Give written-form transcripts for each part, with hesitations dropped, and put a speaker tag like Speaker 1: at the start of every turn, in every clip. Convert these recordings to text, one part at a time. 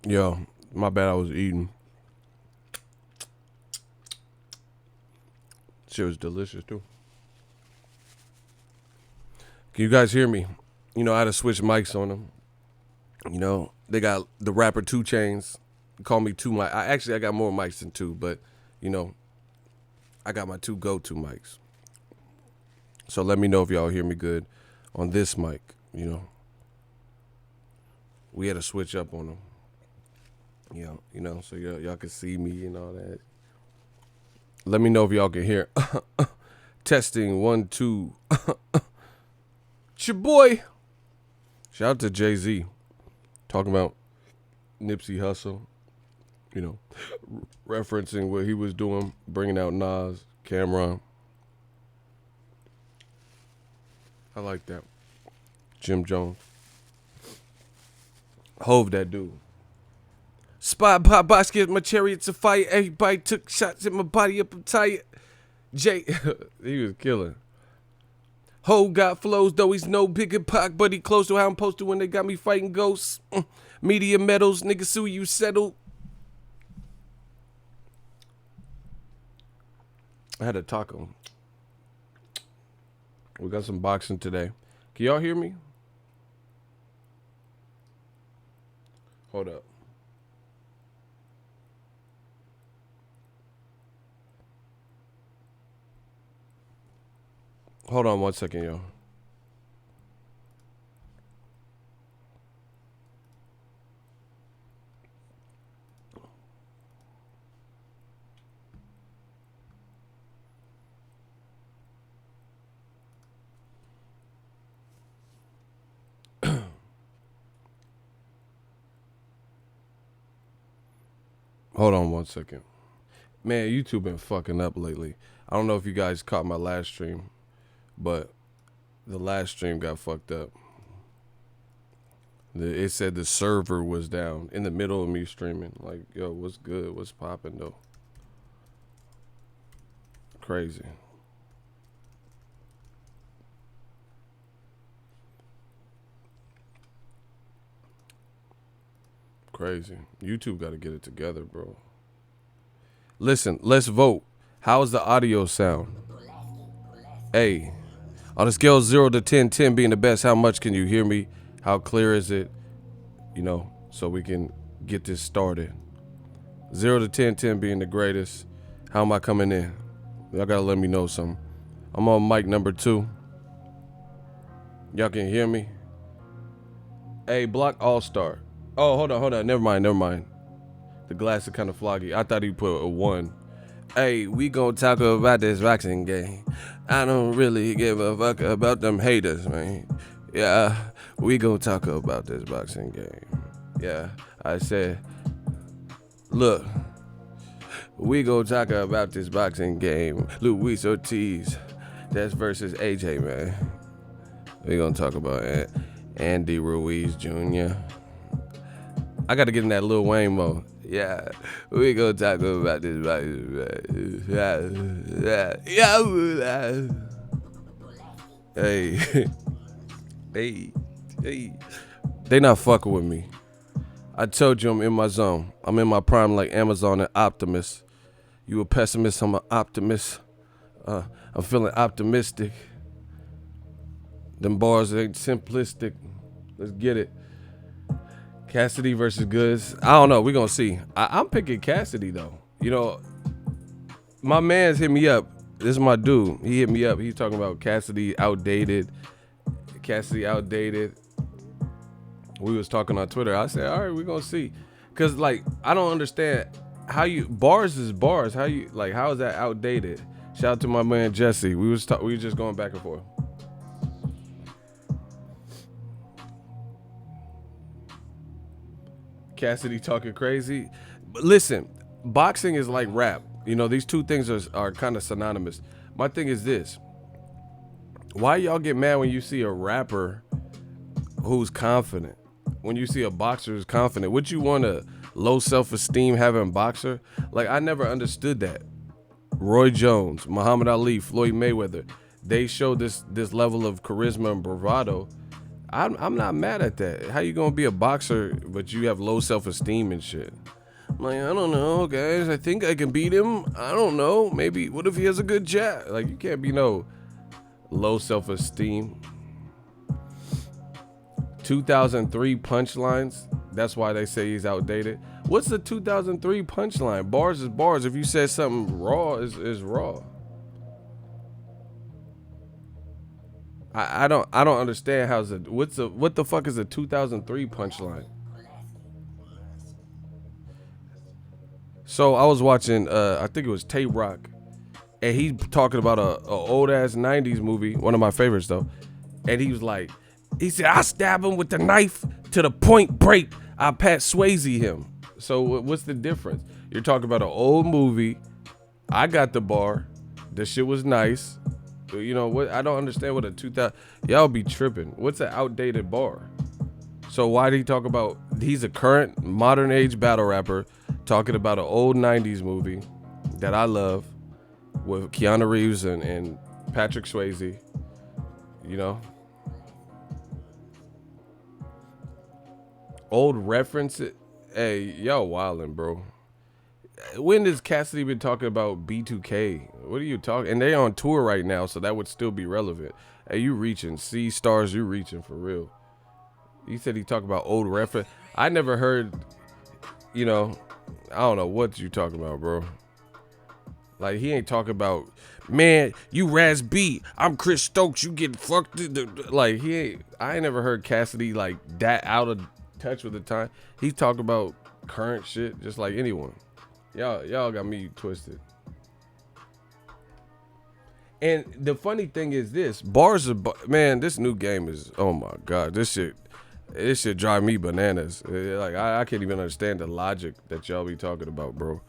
Speaker 1: Yo, my bad, I was eating. Shit was delicious, too. Can you guys hear me? You know, I had to switch mics on them. You know, they got the rapper 2 Chainz. Call me 2 mic. I got more mics than 2, but, you know, I got my 2 go-to mics. So let me know if y'all hear me good on this mic, you know. We had to switch up on them. You know, so y'all can see me and all that. Let me know if y'all can hear. Testing 1, 2. It's your boy. Shout out to Jay-Z. Talking about Nipsey Hussle. You know, referencing what he was doing, bringing out Nas, Cameron. I like that. Jim Jones. Hove that dude. Spot pop basket, my chariots of fire. Everybody took shots at my body up, I'm tired. Jay, he was killing. Ho got flows, though he's no bigger pock, but he close to how I'm supposed to when they got me fighting ghosts. Media medals, nigga sue you settled. I had a taco. We got some boxing today. Can y'all hear me? Hold up. Hold on 1 second, yo. Hold on 1 second. Man, YouTube been fucking up lately. I don't know if you guys caught my last stream, but the last stream got fucked up. It said the server was down in the middle of me streaming. Like, yo, what's good? What's popping, though? Crazy. Crazy. YouTube got to get it together, bro. Listen, let's vote. How's the audio sound? Hey, on a scale of 0 to 10, 10 being the best, how much can you hear me? How clear is it? You know, so we can get this started. 0 to 10, 10 being the greatest. How am I coming in? Y'all got to let me know something. I'm on mic number 2. Y'all can hear me? Hey, block all-star. Oh, hold on. Never mind. The glass is kind of foggy. I thought he put a 1. Hey, we gonna talk about this boxing game. I don't really give a fuck about them haters, man. Yeah, we gonna talk about this boxing game. Yeah, I said, look, we gonna talk about this boxing game. Luis Ortiz, that's versus AJ, man. We gonna talk about Andy Ruiz Jr. I gotta get in that Lil Wayne mode. Yeah, we gonna talk about this. Yeah. Hey. Hey. They not fucking with me. I told you I'm in my zone. I'm in my prime like Amazon and Optimus. You a pessimist, I'm an optimist. I'm feeling optimistic. Them bars ain't simplistic. Let's get it. Cassidy versus Goods. I don't know. We're going to see. I'm picking Cassidy, though. You know, my man's hit me up. This is my dude. He hit me up. He's talking about Cassidy outdated. We was talking on Twitter. I said, all right, we're going to see. Because, like, I don't understand how you... Bars is bars. How is that outdated? Shout out to my man, Jesse. We was just going back and forth. Cassidy talking crazy. But listen, boxing is like rap. You know, these two things are kind of synonymous. My thing is this. Why y'all get mad when you see a rapper who's confident? When you see a boxer who's confident? Would you want a low self-esteem having boxer? Like, I never understood that. Roy Jones, Muhammad Ali, Floyd Mayweather, they show this level of charisma and bravado. I'm not mad at that. How you gonna be a boxer but you have low self-esteem and shit? I'm like, I don't know, guys. I think I can beat him. I don't know. Maybe. What if he has a good jab? Like, you can't be no low self-esteem. 2003 punchlines. That's why they say he's outdated. What's the 2003 punchline? Bars is bars. If you said something raw, is raw. I don't understand what the fuck is a 2003 punchline? So I was watching I think it was Tay Rock, and he's talking about a old ass 90s movie, one of my favorites though. And he said, I stab him with the knife to the point break. I Pat Swayze him. So what's the difference? You're talking about an old movie. I got the bar. The shit was nice. You know what? I don't understand what a 2000. Y'all be tripping. What's an outdated bar? So why did he talk about? He's a current modern age battle rapper talking about an old 90s movie that I love with Keanu Reeves and Patrick Swayze. You know, old references. Hey, y'all wildin', bro. When has Cassidy been talking about B2K? What are you talking? And they on tour right now, so that would still be relevant. Hey, you reaching. C stars, you reaching for real. He said he talked about old reference. I never heard, you know, I don't know what you talking about, bro. Like, he ain't talking about, man, you Raz B, I'm Chris Stokes, you get fucked. Like, I ain't never heard Cassidy like that out of touch with the time. He's talking about current shit just like anyone. Y'all got me twisted. And the funny thing is this, bars are, man, this new game is, oh my God, this shit drive me bananas. Like, I can't even understand the logic that y'all be talking about, bro.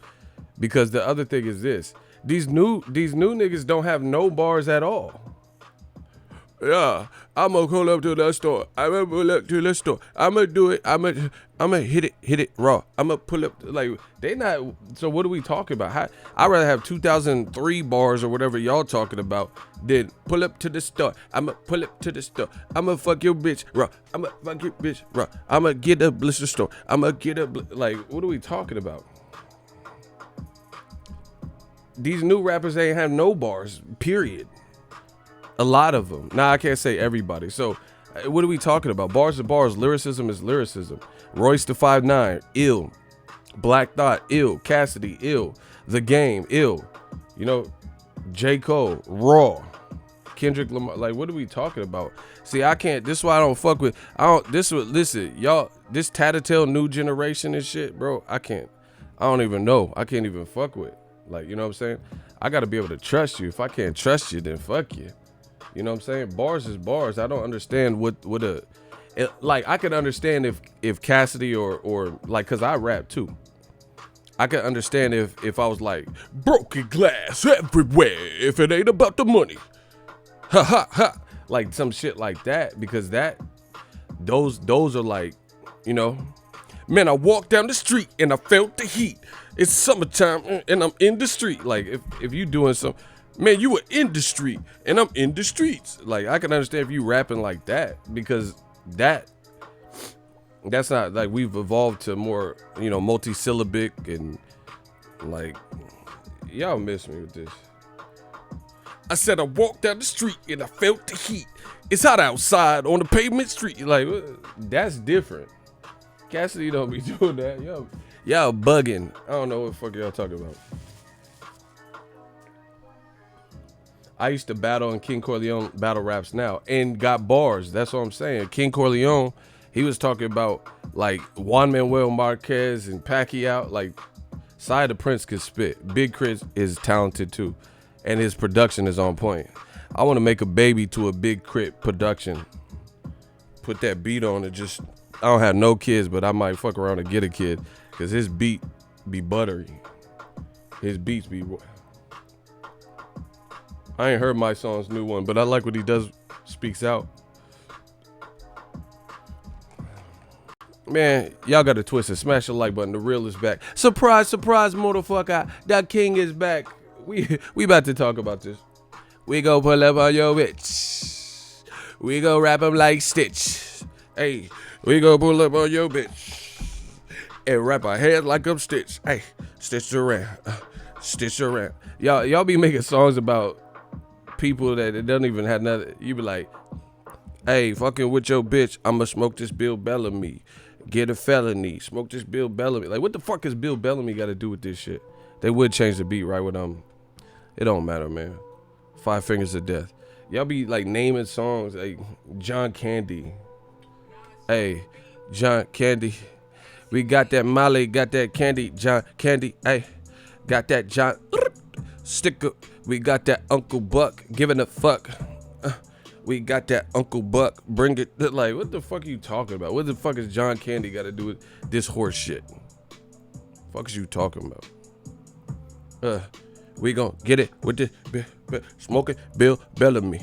Speaker 1: Because the other thing is this, these new niggas don't have no bars at all. Yeah, I'm gonna pull up to the store. I'm gonna pull up to the store. I'm gonna do it. I'm gonna hit it raw. I'm gonna pull up. Like, they not. So what are we talking about? I'd rather have 2003 bars or whatever y'all talking about than pull up to the store. I'm gonna pull up to the store. I'm gonna fuck your bitch raw. I'm gonna fuck your bitch raw. I'm gonna get a blister store. I'm gonna get a like. What are we talking about? These new rappers ain't have no bars. Period. A lot of them. Nah, I can't say everybody. So, what are we talking about? Bars are bars. Lyricism is lyricism. Royce the 5'9", ill. Black Thought, ill. Cassidy, ill. The Game, ill. You know, J. Cole, raw. Kendrick Lamar. Like, what are we talking about? See, I can't. This is why I don't fuck with. Listen, y'all. This tattletale new generation and shit, bro. I don't even know. I can't even fuck with. Like, you know what I'm saying? I gotta be able to trust you. If I can't trust you, then fuck you. You know what I'm saying? Bars is bars. I don't understand like, I could understand if Cassidy or like, cause I rap too. I could understand if I was like, broken glass everywhere if it ain't about the money. Ha ha ha. Like some shit like that, because those are like, you know, man, I walked down the street and I felt the heat. It's summertime and I'm in the street. Like, if you doing some, man, you were in the street and I'm in the streets. Like, I can understand if you rapping like that, because that's not like, we've evolved to more, you know, multi-syllabic and like, y'all miss me with this. I said I walked down the street and I felt the heat. It's hot outside on the pavement street. Like, that's different. Cassidy don't be doing that. Y'all bugging. I don't know what the fuck y'all talking about. I used to battle in King Corleone battle raps now and got bars. That's what I'm saying. King Corleone, he was talking about like Juan Manuel Marquez and Pacquiao. Like, Side the Prince could spit. Big Chris is talented too, and his production is on point. I want to make a baby to a Big Crit production. Put that beat on it. Just, I don't have no kids, but I might fuck around and get a kid, because his beat be buttery. His beats be. I ain't heard my song's new one, but I like what he does. Speaks out. Man, y'all got to twist it. Smash the like button. The real is back. Surprise, surprise, motherfucker. That king is back. We about to talk about this. We go pull up on your bitch. We go wrap him like Stitch. Hey, we gonna pull up on your bitch and wrap our head like I'm Stitch. Hey, Stitch around, Stitch around. Y'all be making songs about people that it doesn't even have nothing. You be like, hey, fucking with your bitch, I'ma smoke this Bill Bellamy. Get a felony. Smoke this Bill Bellamy. Like, what the fuck has Bill Bellamy got to do with this shit? They would change the beat, right? With it don't matter, man. 5 Fingers of Death. Y'all be like naming songs like John Candy. Hey, John Candy. We got that Molly, got that candy, John Candy. Hey, got that John Sticker. We got that Uncle Buck giving a fuck. We got that Uncle Buck, bring it. Like, what the fuck are you talking about? What the fuck is John Candy got to do with this horse shit? Fuck is you talking about? We gon' get it with this smoking Bill Bellamy.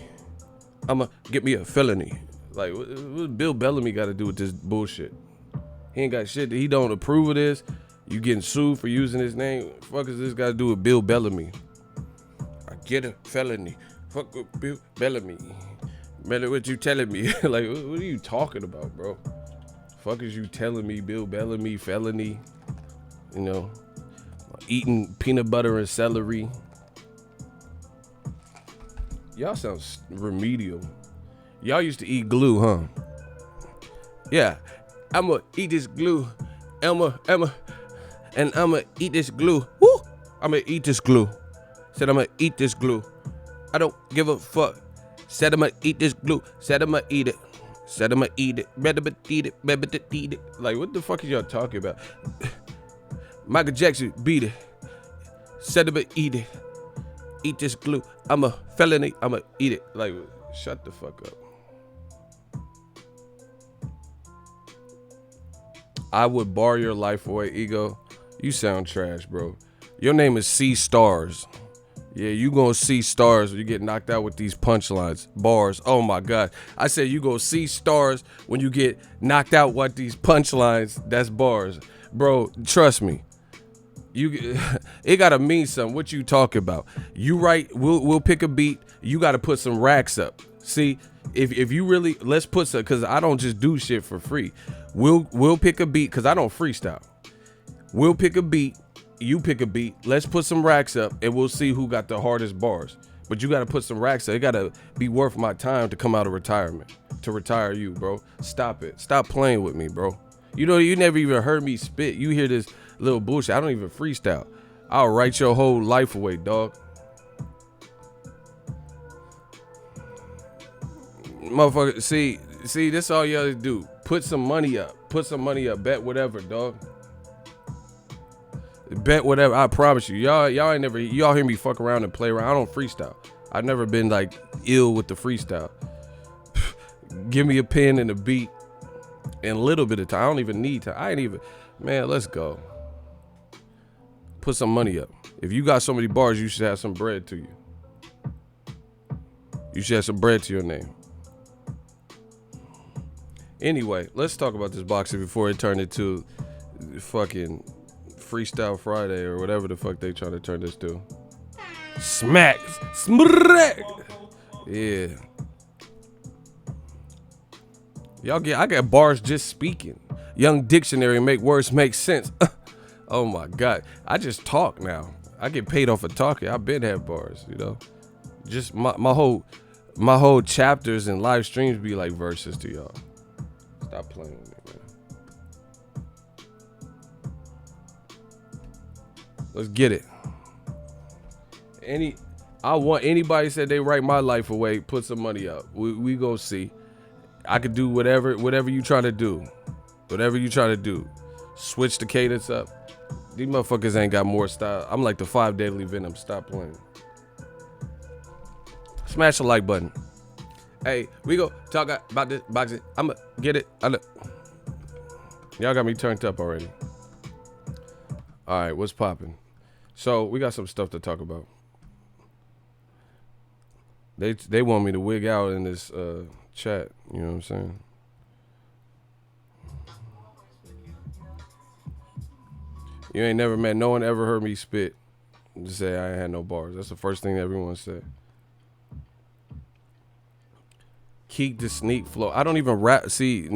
Speaker 1: I'ma get me a felony. Like, what Bill Bellamy got to do with this bullshit? He ain't got shit. He don't approve of this. You getting sued for using his name? What the fuck is this got to do with Bill Bellamy? I get a felony. Fuck with Bill Bellamy. Man, what you telling me? Like, what are you talking about, bro? Fuck is you telling me, Bill Bellamy, felony? You know, eating peanut butter and celery. Y'all sound remedial. Y'all used to eat glue, huh? Yeah, I'ma eat this glue. Emma, and I'ma eat this glue. Woo! I'ma eat this glue. Said I'ma eat this glue. I don't give a fuck. Said I'ma eat this glue. Said I'ma eat it. Said I'ma eat it. Better eat it. Better eat it. Like, what the fuck are y'all talking about? Michael Jackson beat it. Said I'ma eat it. Eat this glue. I'm a felony. I'ma eat it. Like, shut the fuck up. I would bar your life away, Ego. You sound trash, bro. Your name is C Stars. Yeah, you gonna see stars when you get knocked out with these punchlines. Bars. Oh my God. I said you gonna see stars when you get knocked out with these punchlines. That's bars. Bro, trust me. It gotta mean something. What you talking about? You right, we'll pick a beat. You gotta put some racks up. See, if you really, let's put some, cause I don't just do shit for free. We'll pick a beat, cause I don't freestyle. We'll pick a beat. You pick a beat, let's put some racks up, and we'll see who got the hardest bars. But you gotta put some racks up. It gotta be worth my time to come out of retirement, to retire you, bro. Stop it. Stop playing with me, bro. You know, you never even heard me spit. You hear this little bullshit. I don't even freestyle. I'll write your whole life away, dog. Motherfucker, see, this all y'all do. Put some money up. Put some money up. Bet whatever, dog. Bet whatever. I promise you. Y'all ain't never, y'all hear me fuck around and play around. I don't freestyle. I've never been like ill with the freestyle. Give me a pen and a beat and a little bit of time. I don't even need time. I ain't even, man, let's go. Put some money up. If you got so many bars, you should have some bread to you. You should have some bread to your name. Anyway, let's talk about this boxing before it turned into fucking Freestyle Friday or whatever the fuck they trying to turn this to. Smack. Yeah. I got bars just speaking. Young dictionary make words make sense. Oh my God. I just talk now. I get paid off of talking. I've been had bars, you know. Just my whole chapters and live streams be like verses to y'all. Stop playing with me, man. Let's get it. I want anybody said they write my life away, put some money up. We go see. I could do whatever you trying to do. Whatever you trying to do. Switch the cadence up. These motherfuckers ain't got more style. I'm like the 5 Daily Venom. Stop playing. Smash the like button. Hey, we go talk about this boxing. I'ma get it. Y'all got me turned up already. All right, what's popping? So we got some stuff to talk about. They want me to wig out in this chat. You know what I'm saying? You ain't never met. No one ever heard me spit. Just say I ain't had no bars. That's the first thing everyone said. Keep the sneak flow. I don't even rap. See,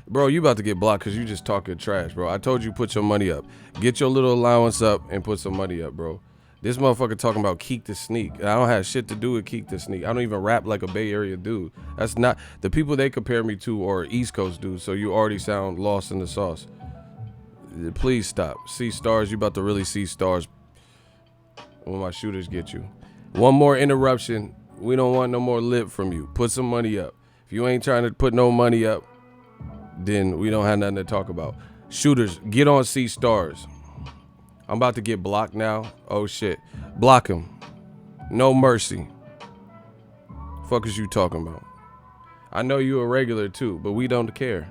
Speaker 1: bro, you about to get blocked because you just talking trash, bro. I told you put your money up. Get your little allowance up and put some money up, bro. This motherfucker talking about Keek the Sneak. I don't have shit to do with Keek the Sneak. I don't even rap like a Bay Area dude. That's not the people they compare me to, or East Coast dudes. So you already sound lost in the sauce. Please stop. See stars. You about to really see stars when my shooters get you. One more interruption. We don't want no more lip from you. Put some money up. If you ain't trying to put no money up, then we don't have nothing to talk about. Shooters, get on See Stars. I'm about to get blocked now. Oh shit. Block him. No mercy. Fuck is you talking about? I know you a regular too, but we don't care.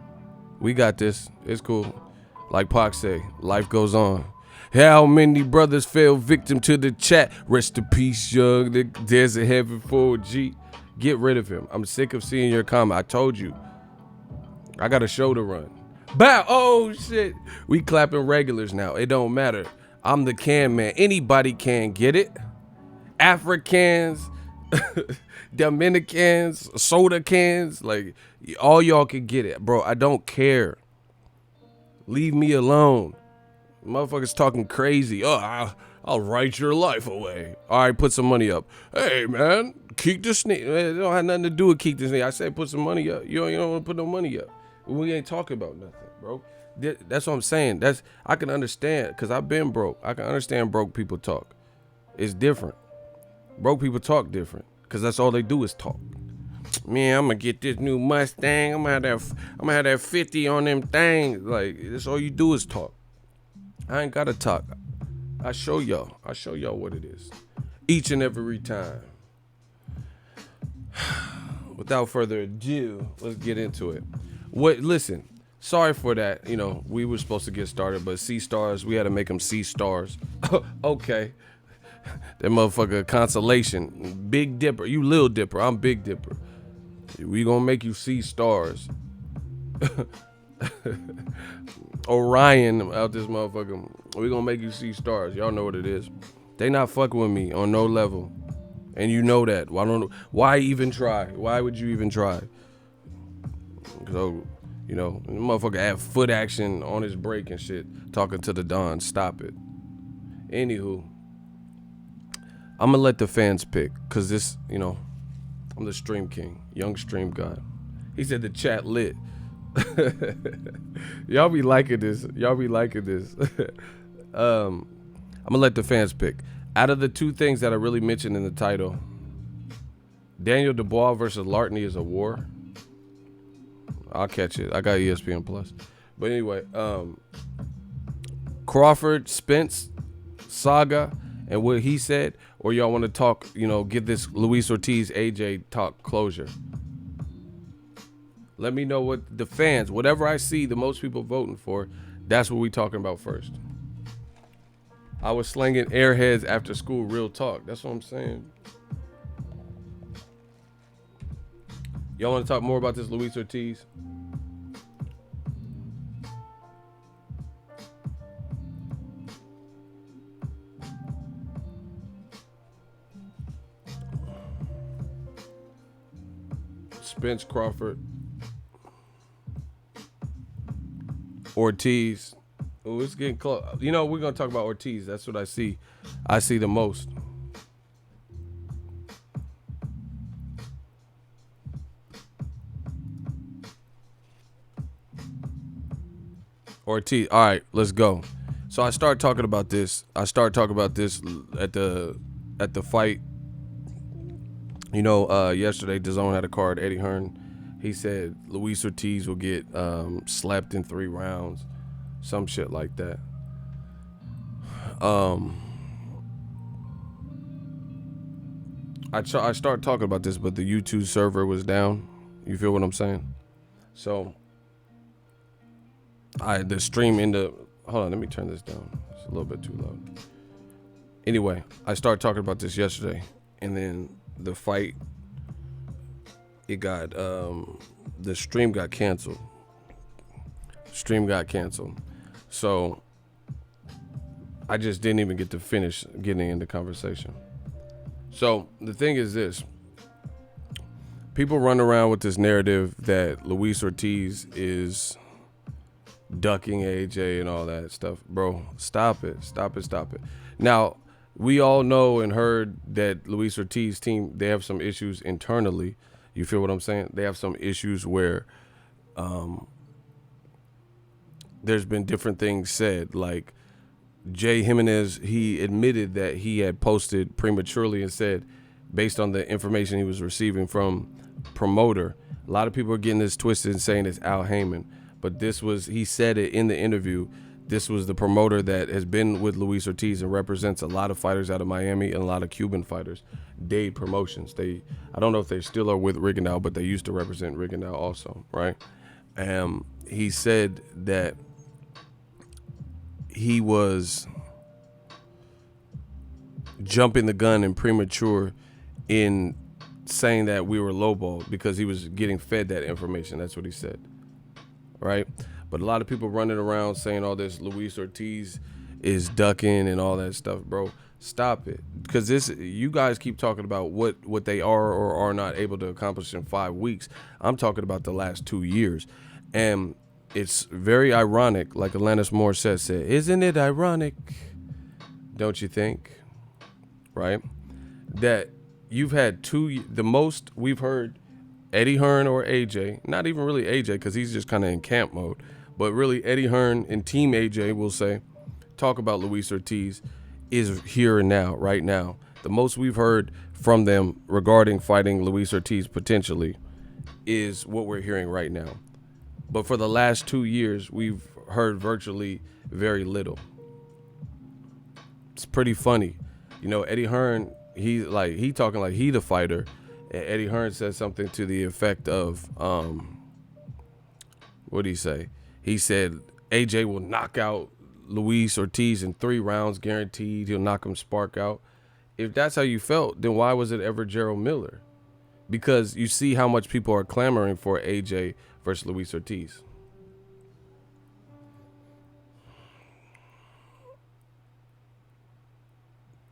Speaker 1: We got this. It's cool. Like Pac say, life goes on. How many brothers fell victim to the chat? Rest in peace, young. There's a heaven for a G. Get rid of him. I'm sick of seeing your comment. I told you. I got a show to run. Bow. Oh shit. We clapping regulars now. It don't matter. I'm the can man. Anybody can get it. Africans, Dominicans, soda cans, like all y'all can get it, bro. I don't care. Leave me alone. Motherfuckers talking crazy. Oh, I'll write your life away. All right, put some money up. Hey man, Keek the Sneak. It don't have nothing to do with Keek the Sneak. I say put some money up. You don't want to put no money up. We ain't talking about nothing, bro. That's what I'm saying. I can understand because I've been broke. I can understand broke people talk. It's different. Broke people talk different because that's all they do is talk. Man, I'm gonna get this new Mustang. I'm gonna have that 50 on them things. Like that's all you do is talk. I ain't gotta talk. I show y'all what it is. Each and every time. Without further ado, let's get into it. Listen, sorry for that. You know, we were supposed to get started, but C Stars, we had to make them C Stars. Okay. That motherfucker consolation. Big Dipper. You Lil Dipper. I'm Big Dipper. We gonna make you C Stars. Orion out this motherfucker. We gonna make you see stars. Y'all know what it is. They not fucking with me on no level. And you know that. Why even try? Why would you even try? So, you know, the motherfucker had foot action on his break and shit. Talking to the Don. Stop it. Anywho. I'm gonna let the fans pick. Cause this, you know, I'm the stream king. Young stream god. He said the chat lit. Y'all be liking this. I'm gonna let the fans pick. Out of the two things that I really mentioned in the title, Daniel Dubois versus Larne is a war. I'll catch it. I got ESPN Plus. But anyway, Crawford, Spence, saga, and what he said, or y'all want to talk, you know, give this Luis Ortiz, AJ talk closure. Let me know what the fans, whatever I see the most people voting for, that's what we talking about first. I was slinging airheads after school, real talk. That's what I'm saying. Y'all want to talk more about this Luis Ortiz? Spence, Crawford, Ortiz. Oh, it's getting close. You know, we're going to talk about Ortiz. That's what I see. I see the most. Ortiz. All right, let's go. So I started talking about this. at the fight. You know, yesterday DAZN had a card. Eddie Hearn. He said Luis Ortiz will get slapped in 3 rounds. Some shit like that. I started talking about this, but the YouTube server was down. You feel what I'm saying? So the stream hold on, let me turn this down. It's a little bit too loud. Anyway, I started talking about this yesterday, and then the fight, it got the stream got canceled. So I just didn't even get to finish getting into conversation. So the thing is this. People run around with this narrative that Luis Ortiz is ducking AJ and all that stuff. Bro, stop it. Stop it. Stop it. Now, we all know and heard that Luis Ortiz team, they have some issues internally. You feel what I'm saying? They have some issues where there's been different things said. Like Jay Jimenez, he admitted that he had posted prematurely and said, based on the information he was receiving from promoter, a lot of people are getting this twisted and saying it's Al Heyman. But this was, he said it in the interview, this was the promoter that has been with Luis Ortiz and represents a lot of fighters out of Miami and a lot of Cuban fighters. Dade Promotions. I don't know if they still are with Rigondeaux, but they used to represent Rigondeaux also, right? He said that he was jumping the gun and premature in saying that we were lowballed because he was getting fed that information. That's what he said, right? But a lot of people running around saying all this Luis Ortiz is ducking and all that stuff, bro. Stop it. Because you guys keep talking about what they are or are not able to accomplish in 5 weeks. I'm talking about the last 2 years. And it's very ironic, like Alanis Morissette said, isn't it ironic, don't you think, right, that you've had the most we've heard Eddie Hearn or AJ, not even really AJ because he's just kind of in camp mode, but really Eddie Hearn and Team AJ will say, talk about Luis Ortiz is here and now, right now. The most we've heard from them regarding fighting Luis Ortiz potentially is what we're hearing right now. But for the last 2 years, we've heard virtually very little. It's pretty funny. You know, Eddie Hearn, he talking like he the fighter. And Eddie Hearn said something to the effect of, what did he say? He said, AJ will knock out Luis Ortiz in 3 rounds, guaranteed. He'll knock him spark out. If that's how you felt, then why was it ever Gerald Miller? Because you see how much people are clamoring for AJ versus Luis Ortiz.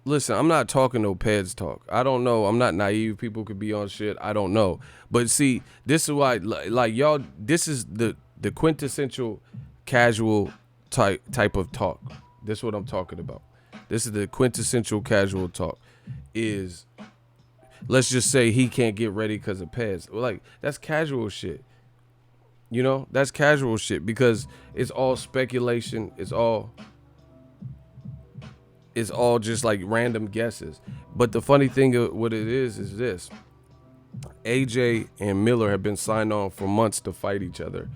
Speaker 1: Listen, I'm not talking no Peds talk. I don't know. I'm not naive. People could be on shit. I don't know. But see, this is why, like y'all, this is the quintessential casual type of talk. This is what I'm talking about. This is the quintessential casual talk. Is, let's just say he can't get ready because of Peds. Like, that's casual shit. You know, that's casual shit because it's all speculation. It's all just like random guesses. But the funny thing of what it is this. AJ and Miller have been signed on for months to fight each other.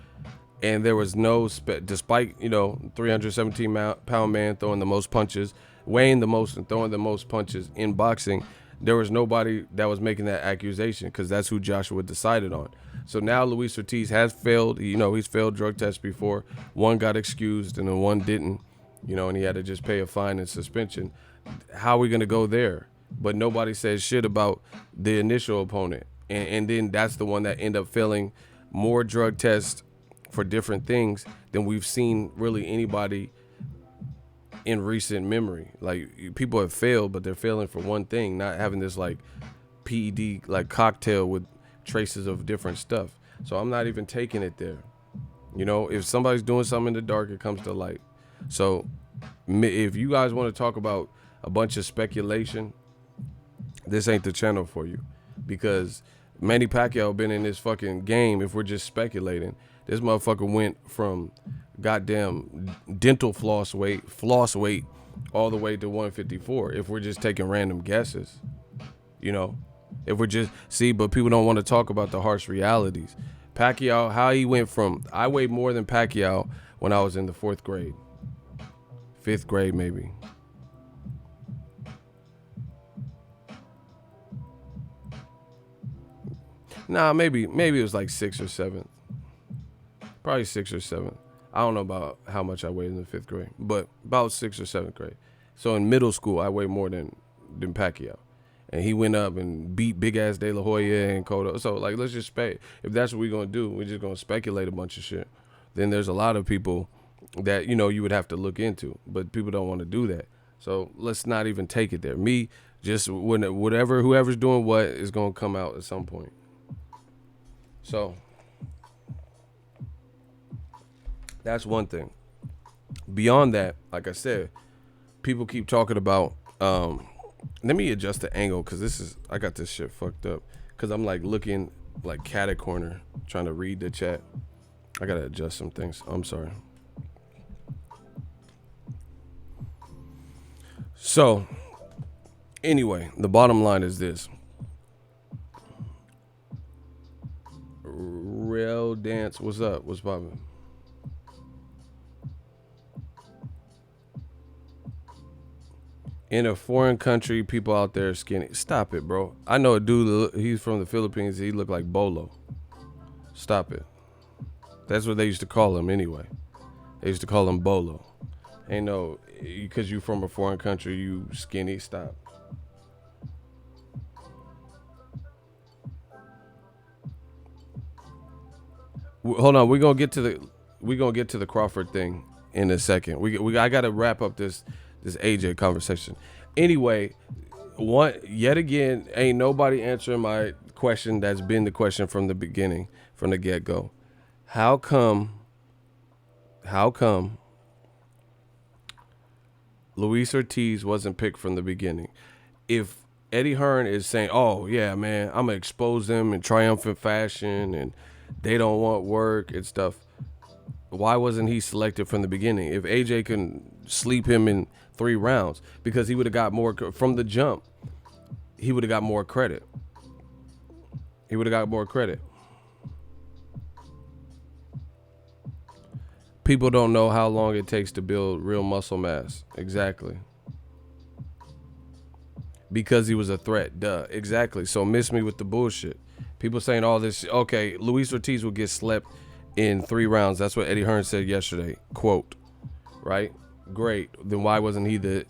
Speaker 1: And there was no, despite, 317-pound man throwing the most punches, weighing the most and throwing the most punches in boxing, there was nobody that was making that accusation because that's who Joshua decided on. So now Luis Ortiz has failed. He's failed drug tests before. One got excused and then one didn't. And he had to just pay a fine and suspension. How are we going to go there? But nobody says shit about the initial opponent. And then that's the one that ended up failing more drug tests for different things than we've seen really anybody in recent memory. Like, people have failed, but they're failing for one thing, not having this like PED like cocktail with traces of different stuff. So I'm not even taking it there. If somebody's doing something in the dark, it comes to light. So if you guys want to talk about a bunch of speculation, this ain't the channel for you, because Manny Pacquiao been in this fucking game. If we're just speculating, this motherfucker went from goddamn dental floss weight all the way to 154. If we're just taking random guesses, if we're just but people don't want to talk about the harsh realities. Pacquiao, how he went from, I weighed more than Pacquiao when I was in the 4th grade. 5th grade, maybe. Nah, maybe it was like 6th or 7th. Probably 6th or 7th. I don't know about how much I weighed in the 5th grade, but about 6th or 7th grade. So in middle school, I weighed more than Pacquiao. And he went up and beat big ass De La Hoya and Cotto. So like, let's just if that's what we're gonna do, we're just gonna speculate a bunch of shit. Then there's a lot of people that you would have to look into, but people don't want to do that. So let's not even take it there. Whoever's doing what is gonna come out at some point. So that's one thing. Beyond that, like I said, people keep talking about. Let me adjust the angle because I got this shit fucked up because I'm like looking like cat a corner trying to read the chat. I gotta adjust some things. I'm sorry. So anyway, the bottom line is this. Real Dance, what's up? What's poppin'? In a foreign country, people out there skinny. Stop it, bro. I know a dude, he's from the Philippines. He looked like Bolo. Stop it. That's what they used to call him anyway. They used to call him Bolo. Ain't no, because you from a foreign country, you skinny. Stop. Hold on, we're gonna get to the Crawford thing in a second. I gotta wrap up this AJ conversation. Anyway, yet again, ain't nobody answering my question that's been the question from the beginning, from the get-go. How come Luis Ortiz wasn't picked from the beginning? If Eddie Hearn is saying, oh yeah, man, I'm gonna expose them in triumphant fashion and they don't want work and stuff, why wasn't he selected from the beginning? If AJ can sleep him in 3 rounds, because he would have got more from the jump, he would have got more credit. People don't know how long it takes to build real muscle mass. Exactly. Because he was a threat. Duh. Exactly. So miss me with the bullshit. People saying all this. Okay, Luis Ortiz will get slept in 3 rounds. That's what Eddie Hearn said yesterday. Quote. Right? Great. Then why wasn't he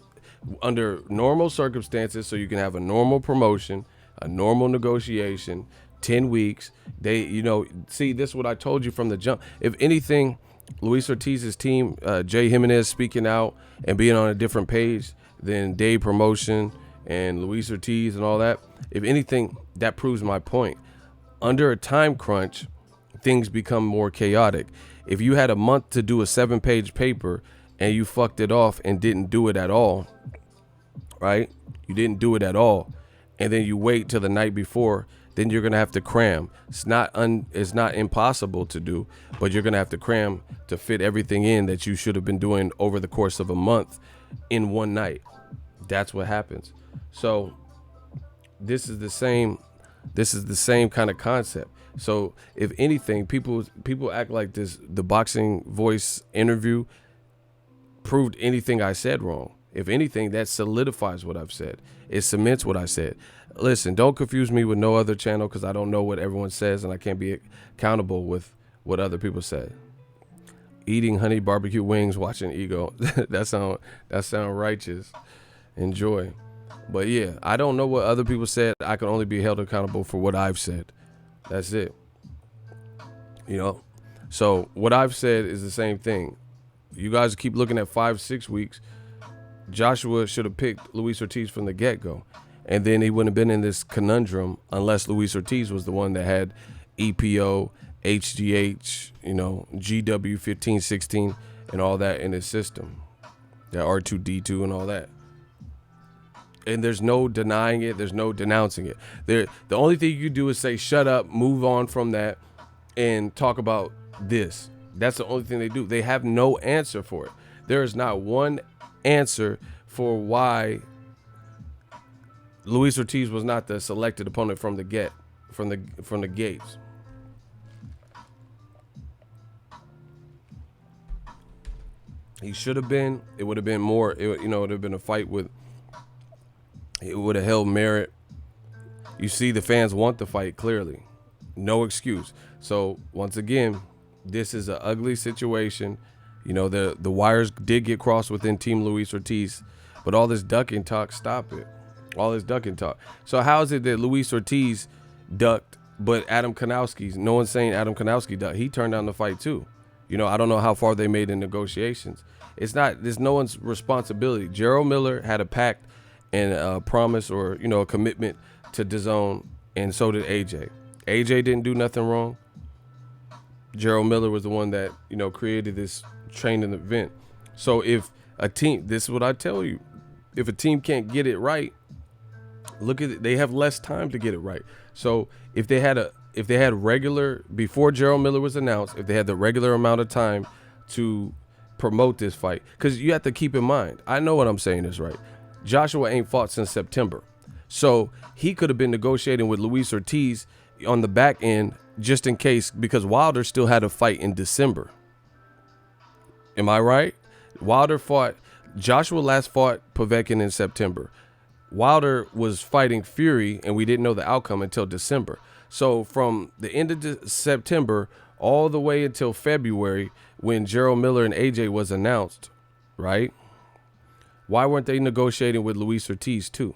Speaker 1: under normal circumstances, so you can have a normal promotion, a normal negotiation, 10 weeks. See, this is what I told you from the jump. If anything, Luis Ortiz's team, Jay Jimenez speaking out and being on a different page than Dave Promotion and Luis Ortiz and all that. If anything, that proves my point. Under a time crunch, things become more chaotic. If you had a month to do a 7-page paper and you fucked it off and didn't do it at all, right? You didn't do it at all. And then you wait till the night before, then you're going to have to cram. It's not impossible to do, but you're going to have to cram to fit everything in that you should have been doing over the course of a month in one night. That's what happens. So this is the same kind of concept. So if anything, people act like the Boxing Voice interview proved anything I said wrong. If anything, that solidifies what I've said. It cements what I said. Listen, don't confuse me with no other channel because I don't know what everyone says and I can't be accountable with what other people said. Eating honey barbecue wings, watching Ego. that sound righteous. Enjoy. But yeah, I don't know what other people said. I can only be held accountable for what I've said. That's it. So what I've said is the same thing. You guys keep looking at 5-6 weeks. Joshua should have picked Luis Ortiz from the get-go. And then he wouldn't have been in this conundrum unless Luis Ortiz was the one that had EPO, HGH, GW 1516 and all that in his system. That R2D2 and all that. And there's no denying it. There's no denouncing it. The only thing you do is say, shut up, move on from that, and talk about this. That's the only thing they do. They have no answer for it. There is not one answer for why Luis Ortiz was not the selected opponent from the gates. He should have been. It would have been more. It would have been a fight with. It would have held merit. You see, the fans want the fight clearly. No excuse. So once again, this is an ugly situation. The wires did get crossed within Team Luis Ortiz, but all this ducking talk, stop it. All this ducking talk. So how is it that Luis Ortiz ducked, but Adam Kanowski's, no one's saying Adam Kanowski ducked. He turned down the fight too. I don't know how far they made in negotiations. There's no one's responsibility. Gerald Miller had a pact and a promise or, a commitment to DAZN, and so did AJ. AJ didn't do nothing wrong. Gerald Miller was the one that, created this training event. So if a team, this is what I tell you, if a team can't get it right, look at it, they have less time to get it right. So if they had regular, before Gerald Miller was announced, if they had the regular amount of time to promote this fight, because you have to keep in mind, I know what I'm saying is right. Joshua ain't fought since September. So he could have been negotiating with Luis Ortiz on the back end just in case, because Wilder still had a fight in December. Am I right? Joshua last fought Povetkin in September. Wilder was fighting Fury, and we didn't know the outcome until December. So from the end of September all the way until February, when Gerald Miller and AJ was announced, right? Why weren't they negotiating with Luis Ortiz too?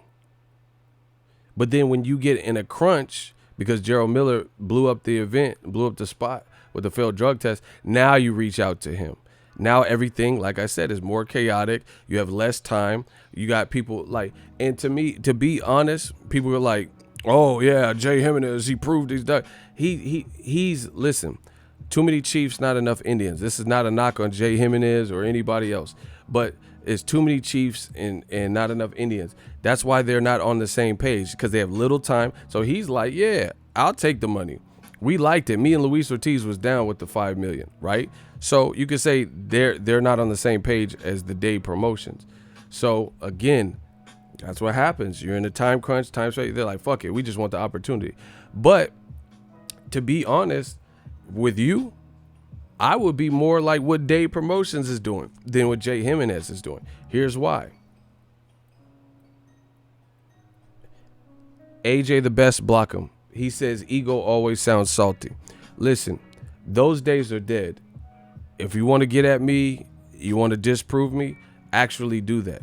Speaker 1: But then when you get in a crunch, because Gerald Miller blew up the spot with the failed drug test, now you reach out to him. Now everything, like I said, is more chaotic. You have less time. You got people like, and to me, to be honest, people were like, oh yeah, Jay Jimenez, he proved he's done. He's listen, too many Chiefs, not enough Indians. This is not a knock on Jay Jimenez or anybody else, but it's too many Chiefs and not enough Indians. That's why they're not on the same page, because they have little time. So he's like, yeah, I'll take the money. We liked it. Me and Luis Ortiz was down with the $5 million, right? So you could say they're not on the same page as the Day Promotions. So again, that's what happens. You're in a time crunch, they're like, fuck it, we just want the opportunity. But to be honest with you, I would be more like what Day Promotions is doing than what Jay Jimenez is doing. Here's why. AJ the best, block him. He says ego always sounds salty. Listen, those days are dead. If you want to get at me, you want to disprove me, actually do that.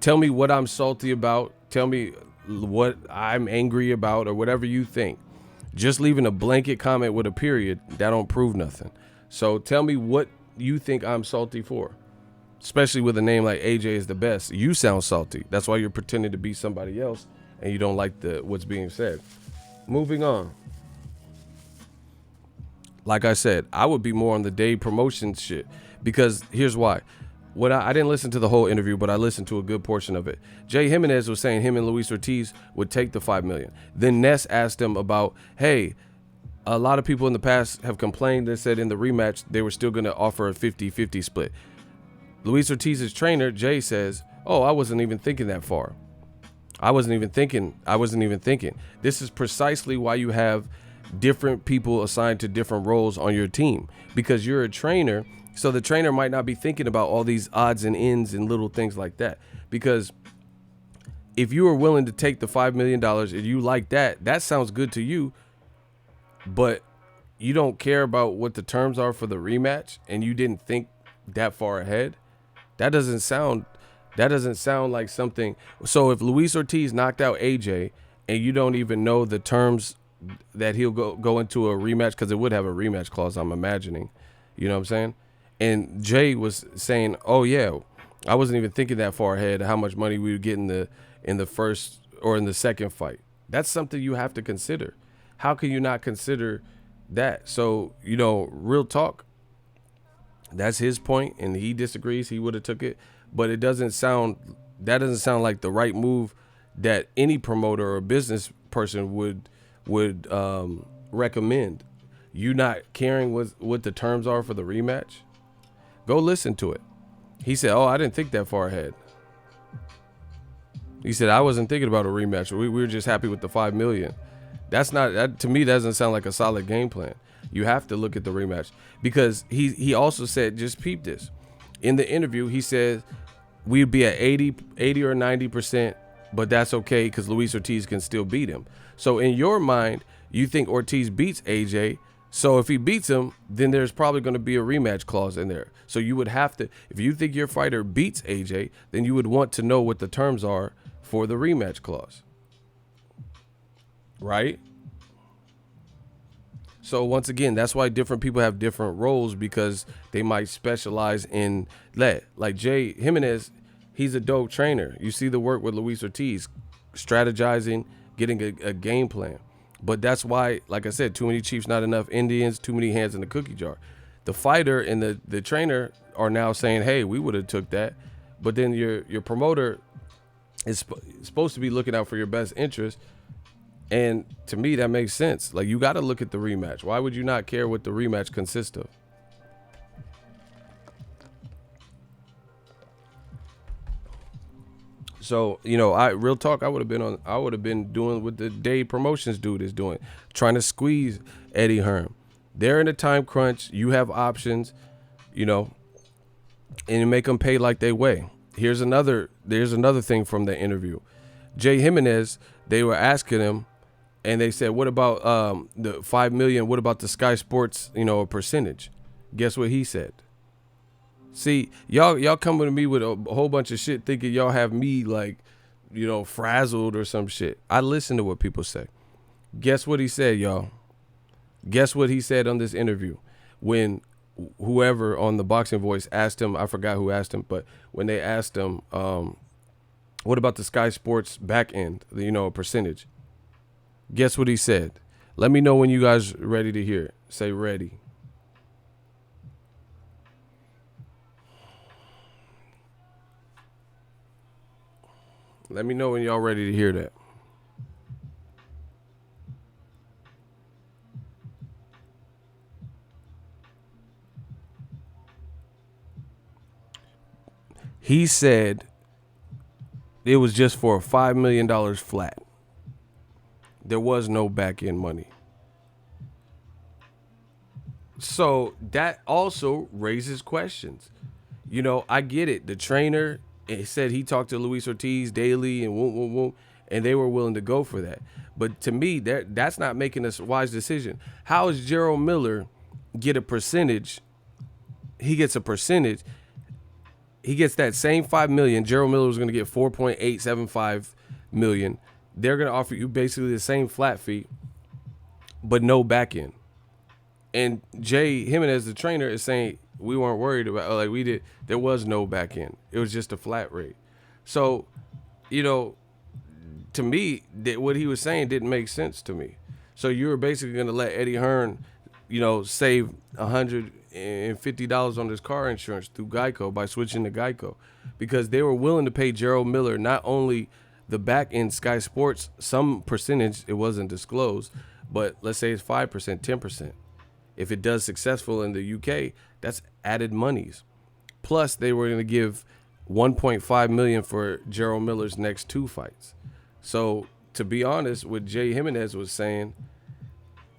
Speaker 1: Tell me what I'm salty about. Tell me what I'm angry about or whatever you think. Just leaving a blanket comment with a period, that don't prove nothing. So tell me what you think I'm salty for. Especially with a name like AJ is the best. You sound salty. That's why you're pretending to be somebody else and you don't like what's being said. Moving on. Like I said, I would be more on the Day Promotions shit, because here's why. I didn't listen to the whole interview, but I listened to a good portion of it. Jay Jimenez was saying him and Luis Ortiz would take the $5 million. Then Ness asked him about, hey, a lot of people in the past have complained. They said in the rematch they were still going to offer a 50-50 split. Luis Ortiz's trainer, Jay, says, oh, I wasn't even thinking that far. I wasn't even thinking. This is precisely why you have different people assigned to different roles on your team, because you're a trainer. So the trainer might not be thinking about all these odds and ends and little things like that. Because if you are willing to take the $5 million and you like that, that sounds good to you, but you don't care about what the terms are for the rematch and you didn't think that far ahead, that doesn't sound like something. So if Luis Ortiz knocked out AJ and you don't even know the terms that he'll go into a rematch, because it would have a rematch clause, I'm imagining, you know what I'm saying? And Jay was saying, oh yeah, I wasn't even thinking that far ahead how much money we would get in the first or in the second fight. That's something you have to consider. How can you not consider that? So, real talk, that's his point, and he disagrees. He would have took it, but that doesn't sound like the right move that any promoter or business person would recommend. You not caring what the terms are for the rematch? Go listen to it. He said, oh, I didn't think that far ahead. He said, I wasn't thinking about a rematch. We were just happy with the $5 million. That to me doesn't sound like a solid game plan. You have to look at the rematch, because he also said, just peep this. In the interview, he said we'd be at 80 or 90%, but that's okay because Luis Ortiz can still beat him. So in your mind, you think Ortiz beats AJ. So if he beats him, then there's probably going to be a rematch clause in there. So you would have to, if you think your fighter beats AJ, then you would want to know what the terms are for the rematch clause. Right? So once again, that's why different people have different roles, because they might specialize in that. Like Jay Jimenez, he's a dope trainer. You see the work with Luis Ortiz, strategizing, getting a game plan. But that's why, like I said, too many Chiefs, not enough Indians, too many hands in the cookie jar. The fighter and the trainer are now saying, hey, we would have took that. But then your promoter is supposed to be looking out for your best interest. And to me, that makes sense. Like, you got to look at the rematch. Why would you not care what the rematch consists of? So, real talk, I would have been doing what the Dade Promotions dude is doing, trying to squeeze Eddie Hearn. They're in a time crunch. You have options, and you make them pay like they weigh. There's another thing from the interview. Jay Jimenez, they were asking him, and they said, what about the $5 million? What about the Sky Sports, a percentage? Guess what he said? See, y'all coming to me with a whole bunch of shit thinking y'all have me like, frazzled or some shit. I listen to what people say. Guess what he said, y'all? Guess what he said on this interview when whoever on the Boxing Voice asked him, I forgot who asked him, but when they asked him, what about the Sky Sports back end, percentage? Guess what he said? Let me know when you guys ready to hear it. Say ready. Let me know when y'all ready to hear that. He said it was just for $5 million flat. There was no back end money. So that also raises questions. I get it. The trainer said he talked to Luis Ortiz daily and and they were willing to go for that. But to me, that's not making a wise decision. How does Gerald Miller get a percentage? He gets a percentage. He gets that same $5 million. Gerald Miller was going to get $4.875 million. They're going to offer you basically the same flat fee, but no back end. And Jay Jimenez, the trainer, is saying we weren't worried about there was no back end. It was just a flat rate. So, to me, what he was saying didn't make sense to me. So you were basically going to let Eddie Hearn, save $150 on his car insurance through Geico by switching to Geico, because they were willing to pay Gerald Miller not only the back end Sky Sports, some percentage, it wasn't disclosed, but let's say it's 5%, 10%. If it does successful in the UK, that's added monies. Plus, they were going to give $1.5 million for Gerald Miller's next 2 fights. So, to be honest, what Jay Jimenez was saying,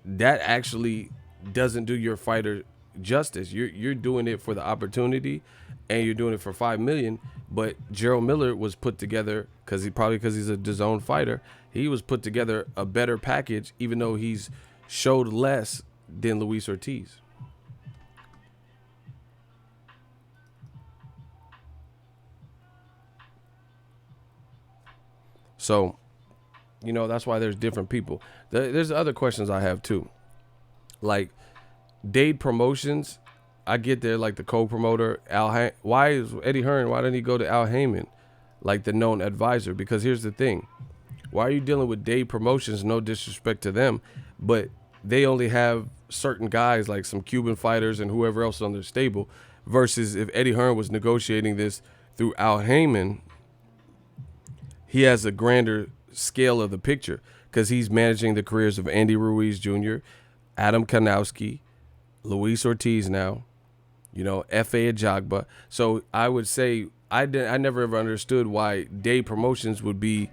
Speaker 1: that actually doesn't do your fighter justice. You're doing it for the opportunity, and you're doing it for $5 million. But Gerald Miller was put together because he's a DAZN fighter. He was put together a better package, even though he's showed less than Luis Ortiz. So, that's why there's different people. There's other questions I have too. Like Dade Promotions, I get there like the co-promoter why is Eddie Hearn? Why didn't he go to Al Heyman, like the known advisor? Because here's the thing: why are you dealing with Dade Promotions? No disrespect to them, but they only have certain guys like some Cuban fighters and whoever else on their stable. Versus if Eddie Hearn was negotiating this through Al Heyman, he has a grander scale of the picture because he's managing the careers of Andy Ruiz Jr., Adam Kanowski, Luis Ortiz now, F.A. Ajagba. So I would say I never ever understood why Dade Promotions would be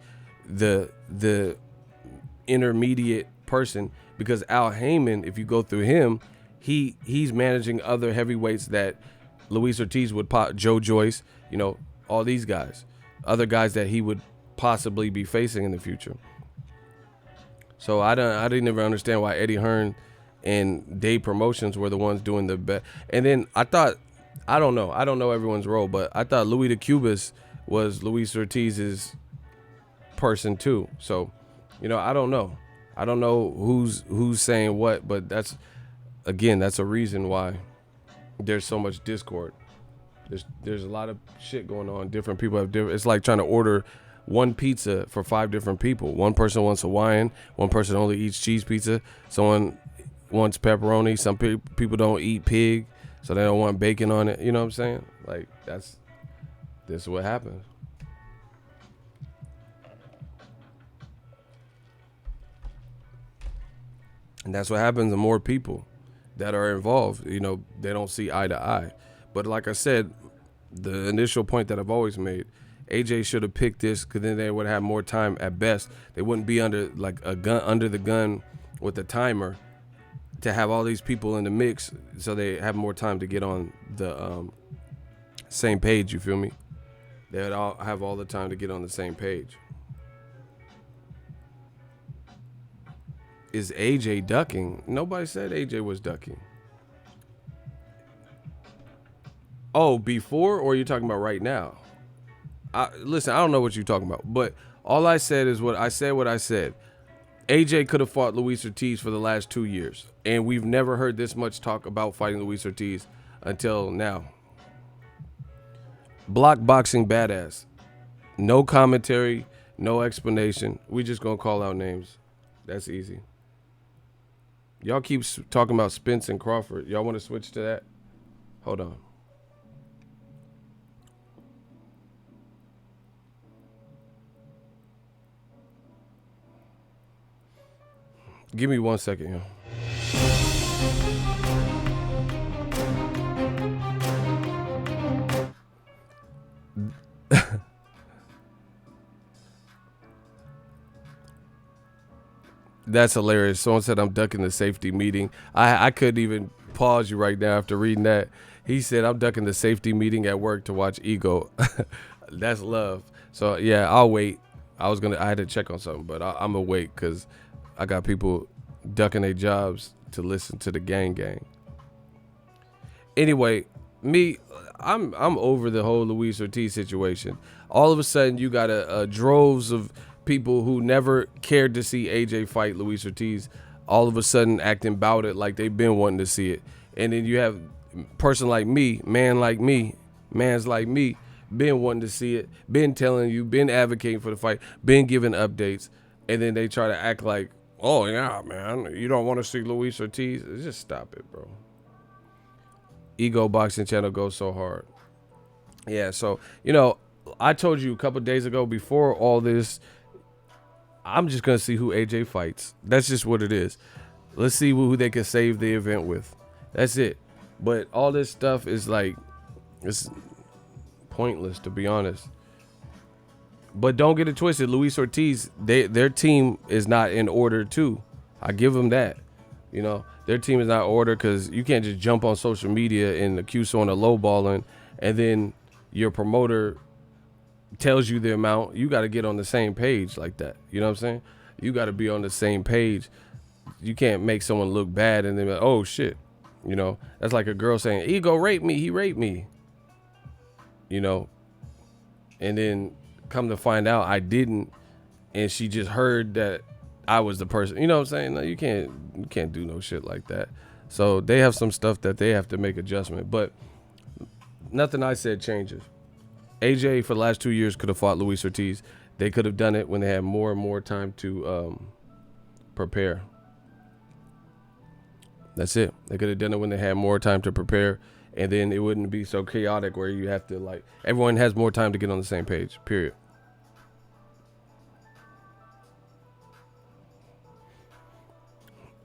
Speaker 1: the intermediate person, because Al Heyman, if you go through him, he's managing other heavyweights that Luis Ortiz would pop, Joe Joyce, all these guys, other guys that he would possibly be facing in the future. So I didn't ever understand why Eddie Hearn and Dade Promotions were the ones doing the best. And then I don't know everyone's role, but I thought Louis de Cubas was Luis Ortiz's person too. So, I don't know. I don't know who's saying what, but that's a reason why there's so much discord. There's a lot of shit going on. Different people have different. It's like trying to order one pizza for 5 different people. One person wants Hawaiian. One person only eats cheese pizza. Someone wants pepperoni. Some people don't eat pig, so they don't want bacon on it. You know what I'm saying? Like, this is what happens. And that's what happens to more people that are involved. You know, they don't see eye to eye. But like I said, the initial point that I've always made, AJ should have picked this because then they would have more time at best. They wouldn't be under the gun with a timer to have all these people in the mix, so they have more time to get on the same page. You feel me? They would all have all the time to get on the same page. Is AJ ducking? Nobody said AJ was ducking. Oh, before, or are you talking about right now? Listen, I don't know what you're talking about, but all I said is what I said. AJ could have fought Luis Ortiz for the last 2 years, and we've never heard this much talk about fighting Luis Ortiz until now. Block boxing badass. No commentary, no explanation. We just gonna call out names. That's easy. Y'all keep talking about Spence and Crawford. Y'all want to switch to that? Hold on. Give me 1 second, yo. That's hilarious. Someone said I'm ducking the safety meeting. I couldn't even pause you right now after reading that. He said I'm ducking the safety meeting at work to watch Ego. That's love. So yeah, I'll wait. I had to check on something, but I'm gonna wait because I got people ducking their jobs to listen to the gang. Anyway, I'm over the whole Luis Ortiz situation. All of a sudden, you got a droves of people who never cared to see AJ fight Luis Ortiz, all of a sudden acting about it like they've been wanting to see it. And then you have person like me, mans like me, been wanting to see it, been telling you, been advocating for the fight, been giving updates, and then they try to act like, oh yeah, man, you don't want to see Luis Ortiz. Just stop it, bro. Ego Boxing Channel goes so hard. Yeah, so, you know, I told you a couple days ago before all this, I'm just going to see who AJ fights. That's just what it is. Let's see who they can save the event with. That's it. But all this stuff is like, it's pointless, to be honest. But don't get it twisted. Luis Ortiz, their team is not in order too. I give them that. You know, their team is not in order because you can't just jump on social media and accuse someone of lowballing and then your promoter tells you the amount. You got to get on the same page like that. You know what I'm saying? You got to be on the same page. You can't make someone look bad and then be like, oh shit. You know, that's like a girl saying, Ego raped me. He raped me. You know, and then come to find out I didn't, and she just heard that I was the person. You know what I'm saying? No, you can't do no shit like that. So they have some stuff that they have to make adjustment, but nothing I said changes. AJ for the last 2 years could have fought Luis Ortiz. They could have done it when they had more and more time to prepare. That's it. They could have done it when they had more time to prepare, and then it wouldn't be so chaotic where you have to, like, everyone has more time to get on the same page, period.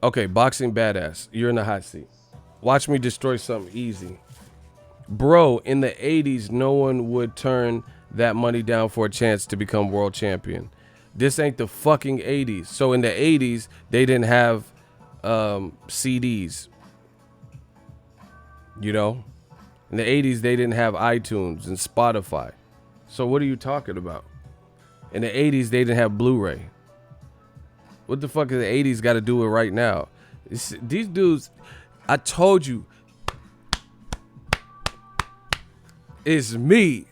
Speaker 1: Okay, boxing badass. You're in the hot seat. Watch me destroy something easy. Bro, in the 80s, no one would turn that money down for a chance to become world champion. This ain't the fucking 80s. So in the 80s, they didn't have CDs. You know? In the 80s, they didn't have iTunes and Spotify. So what are you talking about? In the 80s, they didn't have Blu-ray. What the fuck has the 80s got to do with right now? These dudes, I told you, it's me.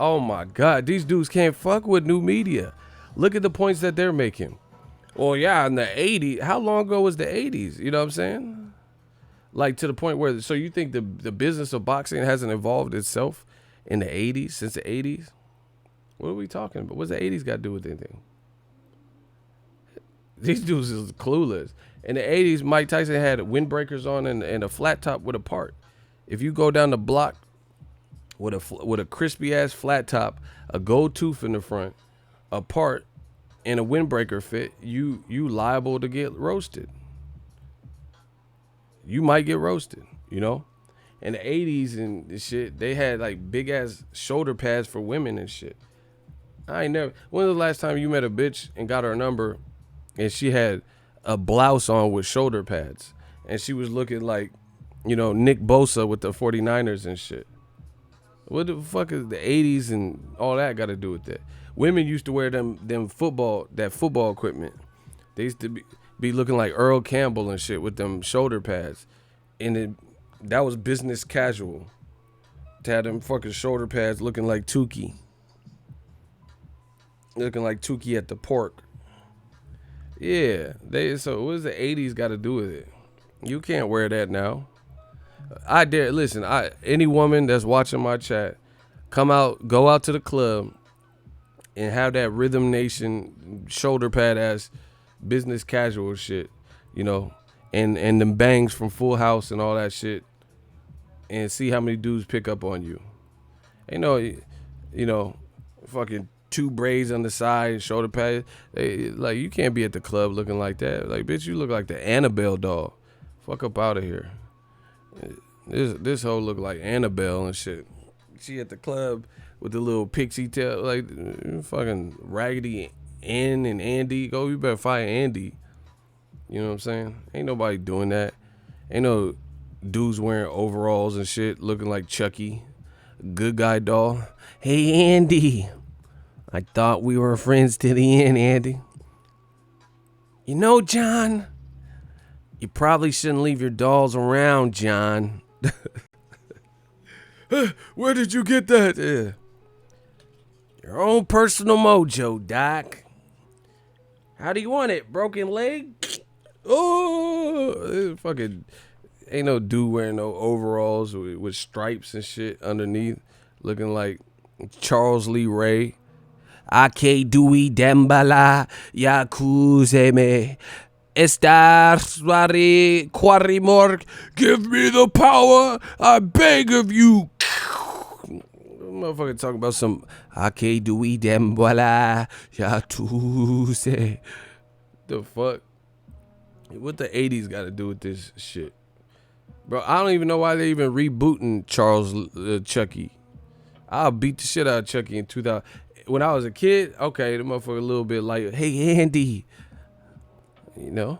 Speaker 1: Oh my God, these dudes can't fuck with new media. Look at the points that they're making. Well, yeah, in the 80s, how long ago was the 80s? You know what I'm saying? Like, to the point where, so you think the business of boxing hasn't evolved itself in the 80s, since the 80s? What are we talking about? What's the 80s got to do with anything? These dudes is clueless. In the 80s, Mike Tyson had windbreakers on and a flat top with a part. If you go down the block with a crispy ass flat top, a gold tooth in the front, a part, and a windbreaker fit, you liable to get roasted. You might get roasted, you know? In the 80s and shit, they had like big ass shoulder pads for women and shit. I ain't never. When was the last time you met a bitch and got her number and she had a blouse on with shoulder pads and she was looking like, you know, Nick Bosa with the 49ers and shit? What the fuck is the 80s and all that got to do with that? Women used to wear them football equipment. They used to be looking like Earl Campbell and shit with them shoulder pads. And that was business casual. To have them fucking shoulder pads looking like Tukey. Looking like Tukey at the pork. Yeah. So what does the 80s got to do with it? You can't wear that now. I dare, listen, any woman that's watching my chat, go out to the club and have that Rhythm Nation shoulder pad ass business casual shit, you know, and them bangs from Full House and all that shit, and see how many dudes pick up on you. Ain't no, you know, fucking 2 braids on the side and shoulder pad. Like, you can't be at the club looking like that. Like, bitch, you look like the Annabelle doll. Fuck up out of here. This hoe look like Annabelle and shit. She at the club with the little pixie tail, like fucking Raggedy Ann and Andy. You better fire Andy. You know what I'm saying? Ain't nobody doing that. Ain't no dudes wearing overalls and shit looking like Chucky. Good guy doll. Hey, Andy. I thought we were friends to the end, Andy. You know, John, you probably shouldn't leave your dolls around, John. Where did you get that? Your own personal mojo, Doc. How do you want it? Broken leg? Oh, fucking ain't no dude wearing no overalls with stripes and shit underneath, looking like Charles Lee Ray. Ake Dewey Dembala Yakuzeme. Estar Swari Quarimorg, give me the power, I beg of you. Motherfucker talking about some Ake Dewey Dembala Yatuse. The fuck? What the 80s got to do with this shit? Bro, I don't even know why they even rebooting Charles Chucky. I'll beat the shit out of Chucky in 2000. When I was a kid, okay, the motherfucker a little bit like, hey, Andy. You know?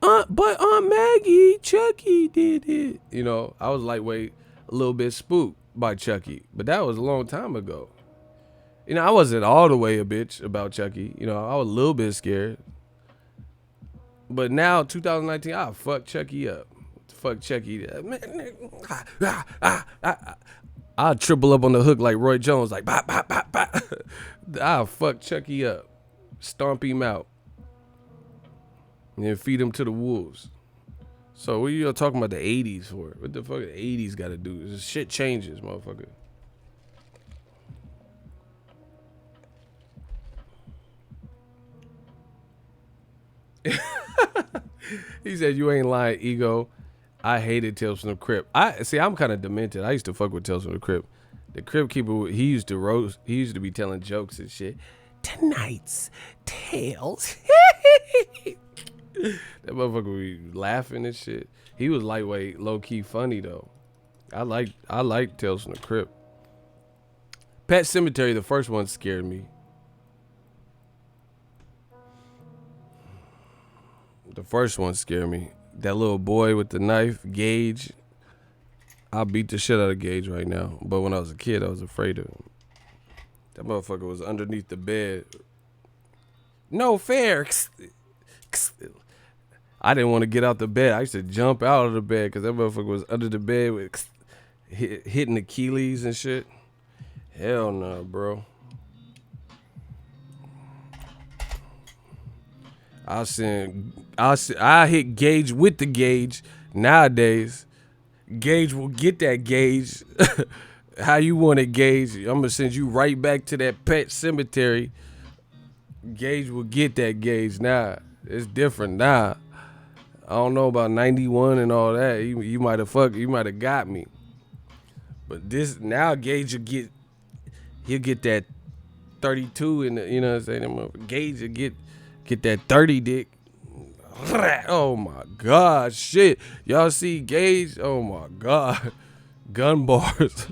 Speaker 1: But Aunt Maggie, Chucky did it. You know, I was lightweight, a little bit spooked by Chucky. But that was a long time ago. You know, I wasn't all the way a bitch about Chucky. You know, I was a little bit scared. But now, 2019, I'll fuck Chucky up. Fuck Chucky. I'll triple up on the hook like Roy Jones, like, bop, bop, bop, bop. I'll fuck Chucky up. Stomp him out. And then feed him to the wolves. So what are you talking about the 80s for? What the fuck the 80s got to do? This shit changes, motherfucker. He said, you ain't lying, ego. I hated Tales from the Crypt. I'm kind of demented. I used to fuck with Tales from the Crypt. The Crypt keeper, he used to be telling jokes and shit. Tonight's Tales. That motherfucker would be laughing and shit. He was lightweight, low key funny though. I like Tales from the Crypt. Pet Sematary, the first one scared me. The first one scared me. That little boy with the knife, Gage. I'll beat the shit out of Gage right now. But when I was a kid, I was afraid of him. That motherfucker was underneath the bed. No fair. I didn't want to get out the bed. I used to jump out of the bed because that motherfucker was under the bed with hitting Achilles and shit. Hell no, bro. I hit Gage with the gauge. Nowadays, Gage will get that gauge How you want it, Gage? I'm gonna send you right back to that pet cemetery. Gage will get that, Gage. Nah, it's different now. I don't know about 91 and all that. You might have got me. But this now Gage he'll get that 32 in the, you know what I'm saying? Gage will get that 30 dick. Oh my God, shit. Y'all see Gage? Oh my God. Gun bars.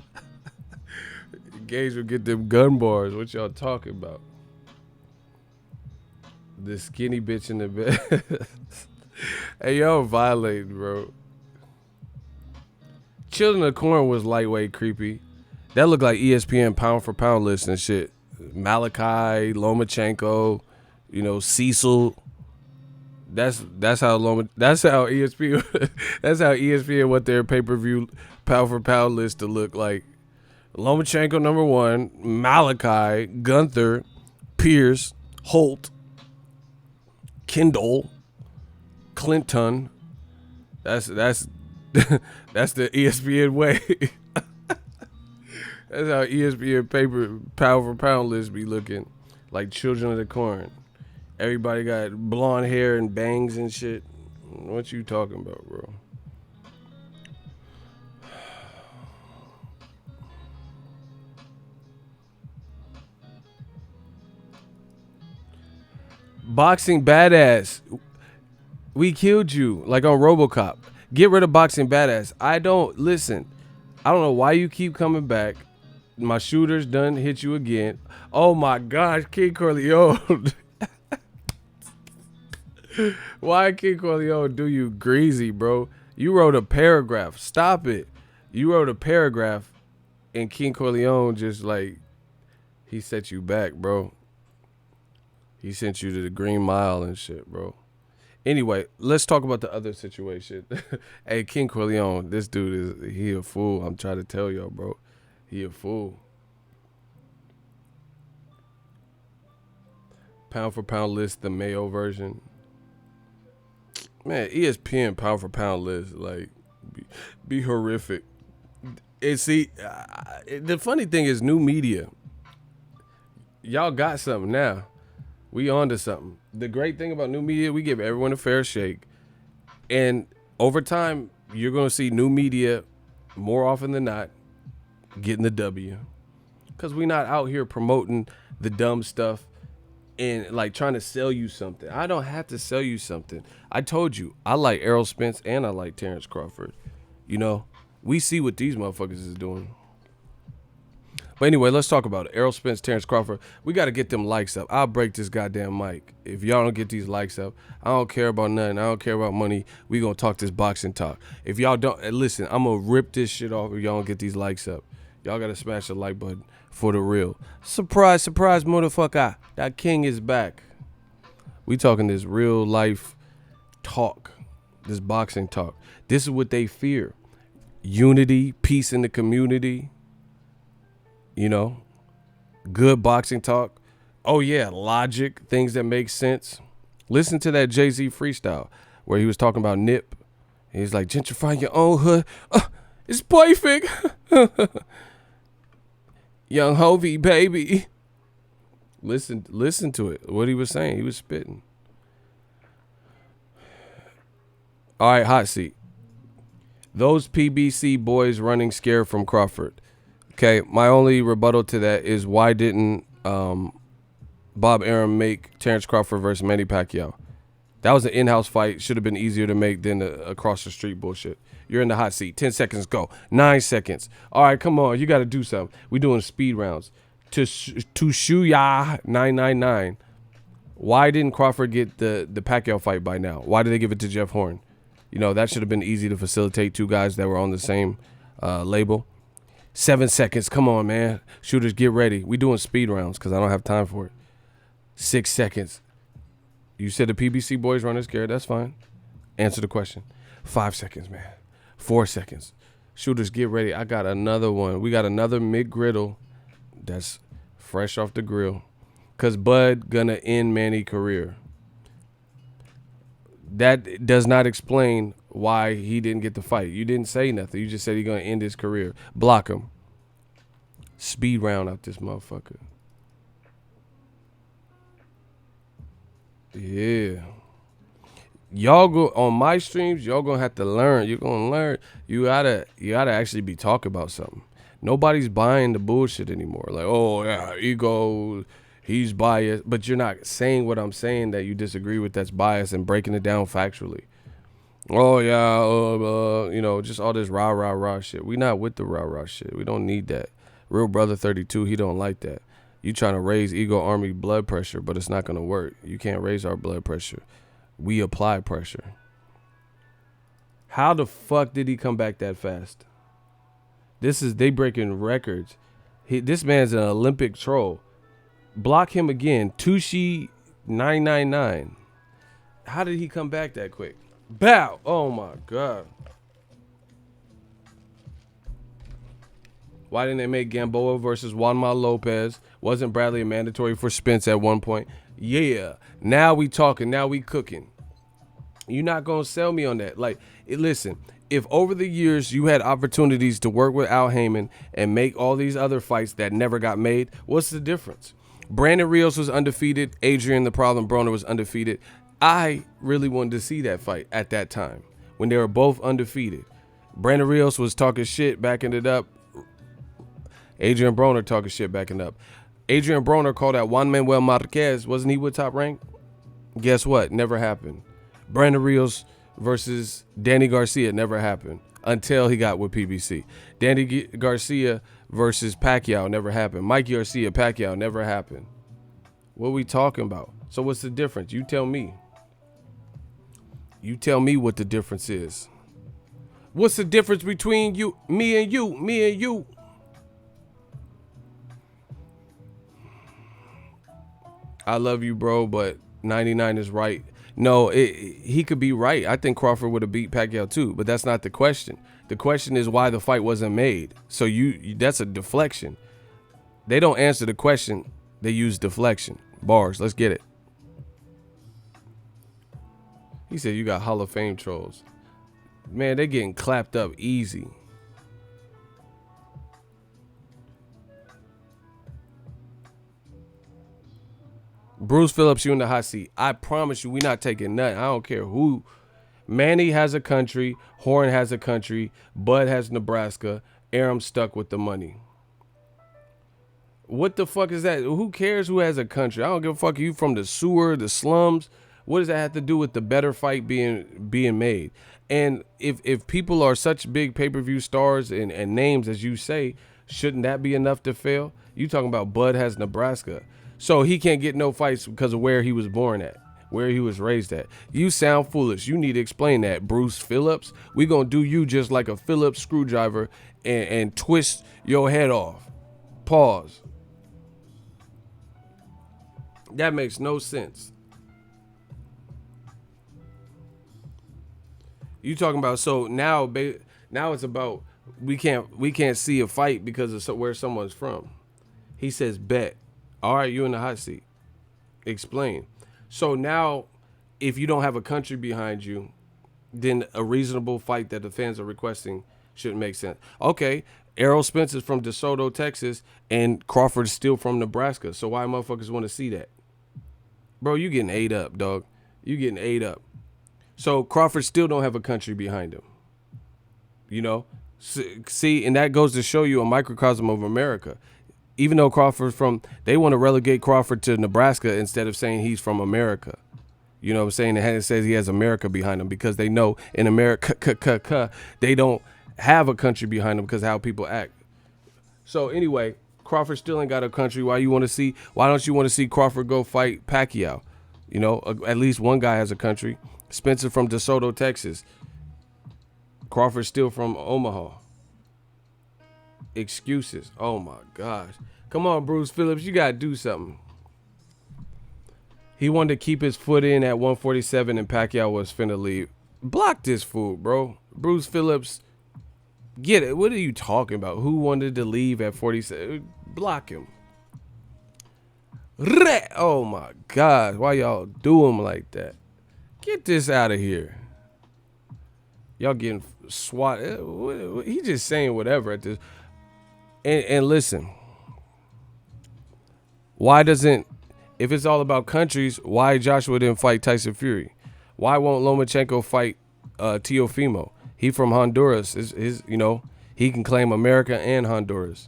Speaker 1: Gage will get them gun bars. What y'all talking about? The skinny bitch in the bed. Hey, y'all violating, bro. Children of Corn was lightweight creepy. That looked like ESPN pound for pound list and shit. Malachi, Lomachenko, Cecil. That's how ESPN that's how ESPN what their pay-per-view pound for pound list to look like. Lomachenko number 1, Malachi, Gunther, Pierce, Holt, Kendall, Clinton. That's that's the ESPN way. That's how ESPN paper pound for pound list be looking, like Children of the Corn. Everybody got blonde hair and bangs and shit. What you talking about, bro? Boxing Badass. We killed you, like on RoboCop. Get rid of Boxing Badass. I don't know why you keep coming back. My shooter's done hit you again. Oh my gosh, King Corleone. Why King Corleone do you greasy, bro? You wrote a paragraph. Stop it. You wrote a paragraph and King Corleone just like, he set you back, bro. He sent you to the Green Mile and shit, bro. Anyway, let's talk about the other situation. Hey, King Corleone, this dude he a fool. I'm trying to tell y'all, bro. He a fool. Pound for pound list, the Mayo version. Man, ESPN pound for pound list, like, be horrific. And see, the funny thing is new media. Y'all got something now. We on to something. The great thing about new media, we give everyone a fair shake. And over time, you're going to see new media more often than not getting the W. Because we're not out here promoting the dumb stuff and like trying to sell you something. I don't have to sell you something. I told you, I like Errol Spence and I like Terence Crawford. We see what these motherfuckers is doing. But anyway, let's talk about it. Errol Spence, Terence Crawford. We got to get them likes up. I'll break this goddamn mic. If y'all don't get these likes up, I don't care about nothing. I don't care about money. We going to talk this boxing talk. If y'all don't, listen, I'm going to rip this shit off if y'all don't get these likes up. Y'all got to smash the like button for the real. Surprise, surprise, motherfucker. That king is back. We talking this real life talk, this boxing talk. This is what they fear. Unity, peace in the community. Good boxing talk. Oh yeah, logic, things that make sense. Listen to that Jay-Z freestyle where he was talking about Nip. He's like, gentrify your own hood. It's perfect. Young Hovey, baby. Listen to it. What he was saying. He was spitting. All right, hot seat. Those PBC boys running scared from Crawford. Okay, my only rebuttal to that is why didn't Bob Arum make Terence Crawford versus Manny Pacquiao? That was an in-house fight. Should have been easier to make than across the street bullshit. You're in the hot seat. 10 seconds, go. 9 seconds. All right, come on. You got to do something. We doing speed rounds. To Shuya 999. Why didn't Crawford get the Pacquiao fight by now? Why did they give it to Jeff Horn? That should have been easy to facilitate two guys that were on the same label. 7 seconds. Come on, man. Shooters, get ready. We doing speed rounds because I don't have time for it. 6 seconds. You said the PBC boys running scared. That's fine. Answer the question. 5 seconds, man. 4 seconds. Shooters, get ready. I got another one. We got another mid-griddle that's fresh off the grill because Bud gonna end Manny's career. That does not explain why he didn't get the fight. You didn't say nothing. You just said he's going to end his career. Block him. Speed round out this motherfucker. Yeah. Y'all go on my streams, y'all gonna have to learn. You're gonna learn. You gotta actually be talking about something. Nobody's buying the bullshit anymore. Like, oh yeah, ego, he's biased. But you're not saying what I'm saying that you disagree with that's biased and breaking it down factually. Oh yeah, just all this rah shit. We not with the rah shit. We don't need that. Real brother 32, he don't like that. You trying to raise ego army blood pressure, but it's not gonna work. You can't raise our blood pressure. We apply pressure. How the fuck did he come back that fast? They breaking records. This man's an Olympic troll. Block him again. Tushi 999. How did he come back that quick? Bow. Oh my God. Why didn't they make Gamboa versus Juanma Lopez? Wasn't Bradley a mandatory for Spence at one point? Yeah. Now we talking. Now we cooking. You're not going to sell me on that. Like, listen, if over the years you had opportunities to work with Al Heyman and make all these other fights that never got made, what's the difference? Brandon Rios was undefeated. Adrian the Problem Broner was undefeated. I really wanted to see that fight at that time when they were both undefeated. Brandon Rios was talking shit, backing it up. Adrian Broner talking shit, backing up. Adrian Broner called out Juan Manuel Marquez. Wasn't he with Top Rank? Guess what? Never happened. Brandon Rios versus Danny Garcia never happened until he got with PBC. Danny Garcia versus Pacquiao never happened. Mike Garcia, Pacquiao never happened. What are we talking about? So what's the difference? You tell me. You tell me what the difference is. What's the difference between you, me and you, me and you? I love you, bro, but 99 is right. No, he could be right. I think Crawford would have beat Pacquiao too, but that's not the question. The question is why the fight wasn't made. So that's a deflection. They don't answer the question. They use deflection. Bars. Let's get it. He said you got Hall of Fame trolls. Man, they getting clapped up easy. Bruce Phillips, you in the hot seat. I promise you, we not taking nothing. I don't care who. Manny has a country. Horn has a country. Bud has Nebraska. Arum stuck with the money. What the fuck is that? Who cares who has a country? I don't give a fuck. You from the sewer, the slums. What does that have to do with the better fight being made? And if people are such big pay-per-view stars and names as you say, shouldn't that be enough to fail? You talking about Bud has Nebraska. So he can't get no fights because of where he was born at, where he was raised at. You sound foolish. You need to explain that, Bruce Phillips. We gonna do you just like a Phillips screwdriver and twist your head off. Pause. That makes no sense. You talking about so now it's about we can't see a fight because of where someone's from. He says bet. All right, you in the hot seat. Explain. So now, if you don't have a country behind you, then a reasonable fight that the fans are requesting shouldn't make sense. Okay, Errol Spence is from DeSoto, Texas, and Crawford is still from Nebraska. So why motherfuckers want to see that? Bro, you getting ate up, dog. You getting ate up. So Crawford still don't have a country behind him. You know? See, and that goes to show you a microcosm of America. Even though Crawford's they want to relegate Crawford to Nebraska instead of saying he's from America. You know what I'm saying? It says he has America behind him because they know in America, they don't have a country behind them because of how people act. So anyway, Crawford still ain't got a country. Why don't you want to see Crawford go fight Pacquiao? You know, at least one guy has a country. Spencer from DeSoto, Texas. Crawford still from Omaha. Excuses. Oh my gosh. Come on, Bruce Phillips. You got to do something. He wanted to keep his foot in at 147 and Pacquiao was finna leave. Block this fool, bro. Bruce Phillips. Get it. What are you talking about? Who wanted to leave at 47? Block him. Oh my gosh. Why y'all do him like that? Get this out of here. Y'all getting swat. He just saying whatever at this. And listen, Why doesn't, if it's all about countries, why Joshua didn't fight Tyson Fury? Why won't Lomachenko fight Teofimo? He from Honduras. He can claim America and Honduras.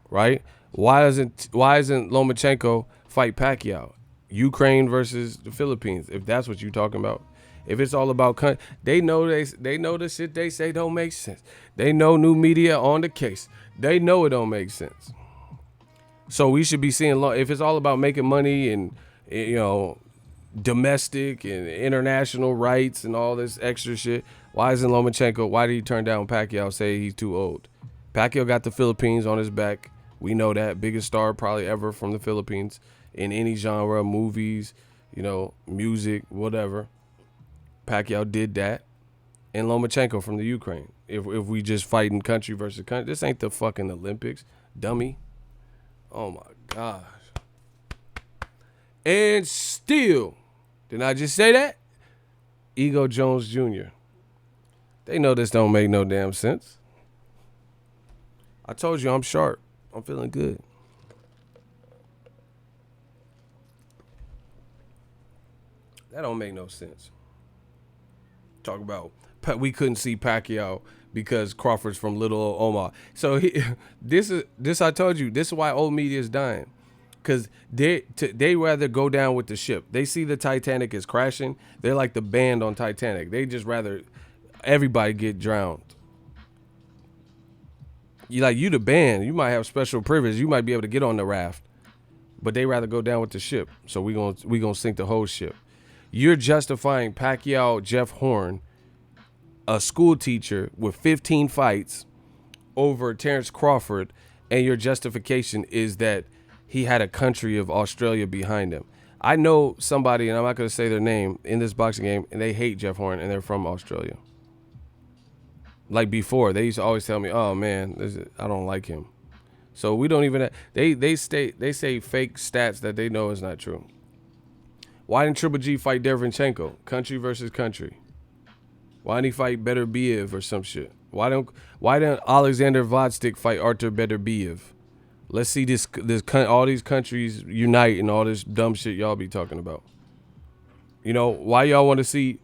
Speaker 1: Right? Why isn't Lomachenko fight Pacquiao? Ukraine versus the Philippines, if that's what you're talking about. If it's all about they know the shit they say don't make sense. They know new media on the case. They know it don't make sense. So we should be seeing, if it's all about making money and, domestic and international rights and all this extra shit, why isn't Lomachenko, why did he turn down Pacquiao, say he's too old? Pacquiao got the Philippines on his back. We know that. Biggest star probably ever from the Philippines in any genre, movies, music, whatever. Pacquiao did that. And Lomachenko from the Ukraine. If we just fighting country versus country, this ain't the fucking Olympics, dummy. Oh my gosh. And still, didn't I just say that? Ego Jones Jr. They know this don't make no damn sense. I told you I'm sharp. I'm feeling good. That don't make no sense. Talk about we couldn't see Pacquiao because Crawford's from Little Omaha. So this I told you, this is why old media is dying. Because they rather go down with the ship. They see the Titanic is crashing. They're like the band on Titanic. They just rather everybody get drowned. You the band. You might have special privilege. You might be able to get on the raft. But they rather go down with the ship. So we gonna sink the whole ship. You're justifying Pacquiao, Jeff Horn, a school teacher with 15 fights, over Terence Crawford, and your justification is that he had a country of Australia behind him. I know somebody, and I'm not going to say their name, in this boxing game, and they hate Jeff Horn, and they're from Australia. Like before, they used to always tell me, "Oh man, I don't like him." So we don't even. They say fake stats that they know is not true. Why didn't Triple G fight Derevyanchenko? Country versus country. Why didn't he fight Beterbiev or some shit? Why didn't Alexander Vodstick fight Artur Beterbiev? Let's see this all these countries unite and all this dumb shit y'all be talking about. Why y'all want to see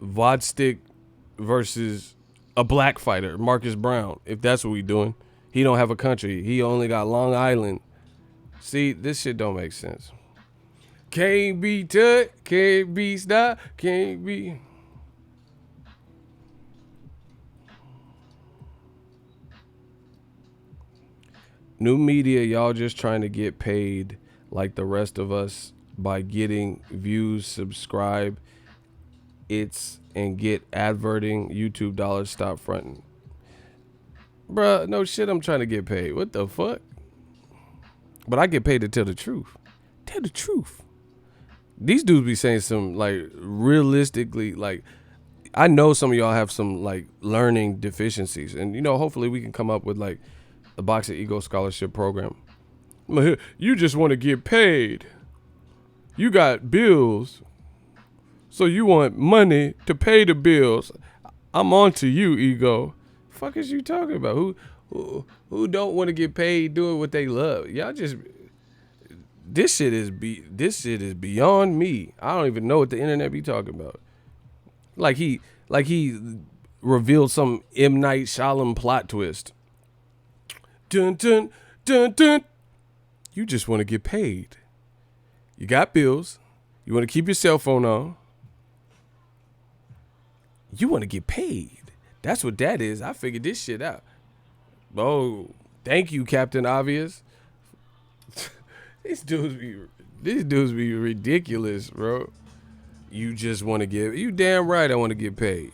Speaker 1: Vodstick versus a black fighter, Marcus Brown, if that's what we doing? He don't have a country. He only got Long Island. See, this shit don't make sense. Can't be touched, can't be stopped, can't be. New media, y'all just trying to get paid like the rest of us by getting views, subscribe, and get adverting. YouTube dollars, stop fronting. Bruh, no shit, I'm trying to get paid. What the fuck? But I get paid to tell the truth. Tell the truth. These dudes be saying some, realistically, I know some of y'all have some, learning deficiencies. And, hopefully we can come up with, the Boxingego Scholarship Program. You just want to get paid. You got bills. So you want money to pay the bills. I'm on to you, Ego. Fuck is you talking about? Who don't want to get paid doing what they love? Y'all just... This shit is beyond me. I don't even know what the internet be talking about. Like he revealed some M. Night Shyamalan plot twist. Dun dun dun dun. You just want to get paid. You got bills. You want to keep your cell phone on. You want to get paid. That's what that is. I figured this shit out. Oh, thank you, Captain Obvious. These dudes be ridiculous, bro. You just want to you damn right I want to get paid.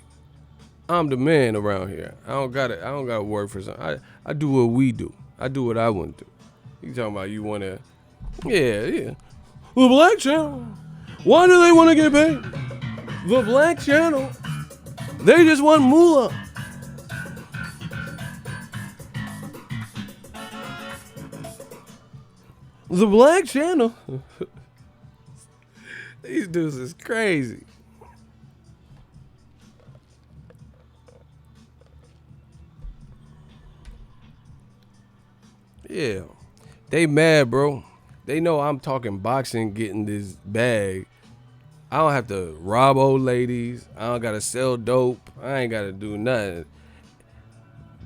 Speaker 1: I'm the man around here. I don't gotta work for something. I do what we do. I do what I want to do. You talking about you wanna yeah. The Black Channel. Why do they want to get paid? The Black Channel. They just want moolah. The Black Channel. These dudes is crazy. Yeah. They mad, bro. They know I'm talking boxing, getting this bag. I don't have to rob old ladies. I don't gotta sell dope. I ain't gotta do nothing.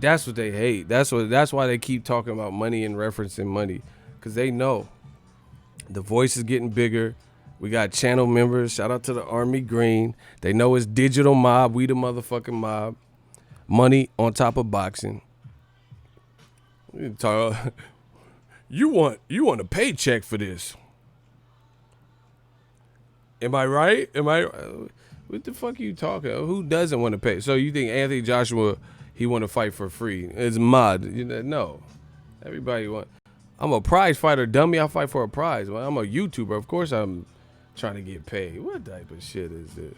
Speaker 1: That's what they hate. That's why they keep talking about money and referencing money. Cause they know the voice is getting bigger. We got channel members. Shout out to the Army Green. They know it's digital mob. We the motherfucking mob. Money on top of boxing. You want a paycheck for this. Am I right? What the fuck are you talking about? Who doesn't want to pay? So you think Anthony Joshua, he want to fight for free? It's mod. No. Everybody want. I'm a prize fighter, dummy. I fight for a prize. Well, I'm a YouTuber. Of course I'm trying to get paid. What type of shit is this?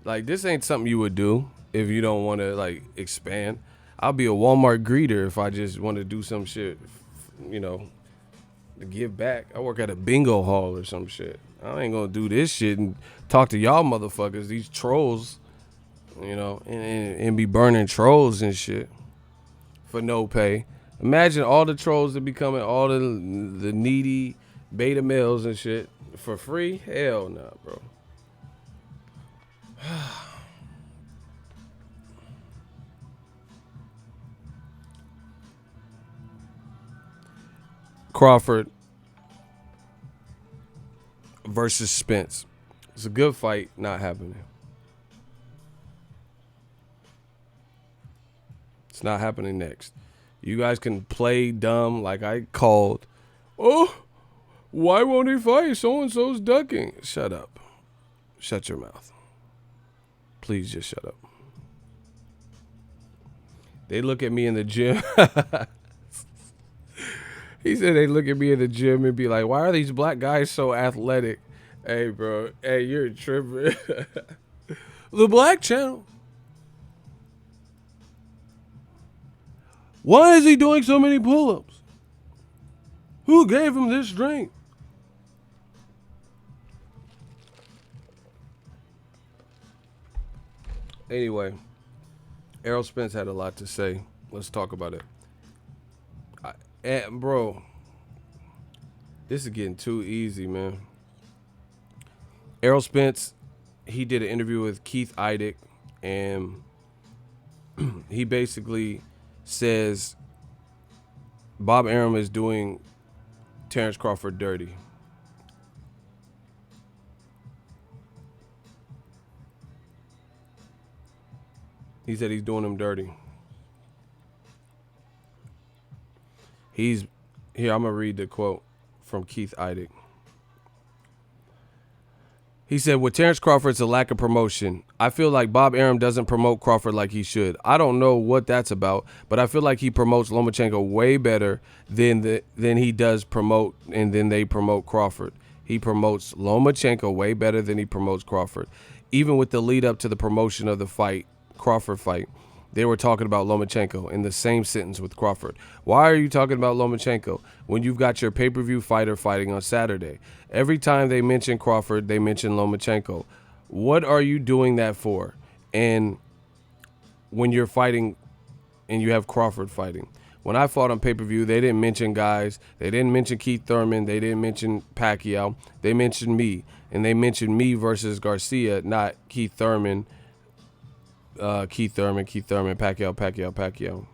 Speaker 1: Like, this ain't something you would do if you don't want to, like, expand. I'll be a Walmart greeter if I just want to do some shit, to give back. I work at a bingo hall or some shit. I ain't going to do this shit and talk to y'all motherfuckers, these trolls, and be burning trolls and shit for no pay. Imagine all the trolls that be coming, all the needy beta males and shit for free. Hell nah, bro. Crawford versus Spence. It's a good fight, not happening. It's not happening next. You guys can play dumb like I called. Oh, why won't he fight? So-and-so's ducking. Shut up. Shut your mouth. Please just shut up. They look at me in the gym. He said they look at me in the gym and be like, why are these black guys so athletic? Hey, bro. Hey, you're tripping. The Black Channel. Why is he doing so many pull-ups? Who gave him this strength? Anyway, Errol Spence had a lot to say. Let's talk about it. Bro, this is getting too easy, man. Errol Spence, he did an interview with Keith Idec, and he basically says Bob Arum is doing Terence Crawford dirty. He said he's doing him dirty. Here, I'm going to read the quote from Keith Idec. He said, with Terence Crawford, it's a lack of promotion. I feel like Bob Arum doesn't promote Crawford like he should. I don't know what that's about, but I feel like he promotes Lomachenko way better than he does promote, and then they promote Crawford. He promotes Lomachenko way better than he promotes Crawford. Even with the lead up to the promotion of the fight, Crawford fight, they were talking about Lomachenko in the same sentence with Crawford. Why are you talking about Lomachenko when you've got your pay-per-view fighter fighting on Saturday? Every time they mention Crawford, they mention Lomachenko. What are you doing that for? And when you're fighting and you have Crawford fighting. When I fought on pay-per-view, they didn't mention guys. They didn't mention Keith Thurman. They didn't mention Pacquiao. They mentioned me. And they mentioned me versus Garcia, not Keith Thurman. Keith Thurman, Pacquiao.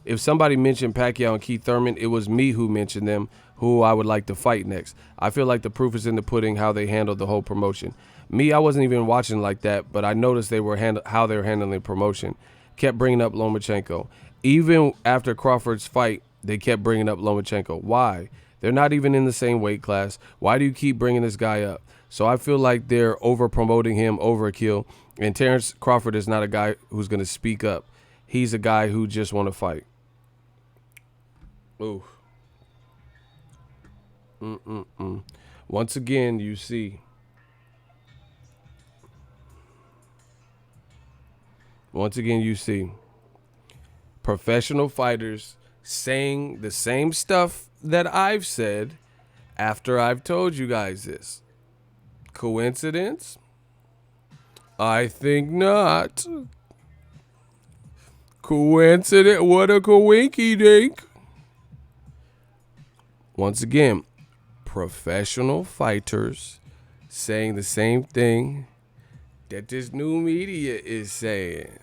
Speaker 1: If somebody mentioned Pacquiao and Keith Thurman, it was me who mentioned them, who I would like to fight next. I feel like the proof is in the pudding how they handled the whole promotion. Me, I wasn't even watching like that, but I noticed how they were handling promotion. Kept bringing up Lomachenko. Even after Crawford's fight, they kept bringing up Lomachenko. Why? They're not even in the same weight class. Why do you keep bringing this guy up? So I feel like they're over-promoting him, overkill. And Terence Crawford is not a guy who's going to speak up. He's a guy who just want to fight. Ooh. Once again, you see. Professional fighters saying the same stuff that I've said after I've told you guys this. Coincidence? I think not. Coincidence? What a coinky dink. once again, professional fighters saying the same thing that this new media is saying.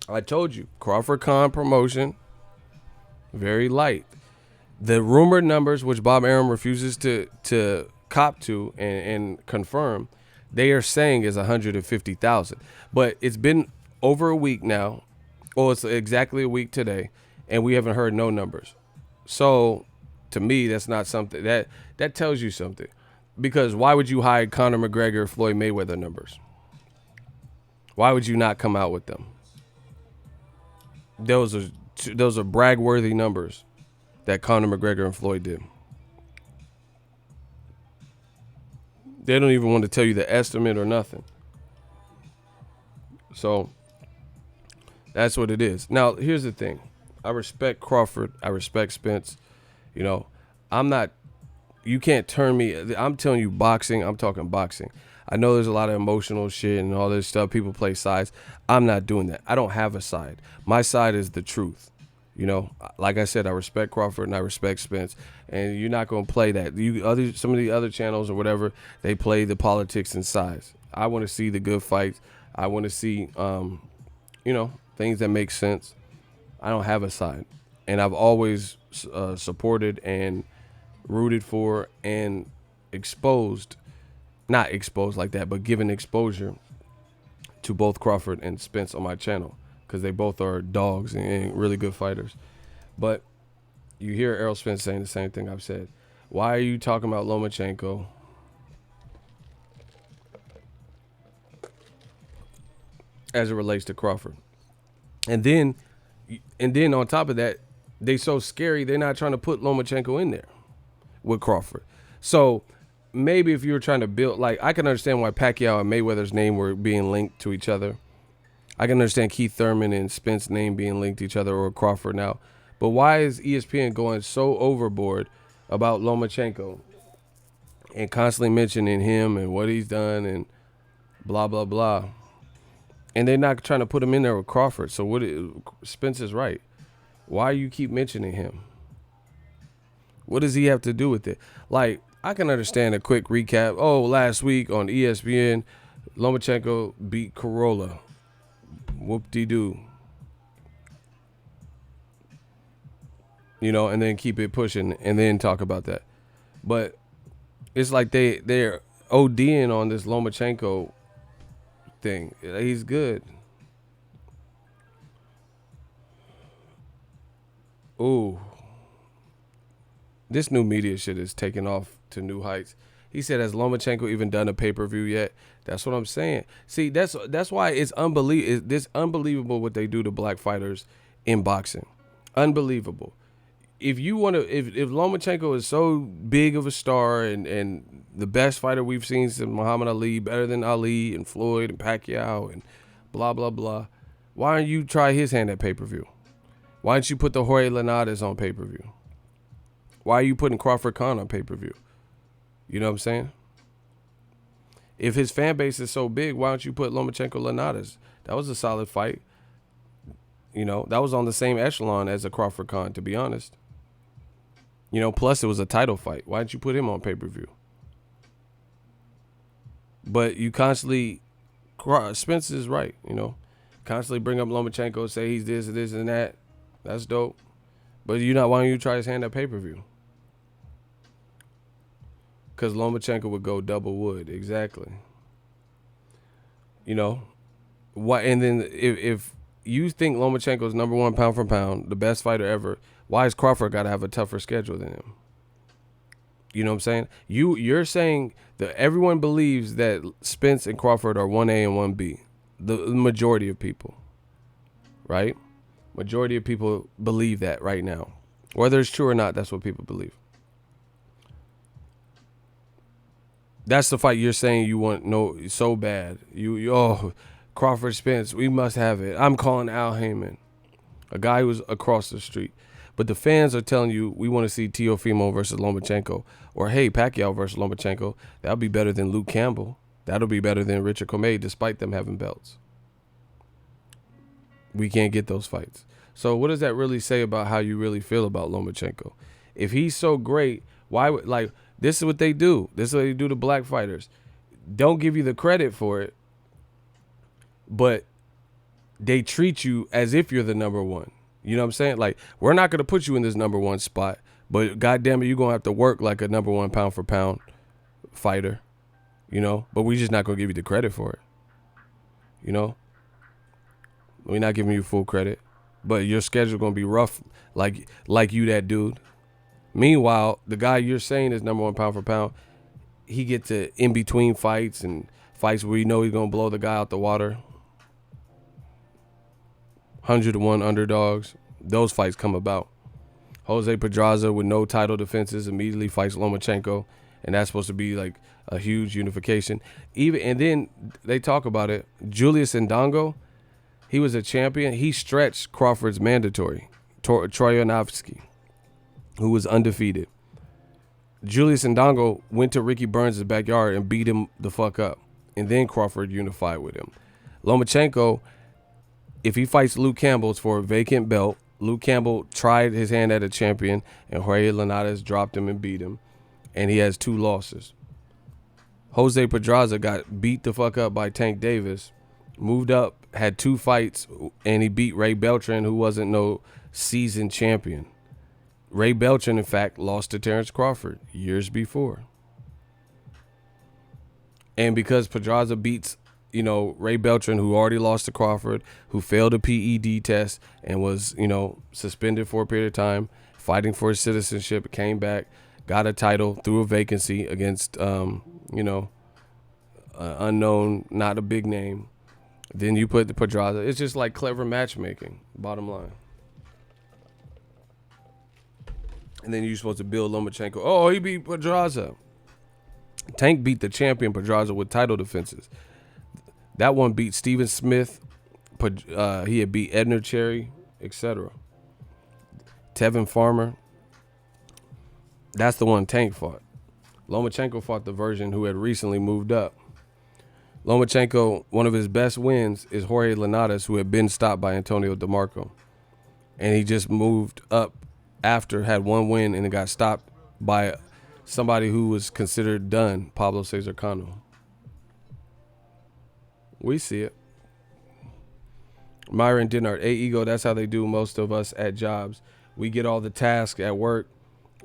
Speaker 1: I told you, Crawford Khan promotion, very light. The rumored numbers, which Bob Arum refuses to cop to and confirm, they are saying is 150,000. But it's been over a week now. Well, it's exactly a week today, and we haven't heard no numbers. So, to me, that's not something that tells you something. Because why would you hide Conor McGregor, Floyd Mayweather numbers? Why would you not come out with them? Those are brag-worthy numbers that Conor McGregor and Floyd did. They don't even want to tell you the estimate or nothing. So that's what it is. Now, here's the thing. I respect Crawford. I respect Spence. You know, you can't turn me. I'm telling you boxing. I'm talking boxing. I know there's a lot of emotional shit and all this stuff. People play sides. I'm not doing that. I don't have a side. My side is the truth. You know, like I said, I respect Crawford and I respect Spence, and you're not going to play that. Some of the other channels or whatever, they play the politics and sides. I want to see the good fights. I want to see, things that make sense. I don't have a side, and I've always supported and rooted for and not exposed like that, but given exposure to both Crawford and Spence on my channel. Because they both are dogs and really good fighters. But you hear Errol Spence saying the same thing I've said. Why are you talking about Lomachenko? As it relates to Crawford. And then on top of that, they so scary, they're not trying to put Lomachenko in there with Crawford. So maybe if you were trying to build, like, I can understand why Pacquiao and Mayweather's name were being linked to each other. I can understand Keith Thurman and Spence's name being linked to each other, or Crawford now. But why is ESPN going so overboard about Lomachenko and constantly mentioning him and what he's done and blah, blah, blah? And they're not trying to put him in there with Crawford. So Spence is right. Why you keep mentioning him? What does he have to do with it? Like, I can understand a quick recap. Oh, last week on ESPN, Lomachenko beat Corolla. Whoop-de-doo. You know, and then keep it pushing and then talk about that. But it's like they're ODing on this Lomachenko thing. He's good. Ooh. This new media shit is taking off to new heights. He said, has Lomachenko even done a pay-per-view yet? That's what I'm saying. See, that's why it's unbelievable what they do to black fighters in boxing. Unbelievable. If Lomachenko is so big of a star and the best fighter we've seen since Muhammad Ali, better than Ali and Floyd and Pacquiao and blah, blah, blah, why don't you try his hand at pay-per-view? Why don't you put the Jorge Linares on pay-per-view? Why are you putting Crawford Khan on pay-per-view? You know what I'm saying? If his fan base is so big, why don't you put Lomachenko Linares? That was a solid fight. You know, that was on the same echelon as a Crawford Khan, to be honest. You know, plus it was a title fight. Why didn't you put him on pay-per-view? But you constantly, Spence is right, you know. Constantly bring up Lomachenko, say he's this and that. That's dope. But why don't you try his hand at pay-per-view? Because Lomachenko would go double wood. Exactly. You know? And then if you think Lomachenko is number one pound for pound, the best fighter ever, why has Crawford got to have a tougher schedule than him? You know what I'm saying? You're saying that everyone believes that Spence and Crawford are 1A and 1B. The majority of people. Right? Majority of people believe that right now. Whether it's true or not, that's what people believe. That's the fight you're saying you want so bad. Crawford Spence, we must have it. I'm calling Al Heyman, a guy who was across the street. But the fans are telling you we want to see Teofimo versus Lomachenko, or hey, Pacquiao versus Lomachenko. That'll be better than Luke Campbell. That'll be better than Richard Comey, despite them having belts. We can't get those fights. So what does that really say about how you really feel about Lomachenko? If he's so great, why would, like, this is what they do. This is what they do to black fighters. Don't give you the credit for it, but they treat you as if you're the number one. You know what I'm saying? Like, we're not going to put you in this number one spot, but goddamn it, you're going to have to work like a number one pound for pound fighter, you know? But we're just not going to give you the credit for it, you know? We're not giving you full credit, but your schedule going to be rough like you that dude. Meanwhile, the guy you're saying is number one pound for pound, he gets to in between fights and fights where you know he's going to blow the guy out the water. 100-1 underdogs. Those fights come about. Jose Pedraza with no title defenses immediately fights Lomachenko, and that's supposed to be like a huge unification. And then they talk about it. Julius Ndongo, he was a champion. He stretched Crawford's mandatory, Troyanovsky, who was undefeated. Julius Ndongo went to Ricky Burns' backyard and beat him the fuck up, and then Crawford unified with him. Lomachenko, if he fights Luke Campbell, it's for a vacant belt. Luke Campbell tried his hand at a champion, and Jorge Linares dropped him and beat him, and he has 2 losses. Jose Pedraza got beat the fuck up by Tank Davis, moved up, had 2 fights, and he beat Ray Beltran, who wasn't no seasoned champion. Ray Beltran, in fact, lost to Terence Crawford years before. And because Pedraza beats, you know, Ray Beltran, who already lost to Crawford, who failed a PED test and was, you know, suspended for a period of time, fighting for his citizenship, came back, got a title through a vacancy against, you know, unknown, not a big name. Then you put the Pedraza. It's just like clever matchmaking, bottom line. And then you're supposed to build Lomachenko. Oh, he beat Pedraza. Tank beat the champion Pedraza with title defenses. That one beat Steven Smith. He had beat Edner Cherry, etc. Tevin Farmer. That's the one Tank fought. Lomachenko fought the version who had recently moved up. Lomachenko, one of his best wins is Jorge Linares, who had been stopped by Antonio DeMarco. And he just moved up after, had 1 win, and it got stopped by somebody who was considered done, Pablo Cesar Cano. We see it. Myron Dinard, ego, that's how they do most of us at jobs. We get all the tasks at work,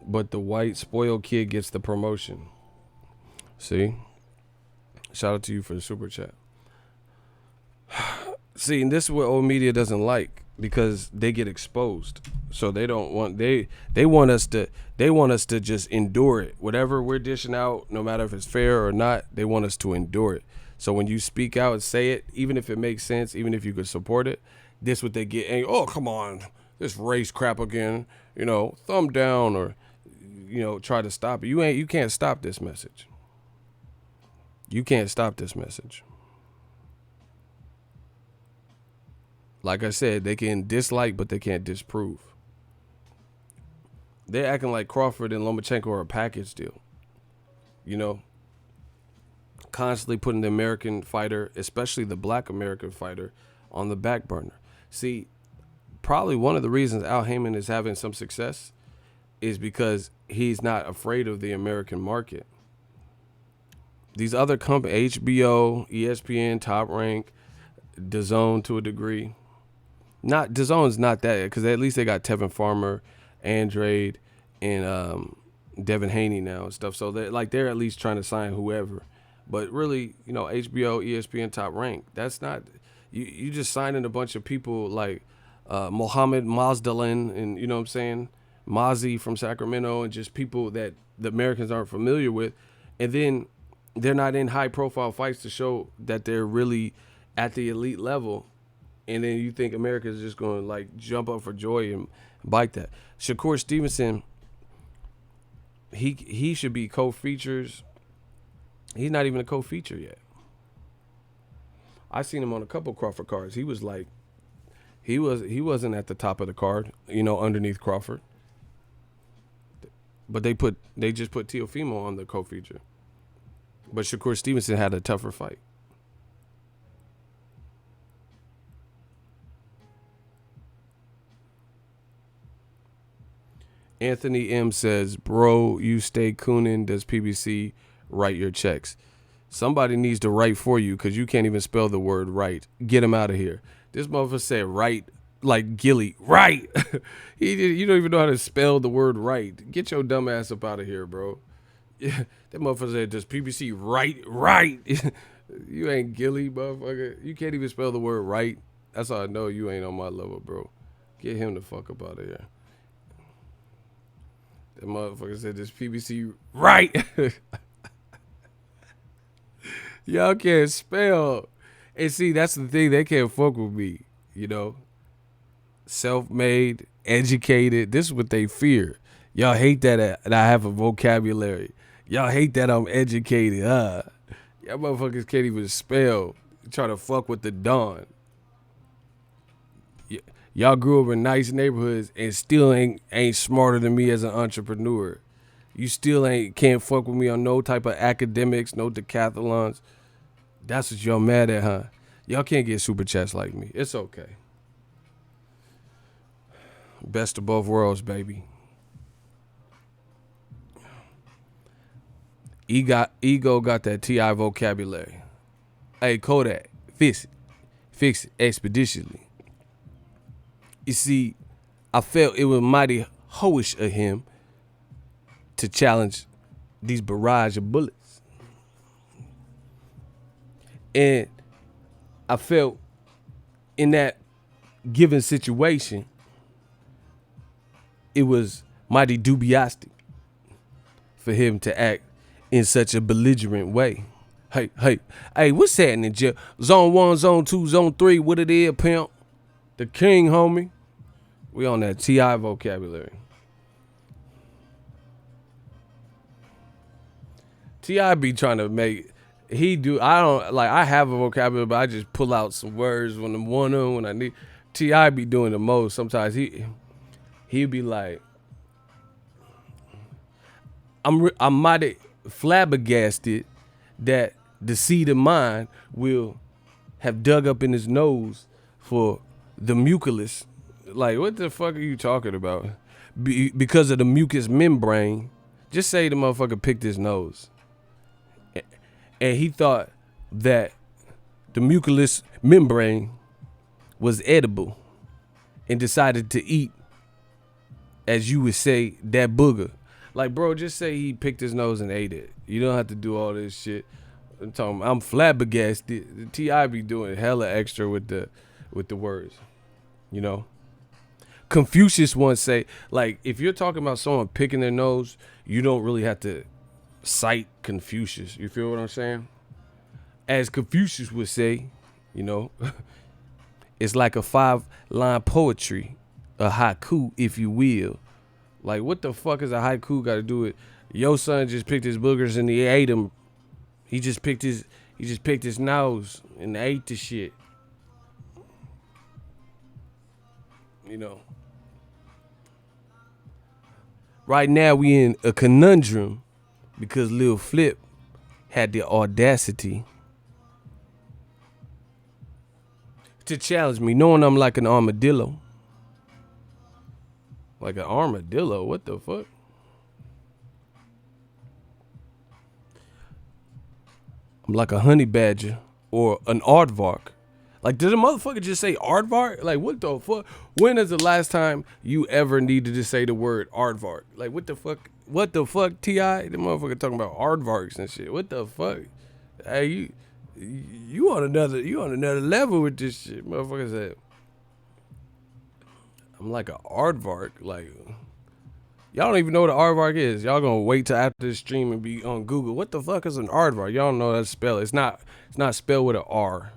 Speaker 1: but the white spoiled kid gets the promotion. See? Shout out to you for the super chat. See, and this is what old media doesn't like, because they get exposed. So they don't want they want us to just endure it. Whatever we're dishing out, no matter if it's fair or not, they want us to endure it. So when you speak out and say it, even if it makes sense, even if you could support it, this what they get. And, oh, come on, this race crap again. You know, thumb down, or, you know, try to stop it. You can't stop this message. You can't stop this message. Like I said, they can dislike, but they can't disprove. They're acting like Crawford and Lomachenko are a package deal. You know, constantly putting the American fighter, especially the black American fighter, on the back burner. See, probably one of the reasons Al Heyman is having some success is because he's not afraid of the American market. These other companies, HBO, ESPN, Top Rank, DAZN to a degree. Not DAZN's not that, because at least they got Tevin Farmer, Andrade, and Devin Haney now and stuff. So they're at least trying to sign whoever. But really, you know, HBO, ESPN, Top Rank, that's not, you just signing a bunch of people like Mohammed Mazdalin and, you know what I'm saying, Mozzie from Sacramento, and just people that the Americans aren't familiar with. And then they're not in high profile fights to show that they're really at the elite level. And then you think America is just going to like jump up for joy and bite that. Shakur Stevenson, he should be co-features. He's not even a co-feature yet. I seen him on a couple Crawford cards. He was like, he wasn't at the top of the card, you know, underneath Crawford. But they just put Teofimo on the co-feature. But Shakur Stevenson had a tougher fight. Anthony M says, bro, you stay cooning. Does PBC write your checks? Somebody needs to write for you because you can't even spell the word right. Get him out of here. This motherfucker said right like Gilly. Right. You don't even know how to spell the word right. Get your dumb ass up out of here, bro. Yeah, that motherfucker said, does PBC right? Right. You ain't Gilly, motherfucker. You can't even spell the word right. That's how I know you ain't on my level, bro. Get him the fuck up out of here. That motherfucker said, this PBC right. Y'all can't spell. And see, that's the thing. They can't fuck with me, you know. Self-made, educated. This is what they fear. Y'all hate that I have a vocabulary. Y'all hate that I'm educated. Y'all motherfuckers can't even spell. Try to fuck with the Don. Y'all grew up in nice neighborhoods and still ain't smarter than me as an entrepreneur. You still can't fuck with me on no type of academics, no decathlons. That's what y'all mad at, huh? Y'all can't get super chats like me. It's okay. Best of both worlds, baby. Ego got that T.I. vocabulary. Hey, Kodak, fix it expeditiously. You see, I felt it was mighty hoish of him to challenge these barrage of bullets. And I felt in that given situation, it was mighty dubious for him to act in such a belligerent way. Hey, what's happening, Jeff? Zone 1, Zone 2, Zone 3, what it is, pimp? The king, homie. We on that T.I. vocabulary. T.I. be trying to make, I have a vocabulary, but I just pull out some words when I need. T.I. be doing the most. Sometimes he'd be like, I'm mighty flabbergasted that the seed of mine will have dug up in his nose for the mucus. Like, what the fuck are you talking about? Because of the mucous membrane. Just say the motherfucker picked his nose. And he thought that the mucous membrane was edible and decided to eat, as you would say, that booger. Like, bro, just say he picked his nose and ate it. You don't have to do all this shit. I'm flabbergasted. The T.I. be doing hella extra with the words, you know. Confucius once say, like, if you're talking about someone picking their nose, you don't really have to cite Confucius. You feel what I'm saying? As Confucius would say, you know, it's like a 5-line poetry, a haiku, if you will. Like, what the fuck is a haiku got to do with your son just picked his boogers and he ate them? He just picked his nose and ate the shit. You know. Right now we in a conundrum because Lil Flip had the audacity to challenge me, knowing I'm like an armadillo. Like an armadillo? What the fuck? I'm like a honey badger or an aardvark. Like, did a motherfucker just say aardvark? Like, what the fuck? When is the last time you ever needed to say the word aardvark? Like, what the fuck? What the fuck, T.I.? The motherfucker talking about aardvarks and shit. What the fuck? Hey, you on another level with this shit, motherfucker said. I'm like an aardvark. Like, y'all don't even know what an aardvark is. Y'all gonna wait till after this stream and be on Google. What the fuck is an aardvark? Y'all don't know how to spell it. It's not spelled with an R.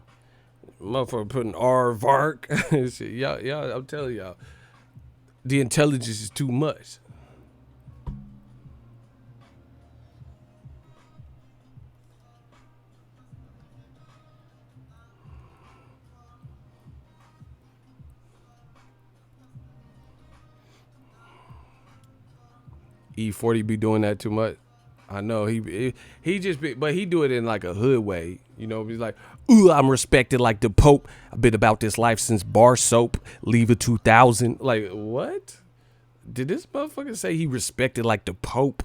Speaker 1: Motherfucker putting aardvark. Shit, y'all, I'm telling y'all, the intelligence is too much. E40 be doing that too much. I know he just be, but he do it in like a hood way. You know, he's like, ooh, I'm respected like the Pope. I've been about this life since bar soap. Leave it 2000. Like, what? Did this motherfucker say he respected like the Pope?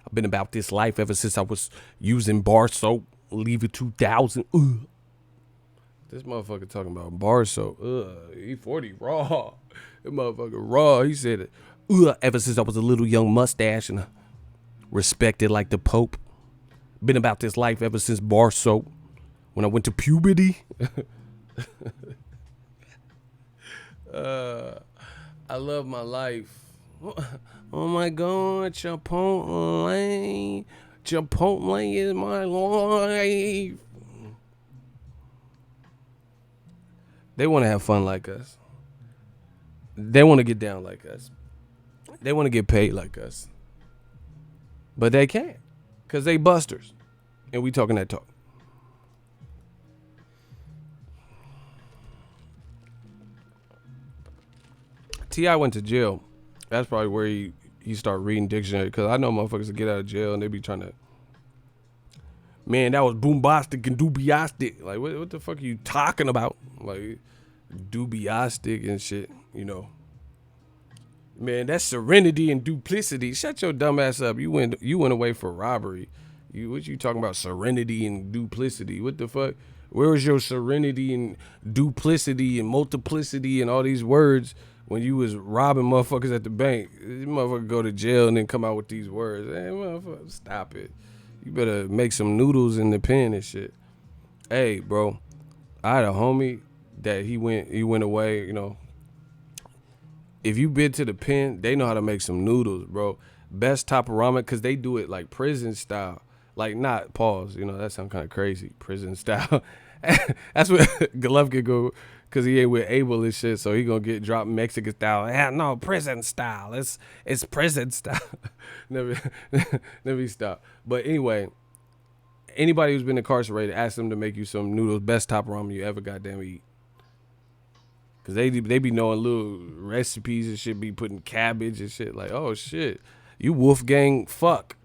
Speaker 1: I've been about this life ever since I was using bar soap. Leave it 2000. This motherfucker talking about bar soap. He 40 raw. That motherfucker raw. He said it. Ever since I was a little young mustache and respected like the Pope. Been about this life ever since bar soap. When I went to puberty. I love my life. Oh my God, Chipotle. Chipotle is my life. They want to have fun like us. They want to get down like us. They want to get paid like us. But they can't. Because they busters. And we talking that talk. T.I. went to jail. That's probably where he started reading dictionary. Because I know motherfuckers that get out of jail and they be trying to. Man, that was boombastic and dubiastic. Like, what the fuck are you talking about? Like, dubiastic and shit, you know. Man, that's serenity and duplicity. Shut your dumb ass up. You went away for robbery. What you talking about? Serenity and duplicity. What the fuck? Where was your serenity and duplicity and multiplicity and all these words when you was robbing motherfuckers at the bank? This motherfucker go to jail and then come out with these words. Hey, motherfucker, stop it. You better make some noodles in the pen and shit. Hey, bro, I had a homie that he went away, you know. If you been to the pen, they know how to make some noodles, bro. Best top of ramen, because they do it like prison style. Like, not, pause, you know, that sounds kind of crazy, prison style. That's what Golovkin go, because he ain't with Abel and shit, so he gonna get dropped Mexican style. Yeah, no, prison style. It's prison style. Never stop. But anyway, anybody who's been incarcerated, ask them to make you some noodles, best top ramen you ever goddamn eat. Cause they be knowing little recipes and shit, be putting cabbage and shit. Like, oh shit, you Wolfgang fuck.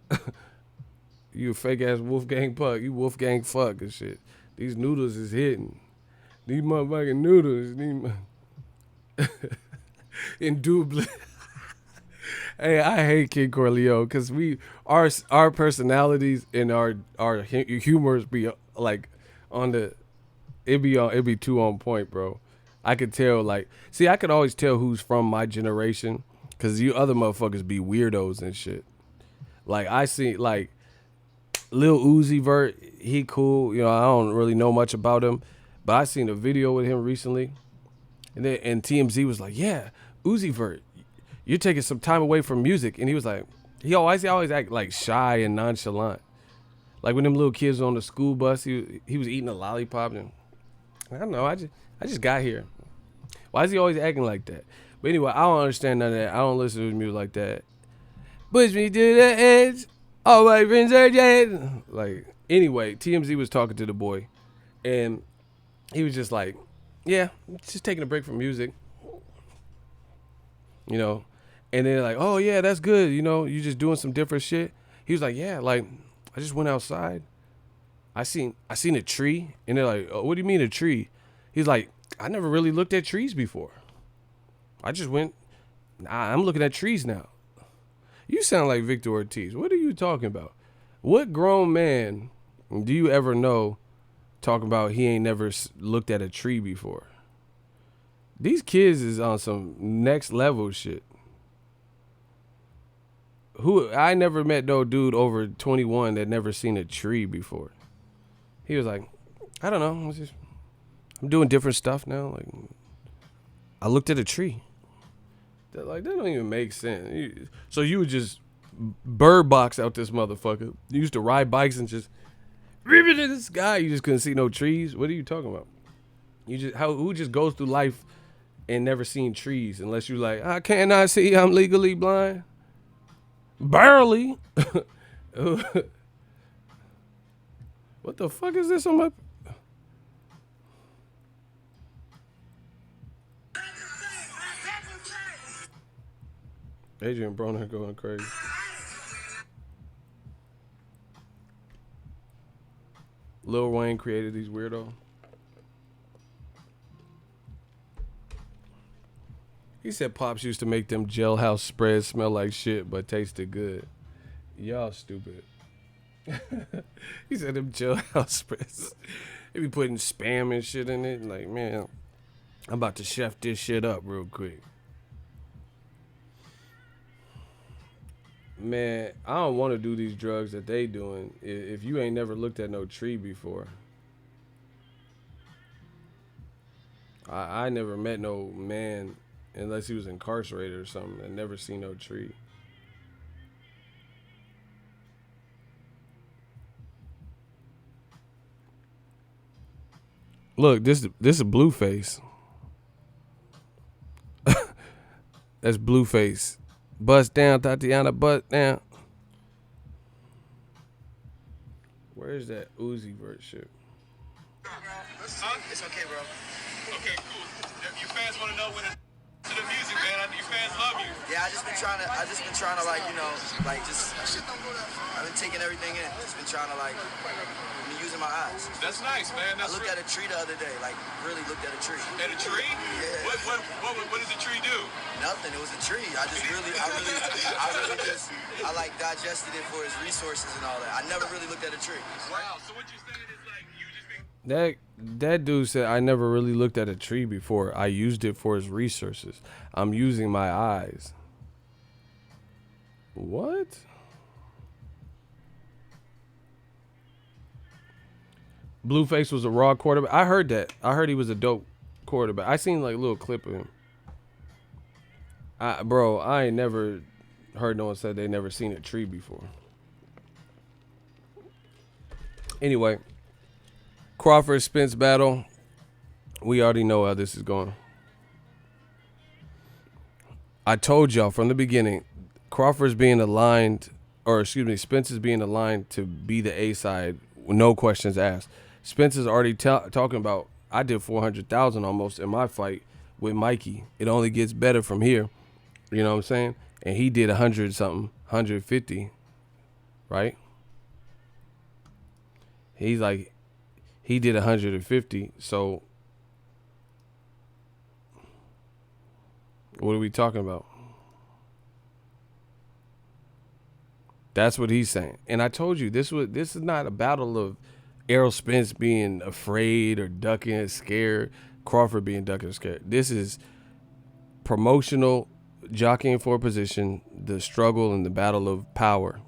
Speaker 1: You a fake ass Wolfgang fuck. You Wolfgang fuck and shit. These noodles is hitting. These motherfucking noodles. Indubitably. Hey, I hate Kid Corleo because our personalities and our humors be like on the it be too on point, bro. I could tell, like, see, I could always tell who's from my generation because you other motherfuckers be weirdos and shit. Like, I see, like, Lil Uzi Vert, he cool. You know, I don't really know much about him, but I seen a video with him recently, and TMZ was like, yeah, Uzi Vert, you're taking some time away from music. And he was like, he always act, like, shy and nonchalant. Like, when them little kids were on the school bus, he was eating a lollipop, and I don't know, I just got here. Why is he always acting like that? But anyway, I don't understand none of that. I don't listen to his music like that. Push me to the edge. All my friends are dead. Like, anyway, TMZ was talking to the boy. And he was just like, yeah, just taking a break from music. You know? And they're like, oh, yeah, that's good. You know, you just doing some different shit. He was like, yeah, like, I just went outside. I seen a tree. And they're like, oh, what do you mean a tree? He's like, I never really looked at trees before. I just went, I'm looking at trees now. You sound like Victor Ortiz. What are you talking about? What grown man do you ever know talking about he ain't never looked at a tree before? These kids is on some next level shit. I never met no dude over 21 that never seen a tree before. He was like, I don't know. I'm doing different stuff now. Like, I looked at a tree. Like, that don't even make sense. So you would just bird box out this motherfucker. You used to ride bikes and just rip it in the sky. You just couldn't see no trees. What are you talking about? Who just goes through life and never seen trees unless you like, I cannot see, I'm legally blind. Barely. What the fuck is this on my... Adrian Broner going crazy. Lil Wayne created these weirdos. He said Pops used to make them jailhouse spreads smell like shit, but tasted good. Y'all stupid. He said them jailhouse spreads. They be putting spam and shit in it. Like, man, I'm about to chef this shit up real quick. Man, I don't want to do these drugs that they doing if you ain't never looked at no tree before. I never met no man, unless he was incarcerated or something, and never seen no tree. Look, this is Blueface. That's Blueface. Bust down, Tatiana, bust down. Where's that Uzi Vert shit?
Speaker 2: It's okay, bro. Okay, cool. Your fans want to know when to the music, man. Your fans love you. Yeah, I just been trying to like, you know, like just I've been taking everything in. Just been trying to like been using my eyes. That's nice, man. I looked at a tree the other day, like really looked at a tree. At a tree? Yeah. What did the tree do? Nothing. It was a tree. I like digested it for its resources and all that. I never really looked at a tree. Wow. So what you're saying is like you just been
Speaker 1: That dude said I never really looked at a tree before. I used it for its resources. I'm using my eyes. What? Blueface was a raw quarterback. I heard that. I heard he was a dope quarterback. I seen like a little clip of him. Bro, I ain't never heard no one said they never seen a tree before. Anyway, Crawford Spence battle. We already know how this is going. I told y'all from the beginning, Crawford's being aligned, or excuse me, Spence is being aligned to be the A side with no questions asked. Spence is already talking about, I did 400,000 almost in my fight with Mikey. It only gets better from here. You know what I'm saying? And he did 100 something, 150, right? He's like, he did 150. So what are we talking about? That's what he's saying. And I told you this is not a battle of Errol Spence being afraid or ducking, scared, Crawford being ducking, scared. This is promotional, jockeying for a position, the struggle and the battle of power.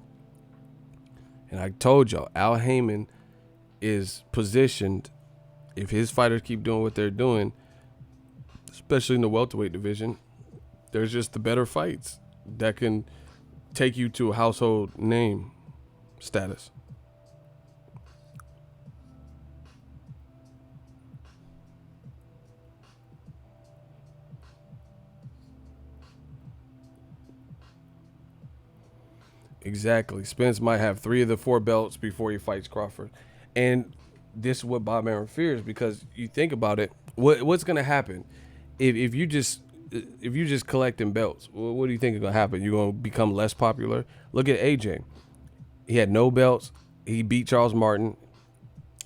Speaker 1: And I told y'all, Al Heyman is positioned, if his fighters keep doing what they're doing, especially in the welterweight division, there's just the better fights that can take you to a household name status. Exactly. Spence might have 3 of the 4 belts before he fights Crawford. And this is what Bob Arum fears, because you think about it, what's going to happen if you just collecting belts? What do you think is going to happen? You're going to become less popular? Look at AJ. He had no belts. He beat Charles Martin.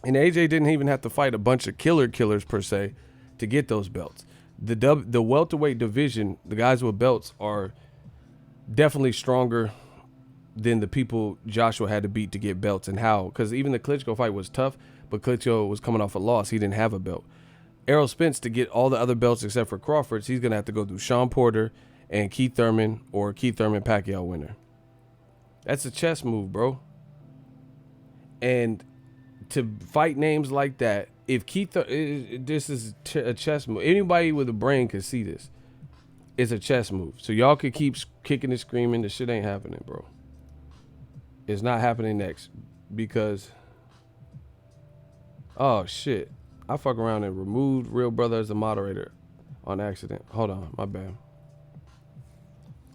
Speaker 1: And AJ didn't even have to fight a bunch of killers per se to get those belts. The welterweight division, the guys with belts are definitely stronger than the people Joshua had to beat to get belts. And how? Because even the Klitschko fight was tough, but Klitschko was coming off a loss. He didn't have a belt. Errol Spence, to get all the other belts except for Crawford's, he's going to have to go through Sean Porter and Keith Thurman, or Keith Thurman Pacquiao winner. That's a chess move, bro. And to fight names like that, if this is a chess move. Anybody with a brain can see this. It's a chess move. So y'all could keep kicking and screaming. The shit ain't happening, bro. It's not happening next, because, oh shit, I fuck around and removed Real Brother as a moderator on accident. Hold on, my bad.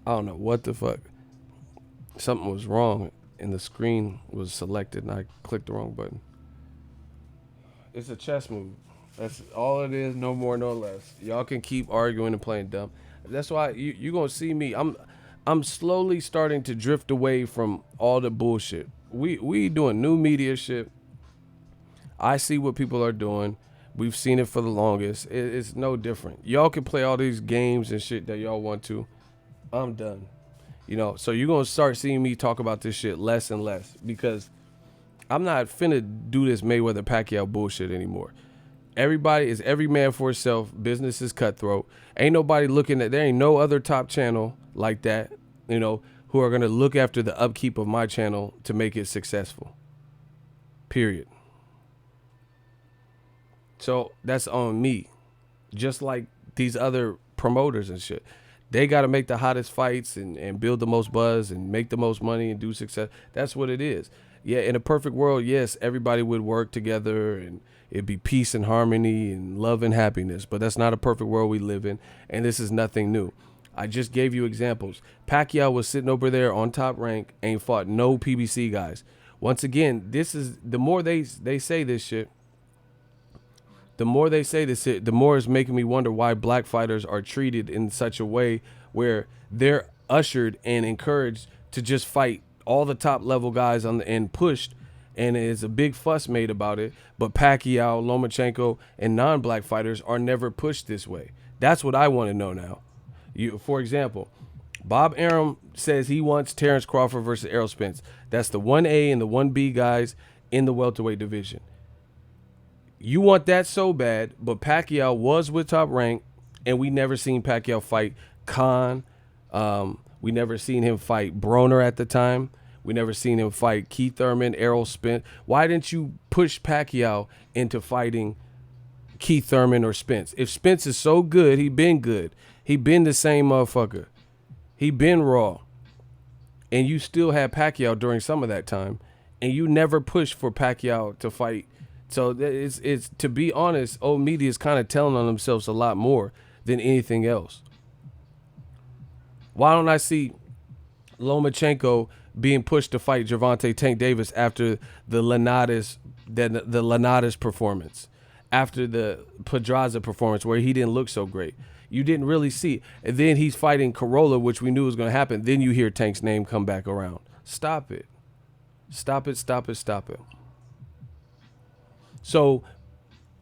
Speaker 1: I don't know what the fuck. Something was wrong and the screen was selected and I clicked the wrong button. It's a chess move. That's all it is, no more, no less. Y'all can keep arguing and playing dumb. That's why you gonna see me. I'm slowly starting to drift away from all the bullshit. We doing new media shit. I see what people are doing. We've seen it for the longest. It's no different. Y'all can play all these games and shit that y'all want to. I'm done. So you're going to start seeing me talk about this shit less and less because I'm not finna do this Mayweather-Pacquiao bullshit anymore. Everybody is every man for himself. Business is cutthroat. Ain't nobody looking at, there ain't no other top channel like that, who are going to look after the upkeep of my channel to make it successful. Period. So that's on me. Just like these other promoters and shit. They got to make the hottest fights and build the most buzz and make the most money and do success. That's what it is. Yeah, in a perfect world, yes, everybody would work together and it'd be peace and harmony and love and happiness. But that's not a perfect world we live in, and this is nothing new. I just gave you examples. Pacquiao was sitting over there on Top Rank, ain't fought no PBC guys. Once again, this is the more they say this shit, the more it's making me wonder why black fighters are treated in such a way where they're ushered and encouraged to just fight all the top level guys and pushed, and it's a big fuss made about it. But Pacquiao, Lomachenko, and non-black fighters are never pushed this way. That's what I want to know now. For example, Bob Arum says he wants Terence Crawford versus Errol Spence. That's the 1A and the 1B guys in the welterweight division. You want that so bad, but Pacquiao was with Top Rank, and we never seen Pacquiao fight Khan. We never seen him fight Broner at the time. We never seen him fight Keith Thurman, Errol Spence. Why didn't you push Pacquiao into fighting Keith Thurman or Spence? If Spence is so good, he been good. He been the same motherfucker. He been raw. And you still had Pacquiao during some of that time, and you never pushed for Pacquiao to fight. So it's to be honest, old media is kind of telling on themselves a lot more than anything else. Why don't I see Lomachenko being pushed to fight Gervonta Tank Davis after the Linares performance, after the Pedraza performance where he didn't look so great? You didn't really see. And then he's fighting Corolla, which we knew was going to happen. Then you hear Tank's name come back around. Stop it. Stop it, stop it, stop it. So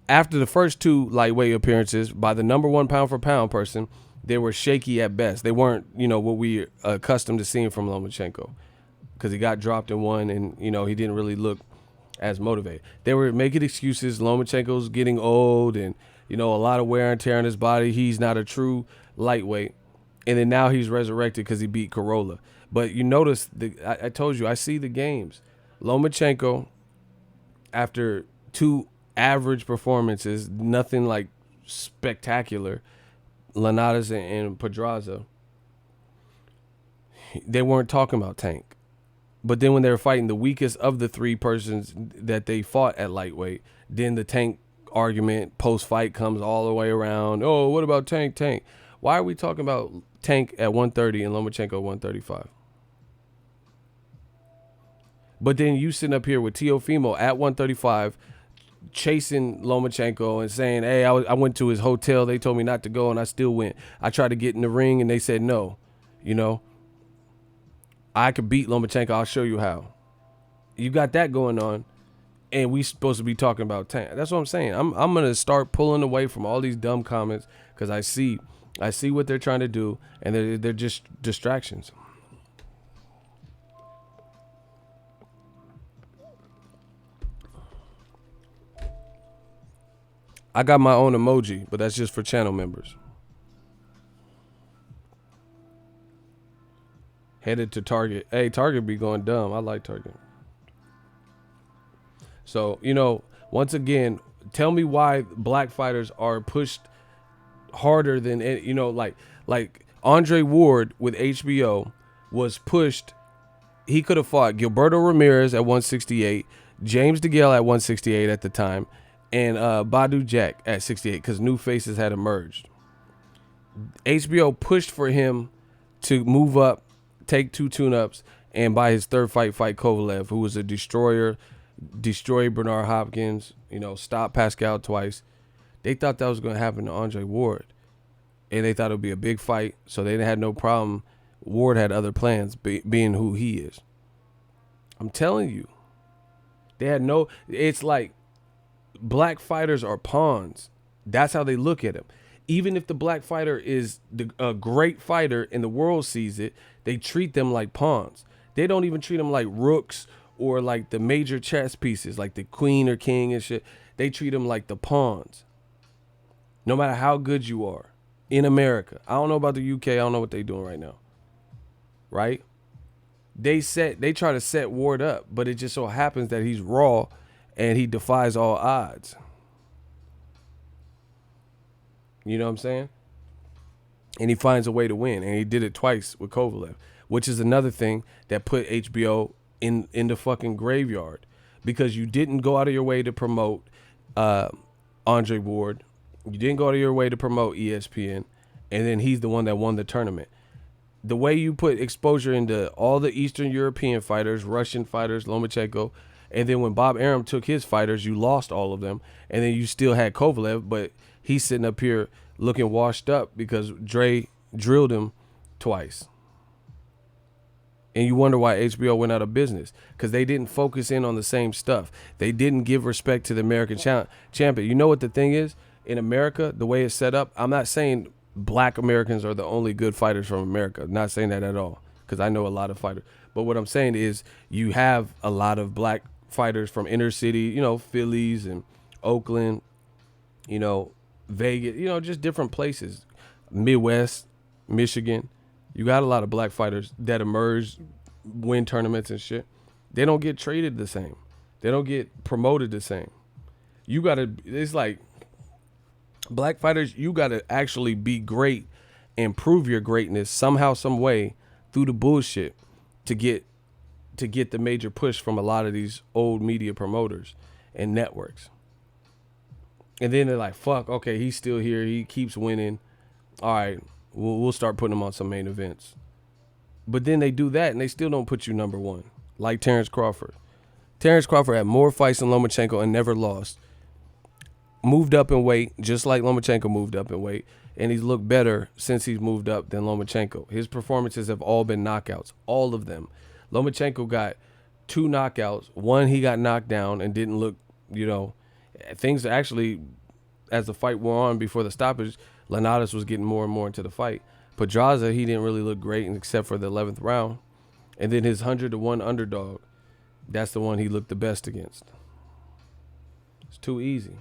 Speaker 1: after the first two lightweight appearances by the number one pound for pound person, they were shaky at best. They weren't, what we accustomed to seeing from Lomachenko, because he got dropped in one and, he didn't really look as motivated. They were making excuses. Lomachenko's getting old and, a lot of wear and tear on his body. He's not a true lightweight. And then now he's resurrected because he beat Corolla. But you notice, I told you, I see the games. Lomachenko, after two average performances, nothing like spectacular, Linares and Pedraza, they weren't talking about Tank. But then when they were fighting the weakest of the three persons that they fought at lightweight, then the Tank argument post-fight comes all the way around. Oh, what about Tank? Why are we talking about Tank at 130 and Lomachenko 135? But then you sitting up here with Teofimo at 135 chasing Lomachenko and saying, hey, I went to his hotel. They told me not to go, and I still went. I tried to get in the ring, and they said no. I could beat Lomachenko. I'll show you how. You got that going on, and we supposed to be talking about Tank. That's what I'm saying. I'm going to start pulling away from all these dumb comments because I see what they're trying to do, and they're just distractions. I got my own emoji, but that's just for channel members. Headed to Target. Hey, Target be going dumb. I like Target. So, once again, tell me why black fighters are pushed harder than, like Andre Ward with HBO was pushed. He could have fought Gilberto Ramirez at 168, James DeGale at 168 at the time, and Badu Jack at 68 because new faces had emerged. HBO pushed for him to move up, take 2 tune-ups, and by his third fight Kovalev, who was a destroy Bernard Hopkins, stop Pascal twice. They thought that was going to happen to Andre Ward, and they thought it would be a big fight, so they had no problem. Ward had other plans, being who he is. I'm telling you. They had no... It's like black fighters are pawns. That's how they look at him. Even if the black fighter is a great fighter and the world sees it, they treat them like pawns. They don't even treat them like rooks or like the major chess pieces, like the queen or king and shit. They treat them like the pawns. No matter how good you are in America. I don't know about the UK. I don't know what they're doing right now. Right? They try to set Ward up, but it just so happens that he's raw and he defies all odds. You know what I'm saying? And he finds a way to win. And he did it twice with Kovalev, which is another thing that put HBO in the fucking graveyard, because you didn't go out of your way to promote Andre Ward. You didn't go out of your way to promote ESPN. And then he's the one that won the tournament. The way you put exposure into all the Eastern European fighters, Russian fighters, Lomachenko, and then when Bob Arum took his fighters, you lost all of them. And then you still had Kovalev, but he's sitting up here looking washed up because Dre drilled him twice. And you wonder why HBO went out of business, because they didn't focus in on the same stuff. They didn't give respect to the American champion. You know what the thing is? In America, the way it's set up, I'm not saying black Americans are the only good fighters from America. I'm not saying that at all, because I know a lot of fighters. But what I'm saying is you have a lot of black fighters from inner city, you know, Phillies and Oakland, you know, Vegas, you know, just different places. Midwest, Michigan. You got a lot of black fighters that emerge, win tournaments and shit. They don't get traded the same. They don't get promoted the same. You got to, it's like, black fighters, you got to actually be great and prove your greatness somehow, some way through the bullshit to get the major push from a lot of these old media promoters and networks. And then they're like, fuck, okay, he's still here. He keeps winning. All right, we'll start putting him on some main events. But then they do that and they still don't put you number one, like Terence Crawford. Terence Crawford had more fights than Lomachenko and never lost. Moved up in weight, just like Lomachenko moved up in weight, and he's looked better since he's moved up than Lomachenko. His performances have all been knockouts, all of them. Lomachenko got 2 knockouts. One, he got knocked down and didn't look, you know, things actually, as the fight wore on before the stoppage, Linares was getting more and more into the fight. Pedraza, he didn't really look great except for the 11th round. And then his 100-1 underdog, that's the one he looked the best against. It's too easy.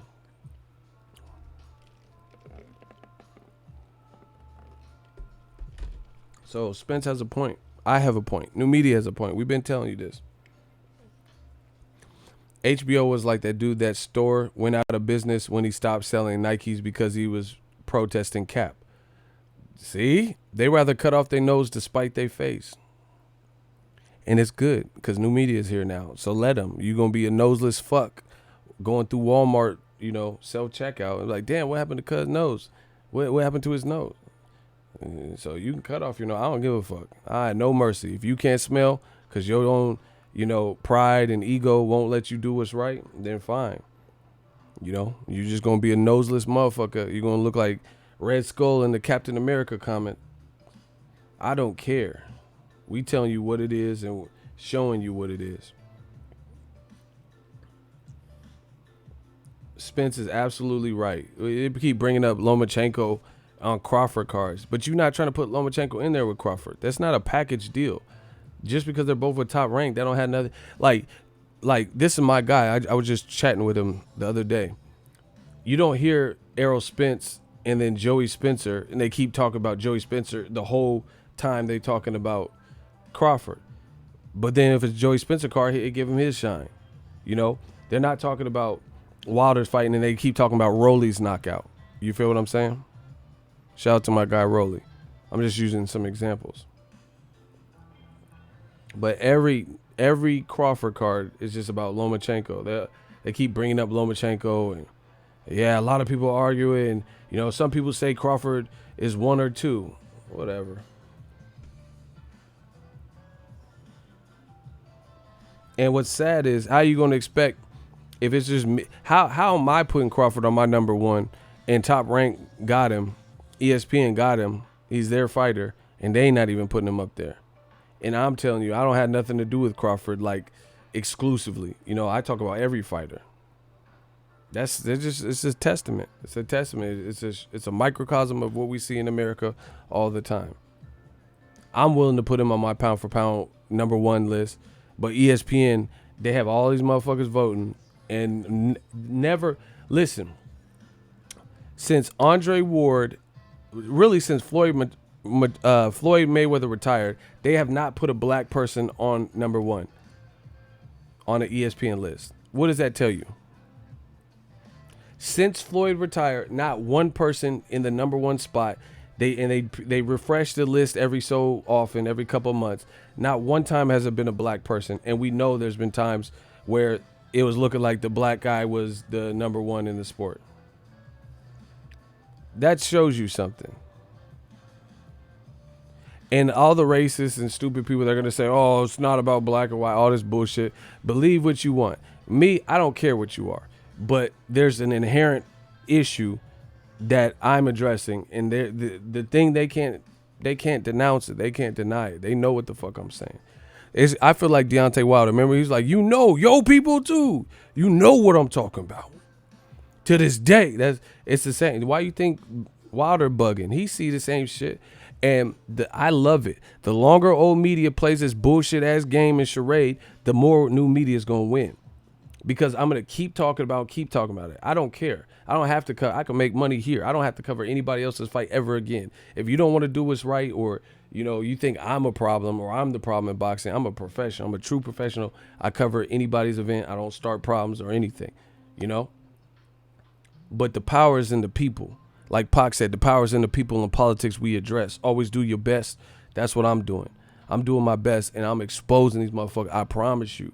Speaker 1: So Spence has a point. I have a point. New media has a point. We've been telling you this. HBO was like that dude that store went out of business when he stopped selling Nikes because he was protesting Cap. See? They rather cut off their nose to spite their face. And it's good because new media is here now. So let them. You're going to be a noseless fuck going through Walmart, you know, self-checkout. Like, damn, what happened to Cuz' nose? What happened to his nose? So you can cut off your nose. I don't give a fuck. I had no mercy. If you can't smell because your own, you know, pride and ego won't let you do what's right, then fine. You know, you're just going to be a noseless motherfucker. You're going to look like Red Skull in the Captain America comment. I don't care. We telling you what it is and showing you what it is. Spence is absolutely right. They keep bringing up Lomachenko on Crawford cards, but you're not trying to put Lomachenko in there with Crawford. That's not a package deal. Just because they're both with top rank, they don't have nothing. Like this is my guy. I was just chatting with him the other day. You don't hear Errol Spence and then Joey Spencer, and they keep talking about Joey Spencer the whole time they talking about Crawford. But then if it's Joey Spencer card, it give him his shine. You know, they're not talking about Wilder's fighting, and they keep talking about Rolly's knockout. You feel what I'm saying? Shout out to my guy Rolly. I'm just using some examples. But every Crawford card is just about Lomachenko. They keep bringing up Lomachenko, and yeah, a lot of people argue it, and you know, some people say Crawford is 1 or 2, whatever. And what's sad is how you gonna expect if it's just me? How am I putting Crawford on my number 1 and Top Rank got him, ESPN got him, he's their fighter, and they not even putting him up there. And I'm telling you, I don't have nothing to do with Crawford like exclusively. You know, I talk about every fighter. It's a testament. It's a testament. It's a microcosm of what we see in America all the time. I'm willing to put him on my pound for pound #1 list, but ESPN, they have all these motherfuckers voting and never listen. Since Andre Ward, really since Floyd Mayweather retired, they have not put a black person on #1 on an ESPN list. What does that tell you? Since Floyd retired, not one person in the #1 spot. They refresh the list every so often, every couple of months. Not one time has it been a black person, and we know there's been times where it was looking like the black guy was the #1 in the sport. That shows you something. And all the racists and stupid people that are going to say, oh, it's not about black or white, all this bullshit. Believe what you want. Me, I don't care what you are. But there's an inherent issue that I'm addressing. And the thing they can't denounce it. They can't deny it. They know what the fuck I'm saying. I feel like Deontay Wilder. Remember, he's like, yo people too. You know what I'm talking about. To this day, it's the same. Why you think Wilder bugging? He see the same shit. And I love it. The longer old media plays this bullshit ass game and charade, the more new media is going to win. Because I'm going to keep talking about it. I don't care. I don't have to I can make money here. I don't have to cover anybody else's fight ever again. If you don't want to do what's right, or you think I'm a problem or I'm the problem in boxing, I'm a professional. I'm a true professional. I cover anybody's event. I don't start problems or anything, But the power is in the people. Like Pac said, the power is in the people and the politics we address. Always do your best. That's what I'm doing. I'm doing my best, and I'm exposing these motherfuckers. I promise you.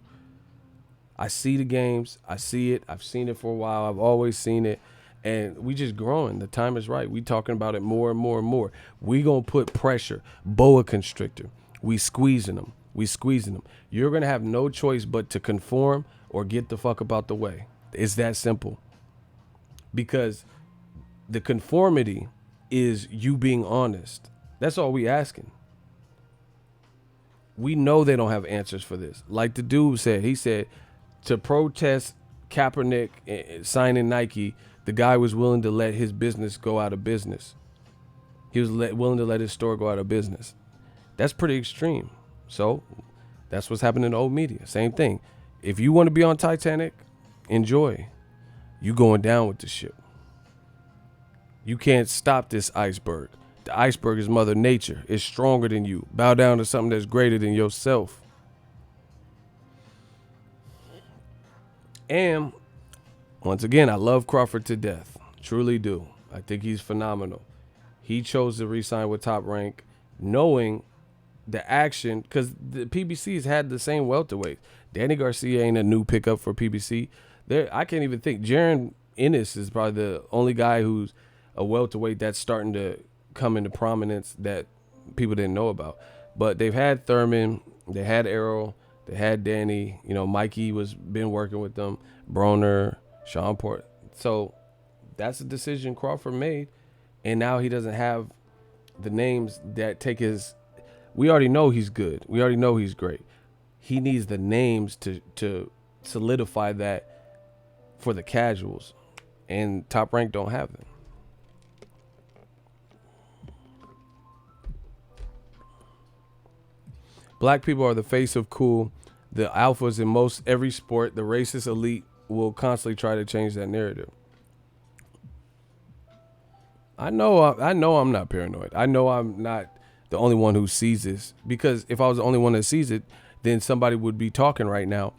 Speaker 1: I see the games. I see it. I've seen it for a while. I've always seen it. And we just growing. The time is right. We talking about it more and more and more. We going to put pressure. Boa constrictor. We squeezing them. You're going to have no choice but to conform or get the fuck up out the way. It's that simple. Because the conformity is you being honest. That's all we asking. We know they don't have answers for this. Like the dude said, he said to protest Kaepernick signing Nike, the guy was willing to let his business go out of business. He was willing to let his store go out of business. That's pretty extreme. So that's what's happening in the old media. Same thing. If you want to be on Titanic, enjoy. You going down with the ship. You can't stop this iceberg. The iceberg is Mother Nature. It's stronger than you. Bow down to something that's greater than yourself. And once again, I love Crawford to death. Truly do. I think he's phenomenal. He chose to re-sign with Top Rank, knowing the action, because the PBC's had the same welterweight. Danny Garcia ain't a new pickup for PBC. I can't even think. Jaron Ennis is probably the only guy who's a welterweight that's starting to come into prominence that people didn't know about. But they've had Thurman, they had Errol, they had Danny, Mikey been working with them, Broner, Sean Port. So that's a decision Crawford made, and now he doesn't have the names that take his. We already know he's good. We already know he's great. He needs the names to solidify that for the casuals, and Top Rank don't have them. Black people are the face of cool. The alphas in most every sport. The racist elite will constantly try to change that narrative. I know I'm not paranoid. I know I'm not the only one who sees this, because if I was the only one that sees it, then somebody would be talking right now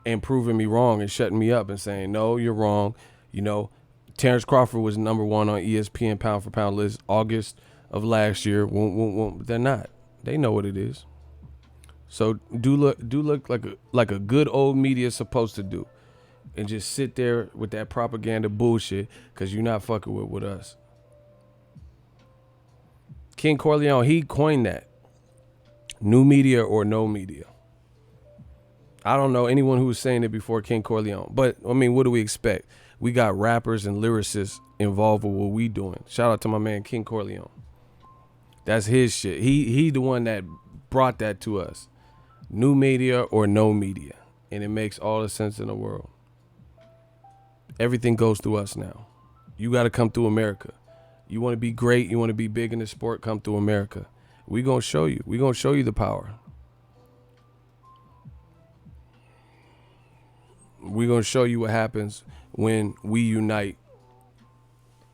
Speaker 1: and proving me wrong and shutting me up and saying, no, you're wrong. Terence Crawford was #1 on ESPN pound for pound list August of last year. They're not. They know what it is. So do look like a good old media is supposed to do, and just sit there with that propaganda bullshit, because you're not fucking with us. King Corleone, he coined that. New media or no media. I don't know anyone who was saying it before King Corleone. But, I mean, what do we expect? We got rappers and lyricists involved with what we doing. Shout out to my man King Corleone. That's his shit. He the one that brought that to us. New media or no media. And it makes all the sense in the world. Everything goes through us now. You got to come through America. You want to be great, you want to be big in the sport, come through America. We going to show you. We going to show you the power. We going to show you what happens when we unite.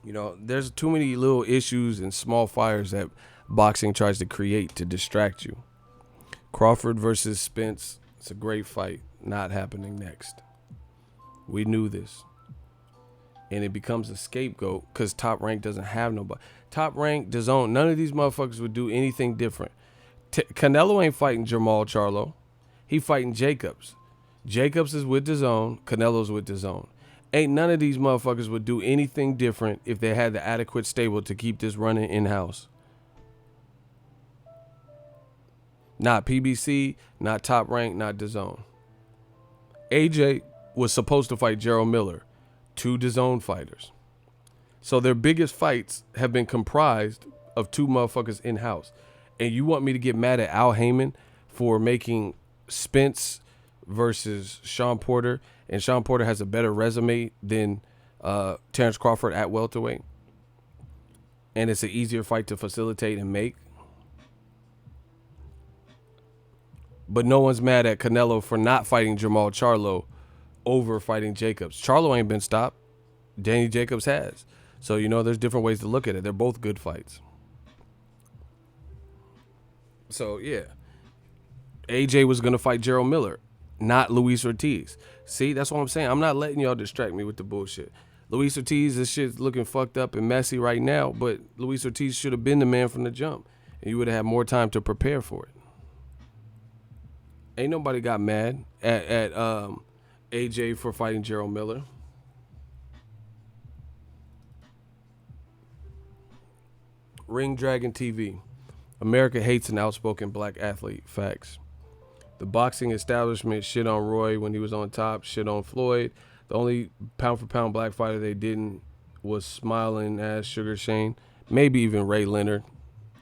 Speaker 1: You know, there's too many little issues and small fires that boxing tries to create to distract you. Crawford versus Spence, it's a great fight. Not happening next. We knew this. And it becomes a scapegoat because Top Rank doesn't have nobody. Top Rank, DAZN, none of these motherfuckers would do anything different. Canelo ain't fighting Jamal Charlo. He fighting Jacobs. Jacobs is with DAZN. Canelo's with DAZN. Ain't none of these motherfuckers would do anything different if they had the adequate stable to keep this running in-house. Not PBC, not Top Rank, not DAZN. AJ was supposed to fight Gerald Miller, 2 DAZN fighters. So their biggest fights have been comprised of 2 motherfuckers in-house. And you want me to get mad at Al Heyman for making Spence versus Sean Porter, and Sean Porter has a better resume than Terence Crawford at welterweight, and it's an easier fight to facilitate and make? But no one's mad at Canelo for not fighting Jamal Charlo over fighting Jacobs. Charlo ain't been stopped. Danny Jacobs has. So, you know, there's different ways to look at it. They're both good fights. So, yeah. AJ was going to fight Gerald Miller, not Luis Ortiz. See, that's what I'm saying. I'm not letting y'all distract me with the bullshit. Luis Ortiz, this shit's looking fucked up and messy right now, but Luis Ortiz should have been the man from the jump, and you would have had more time to prepare for it. Ain't nobody got mad at AJ for fighting Gerald Miller. Ring Dragon TV. America hates an outspoken black athlete. Facts. The boxing establishment shit on Roy when he was on top, shit on Floyd. The only pound for pound black fighter they didn't was smiling ass Sugar Shane. Maybe even Ray Leonard,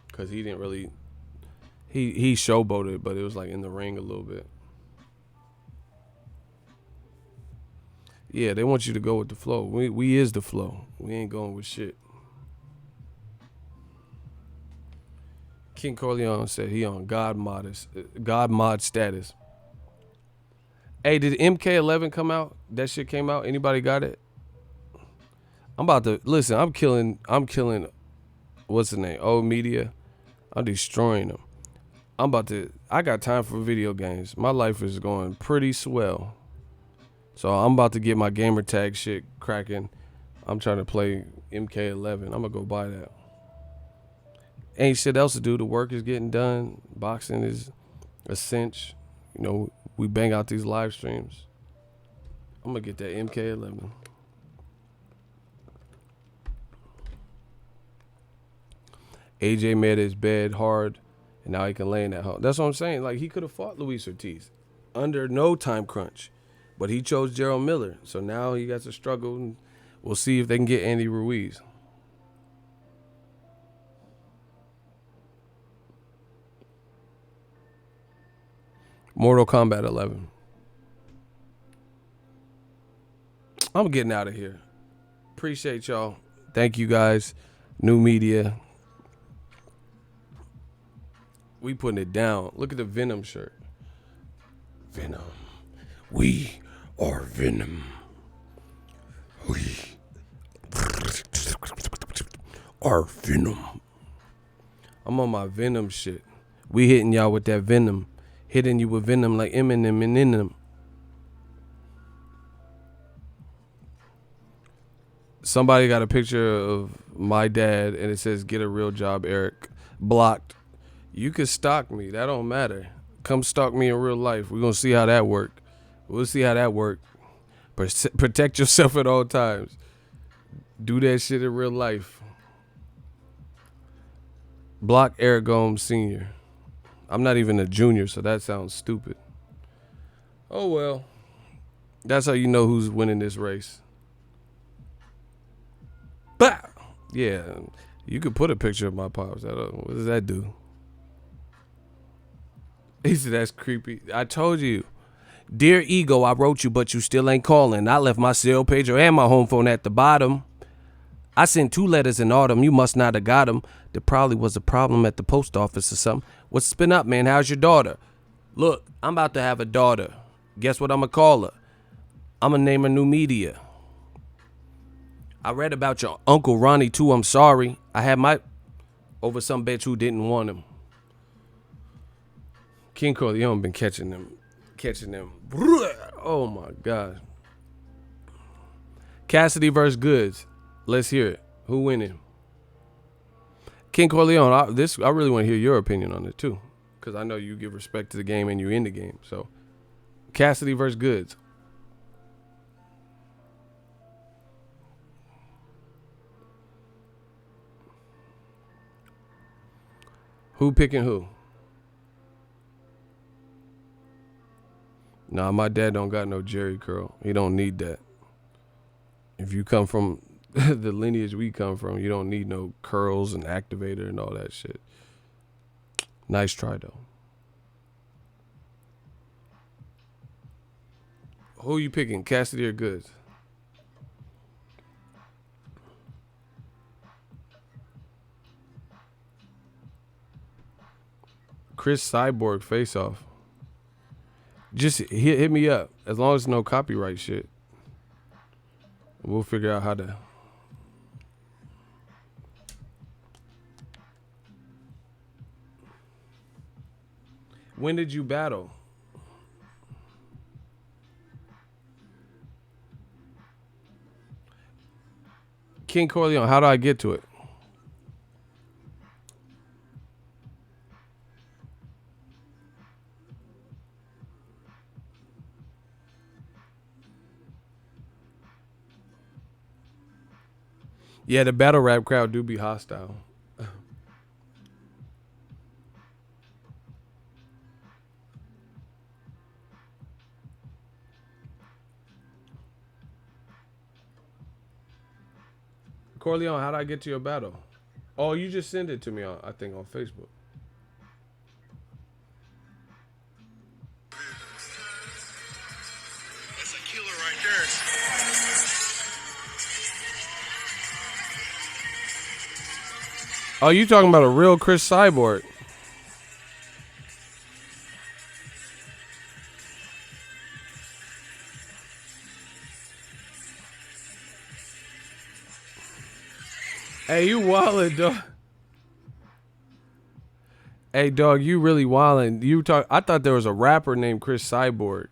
Speaker 1: because he didn't really... He showboated, but it was like in the ring a little bit. Yeah, they want you to go with the flow. We is the flow. We ain't going with shit. King Corleone said he on God mod status. Hey, did MK11 come out? That shit came out. Anybody got it? I'm about to listen. I'm killing. What's the name? Old Media. I'm destroying them. I got time for video games. My life is going pretty swell. So I'm about to get my gamer tag shit cracking. I'm trying to play MK11. I'm gonna go buy that. Ain't shit else to do. The work is getting done. Boxing is a cinch. You know, we bang out these live streams. I'm gonna get that MK11. AJ made his bed hard, and now he can lay in that hole. That's what I'm saying. Like, he could have fought Luis Ortiz under no time crunch, but he chose Gerald Miller. So now he got to struggle, and we'll see if they can get Andy Ruiz. Mortal Kombat 11. I'm getting out of here. Appreciate y'all. Thank you guys. New media. We putting it down. Look at the Venom shirt. Venom. We are Venom. We are Venom. I'm on my Venom shit. We hitting y'all with that Venom. Hitting you with Venom like Eminem and in them. Somebody got a picture of my dad and it says, "Get a real job, Eric." Blocked. You can stalk me. That don't matter. Come stalk me in real life. We're going to see how that work. We'll see how that work. Protect yourself at all times. Do that shit in real life. Block Eric Gomes Sr. I'm not even a junior, so that sounds stupid. Oh, well. That's how you know who's winning this race. Bah! Yeah, you could put a picture of my pops. What does that do? He said, that's creepy. I told you. Dear ego, I wrote you, but you still ain't calling. I left my cell pager and my home phone at the bottom. I sent 2 letters in autumn. You must not have got them. There probably was a problem at the post office or something. What's been up, man? How's your daughter? Look, I'm about to have a daughter. Guess what I'm going to call her? I'm going to name her New Media. I read about your Uncle Ronnie, too. I'm sorry. I had my... over some bitch who didn't want him. King Corleone been catching them. Oh, my God. Cassidy versus Goods. Let's hear it. Who winning? King Corleone, I really want to hear your opinion on it, too. Because I know you give respect to the game and you in the game. So, Cassidy versus Goods. Who picking who? Nah, my dad don't got no Jerry curl. He don't need that. If you come from the lineage we come from, you don't need no curls and activator and all that shit. Nice try, though. Who you picking, Cassidy or Goods? Chris Cyborg face off. Just hit me up. As long as no copyright shit. We'll figure out how to. When did you battle? King Corleone, how do I get to it? Yeah, the battle rap crowd do be hostile. Corleone, how do I get to your battle? Oh, you just send it to me on, I think, on Facebook.
Speaker 2: That's a killer right there.
Speaker 1: Oh, you talking about a real Chris Cyborg? Hey, you wildin', dog. Hey, dog, you really wildin'. I thought there was a rapper named Chris Cyborg.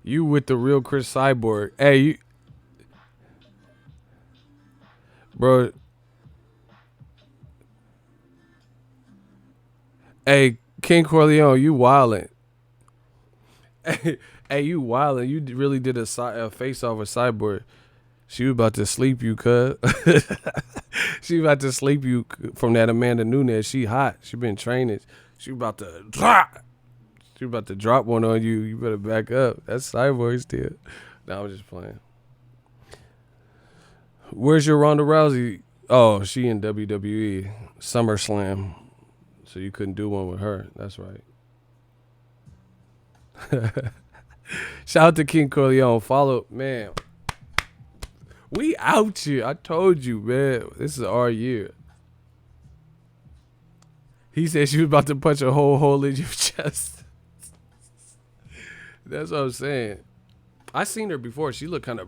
Speaker 1: You with the real Chris Cyborg. Hey, you... Bro. Hey, King Corleone, you wildin'. Hey, you wildin'. You really did a face off with Cyborg. She was about to sleep you, cuz. She about to sleep you from that Amanda Nunes. She hot. She been training. She about to drop. She about to drop one on you. You better back up. That's Cyborg still. No, I'm just playing. Where's your Ronda Rousey? Oh, she in WWE. SummerSlam. So you couldn't do one with her. That's right. Shout out to King Corleone. Follow, man. We out here. I told you, man. This is our year. He said she was about to punch a hole in your chest. That's what I'm saying. I seen her before. She looked kind of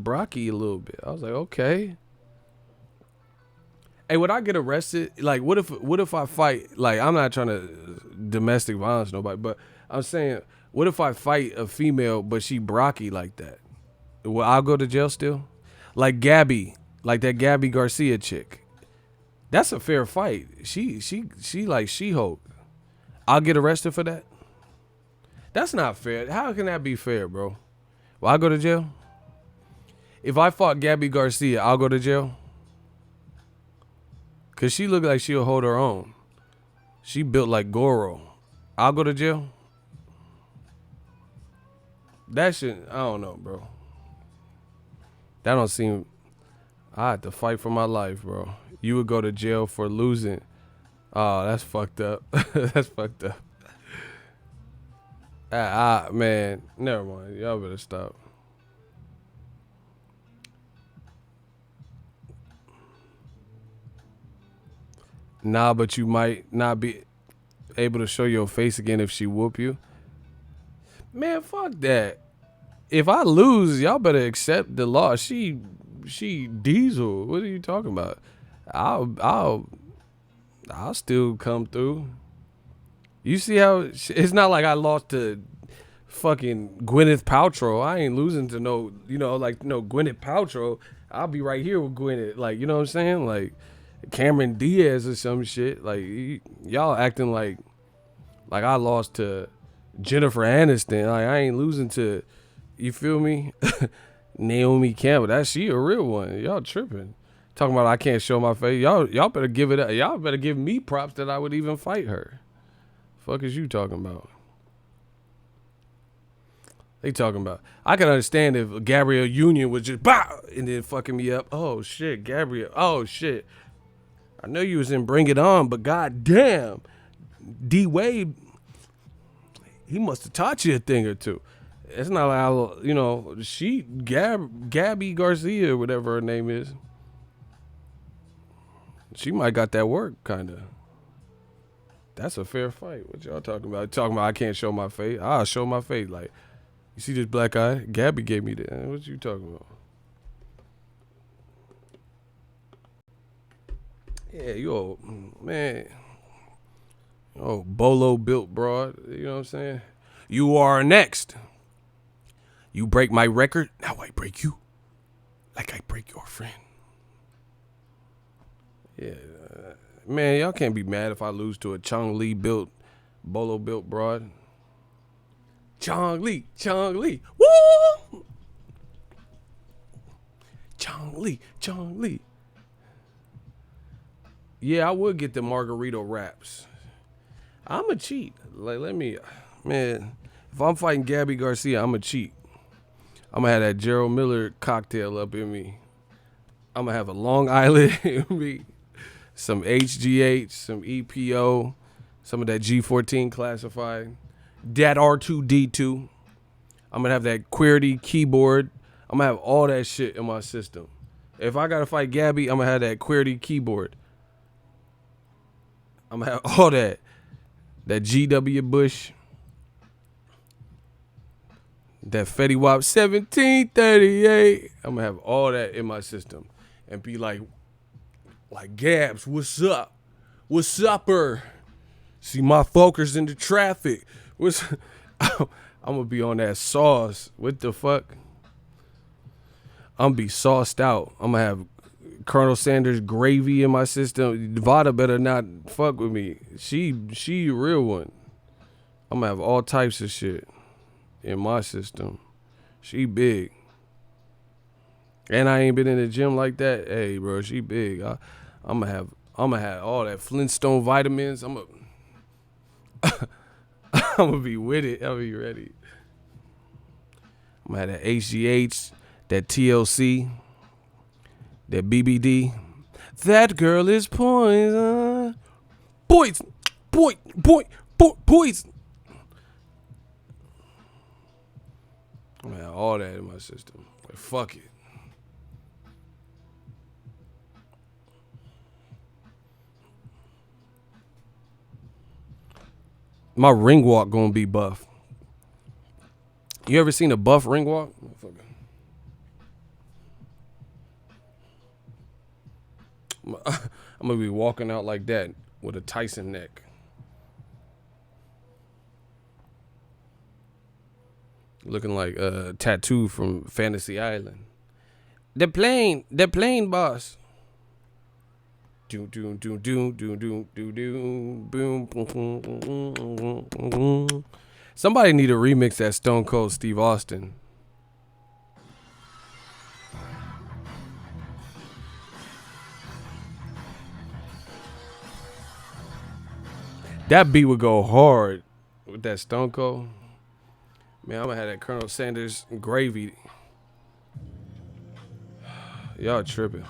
Speaker 1: brocky a little bit. I was like, okay. Hey, would I get arrested? Like, what if I fight? Like, I'm not trying to domestic violence nobody, but I'm saying, what if I fight a female, but she brocky like that? Will I go to jail still? Like Gabby, like that Gabby Garcia chick. That's a fair fight. She like She-Hulk. I'll get arrested for that? That's not fair. How can that be fair, bro? Will I go to jail? If I fought Gabby Garcia, I'll go to jail? Because she look like she'll hold her own. She built like Goro. I'll go to jail? That shit, I don't know, bro. That don't seem... I had to fight for my life, bro. You would go to jail for losing. Oh, that's fucked up. That's fucked up. Man, never mind. Y'all better stop. Nah, but you might not be able to show your face again if she whoop you. Man, fuck that. If I lose, y'all better accept the loss. She Diesel. What are you talking about? I'll still come through. You see how it's not like I lost to fucking Gwyneth Paltrow. I ain't losing to no, Gwyneth Paltrow. I'll be right here with Gwyneth. Like, you know what I'm saying? Like Cameron Diaz or some shit. Like y'all acting like I lost to Jennifer Aniston. Like I ain't losing to, you feel me? Naomi Campbell. She a real one. Y'all tripping. Talking about I can't show my face. Y'all better give it up. Y'all better give me props that I would even fight her. Fuck is you talking about? They talking about. I can understand if Gabrielle Union was just bow and then fucking me up. Oh shit, Gabrielle. Oh shit. I know you was in Bring It On, but goddamn, D Wade, he must have taught you a thing or two. It's not like Gabby Garcia, whatever her name is. She might got that work, kinda. That's a fair fight. What y'all talking about? Talking about I can't show my face. I'll show my face. Like, you see this black eye? Gabby gave me that. What you talking about? Yeah, you old man. Oh, bolo built broad. You know what I'm saying? You are next. You break my record. Now I break you. Like I break your friend. Yeah. Man, y'all can't be mad if I lose to a Chong Lee built, bolo built broad. Chong Lee. Woo! Chong Lee. Yeah, I would get the Margarito wraps. I'm a cheat. Like, man, if I'm fighting Gabby Garcia, I'm a cheat. I'm going to have that Gerald Miller cocktail up in me. I'm going to have a Long Island in me. Some HGH, some EPO, some of that G14 classified, that R2D2. I'm going to have that QWERTY keyboard. I'm going to have all that shit in my system. If I got to fight Gabby, I'm going to have that QWERTY keyboard. I'm going to have all that. That GW Bush. That Fetty Wap 1738. I'm going to have all that in my system. And be like Gabs, what's up? What's upper? See my focus in the traffic. I'm gonna be on that sauce. What the fuck? I'm gonna be sauced out. I'm gonna have Colonel Sanders gravy in my system. Vada better not fuck with me. She a real one. I'm gonna have all types of shit in my system. She big. And I ain't been in the gym like that. Hey, bro, she big. I'm gonna have all that Flintstone vitamins. I'm gonna be with it. I'll be ready. I'm gonna have that HGH, that TLC, that BBD. That girl is poison. Poison. Poison. I'm gonna have all that in my system. Like, fuck it. My ring walk gonna be buff. You ever seen a buff ring walk? I'm gonna be walking out like that with a Tyson neck. Looking like a tattoo from Fantasy Island. The plane boss. Do do do do do do do do boom. Somebody need to remix that Stone Cold Steve Austin. That beat would go hard with that Stone Cold. Man, I'm gonna have that Colonel Sanders gravy. Y'all tripping.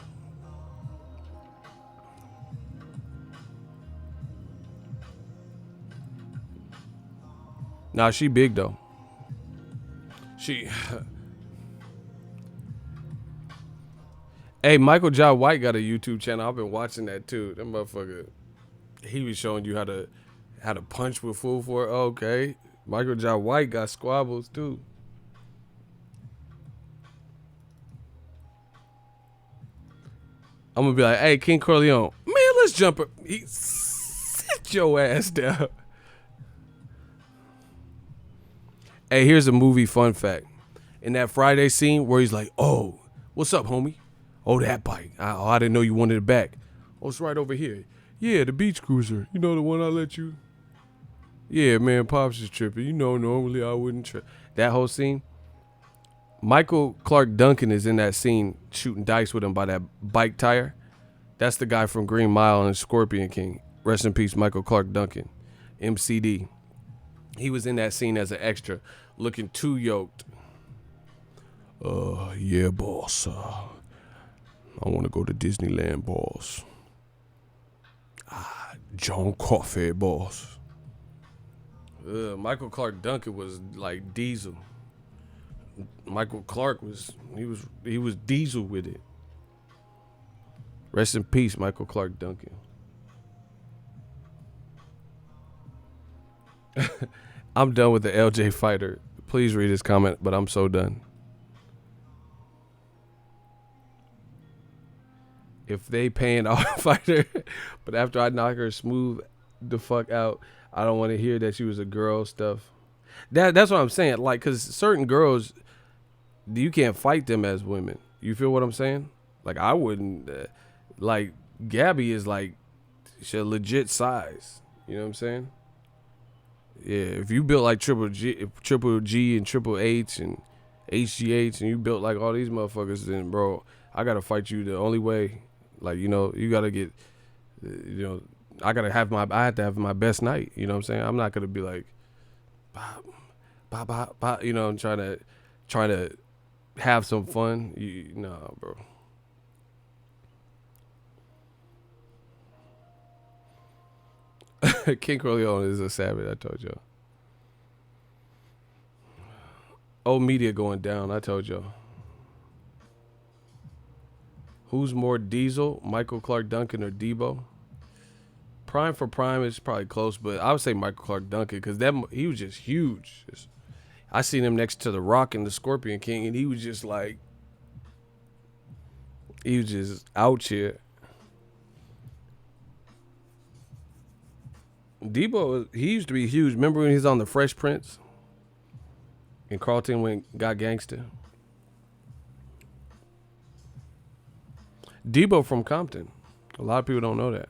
Speaker 1: Nah, she big though. She. Hey, Michael John White got a YouTube channel. I've been watching that too. That motherfucker. He was showing you how to punch with full force. Okay, Michael John White got squabbles too. I'm gonna be like, hey, King Corleone, man, let's jump up. Sit your ass down. Hey, here's a movie fun fact. In that Friday scene where he's like, oh, what's up, homie? Oh, that bike. I didn't know you wanted it back. Oh, it's right over here. Yeah, the beach cruiser. You know the one I let you? Yeah, man, Pops is tripping. You know, normally I wouldn't trip. That whole scene. Michael Clark Duncan is in that scene shooting dice with him by that bike tire. That's the guy from Green Mile and Scorpion King. Rest in peace, Michael Clark Duncan. MCD. He was in that scene as an extra, looking too yoked. Yeah, boss. I want to go to Disneyland, boss. John Crawford, boss. Michael Clark Duncan was like Diesel. Michael Clark was Diesel with it. Rest in peace, Michael Clark Duncan. I'm done with the LJ fighter. Please read his comment, but I'm so done. If they paying off fighter, but after I knock her smooth the fuck out, I don't want to hear that she was a girl stuff. That's what I'm saying. Like, cause certain girls, you can't fight them as women. You feel what I'm saying? Like, I wouldn't. Like, Gabby is like, she's a legit size. You know what I'm saying? Yeah, if you built like Triple G and Triple H and HGH and you built like all these motherfuckers, then bro, I gotta fight you the only way. Like, you know, you gotta get, you know, I have to have my best night. You know what I'm saying? I'm not gonna be like, you know, trying to have some fun. Nah, bro. King Corleone is a savage, I told y'all. Old media going down, I told y'all. Who's more Diesel, Michael Clark Duncan or Debo? Prime for prime is probably close, but I would say Michael Clark Duncan because he was just huge. I seen him next to The Rock and the Scorpion King, and he was just like, he was just out here. Debo, he used to be huge. Remember when he was on the Fresh Prince? And Carlton got gangster. Debo from Compton. A lot of people don't know that.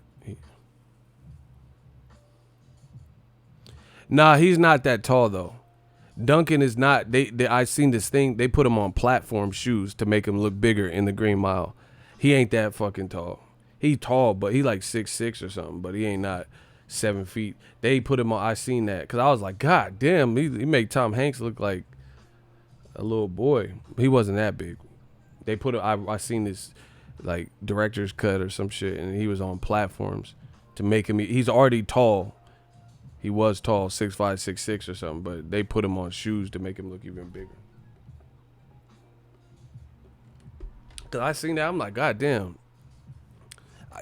Speaker 1: Nah, he's not that tall though. Duncan is not. I seen this thing. They put him on platform shoes to make him look bigger in the Green Mile. He ain't that fucking tall. He tall, but he like 6'6" or something. But he ain't not 7 feet. They put him on. I seen that because I was like, God damn, he made Tom Hanks look like a little boy. He wasn't that big. They put I seen this like director's cut or some shit, and he was on platforms to make him. He's already tall. He was tall, 6'5", 6'6" or something, but they put him on shoes to make him look even bigger. Cause I seen that, I'm like, God damn.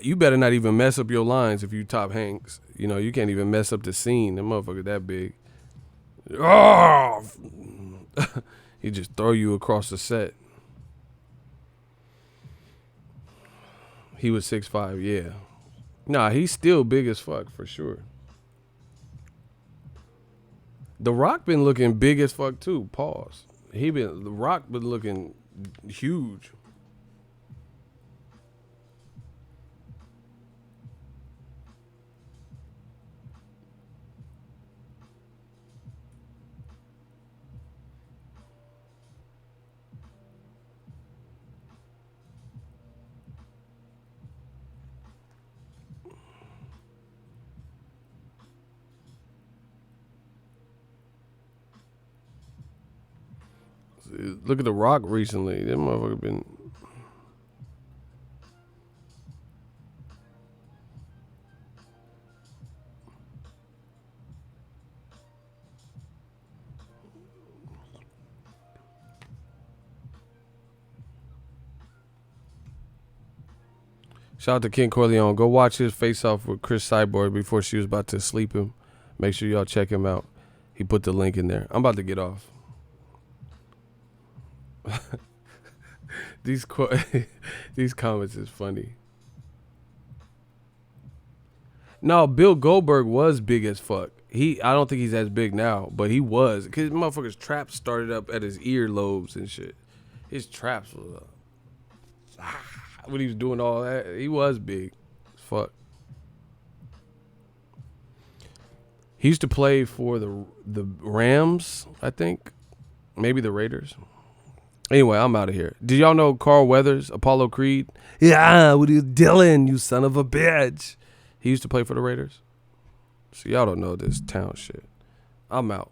Speaker 1: You better not even mess up your lines if you Top Hanks. You know, you can't even mess up the scene. That motherfucker that big. Oh! He just throw you across the set. He was 6'5", yeah. Nah, he's still big as fuck for sure. The Rock been looking big as fuck too. Pause. The Rock been looking huge. Look at The Rock recently. That motherfucker been. Shout out to Ken Corleone. Go watch his face off with Chris Cyborg before she was about to sleep him. Make sure y'all check him out. He put the link in there. I'm about to get off. These comments is funny. No, Bill Goldberg was big as fuck. I don't think he's as big now, but he was. Because motherfucker's traps started up at his earlobes and shit. His traps was up. When he was doing all that, he was big as fuck. He used to play for the Rams, I think. Maybe the Raiders. Anyway, I'm out of here. Did y'all know Carl Weathers, Apollo Creed? Yeah, what are you doing, you son of a bitch? He used to play for the Raiders. So y'all don't know this town shit. I'm out.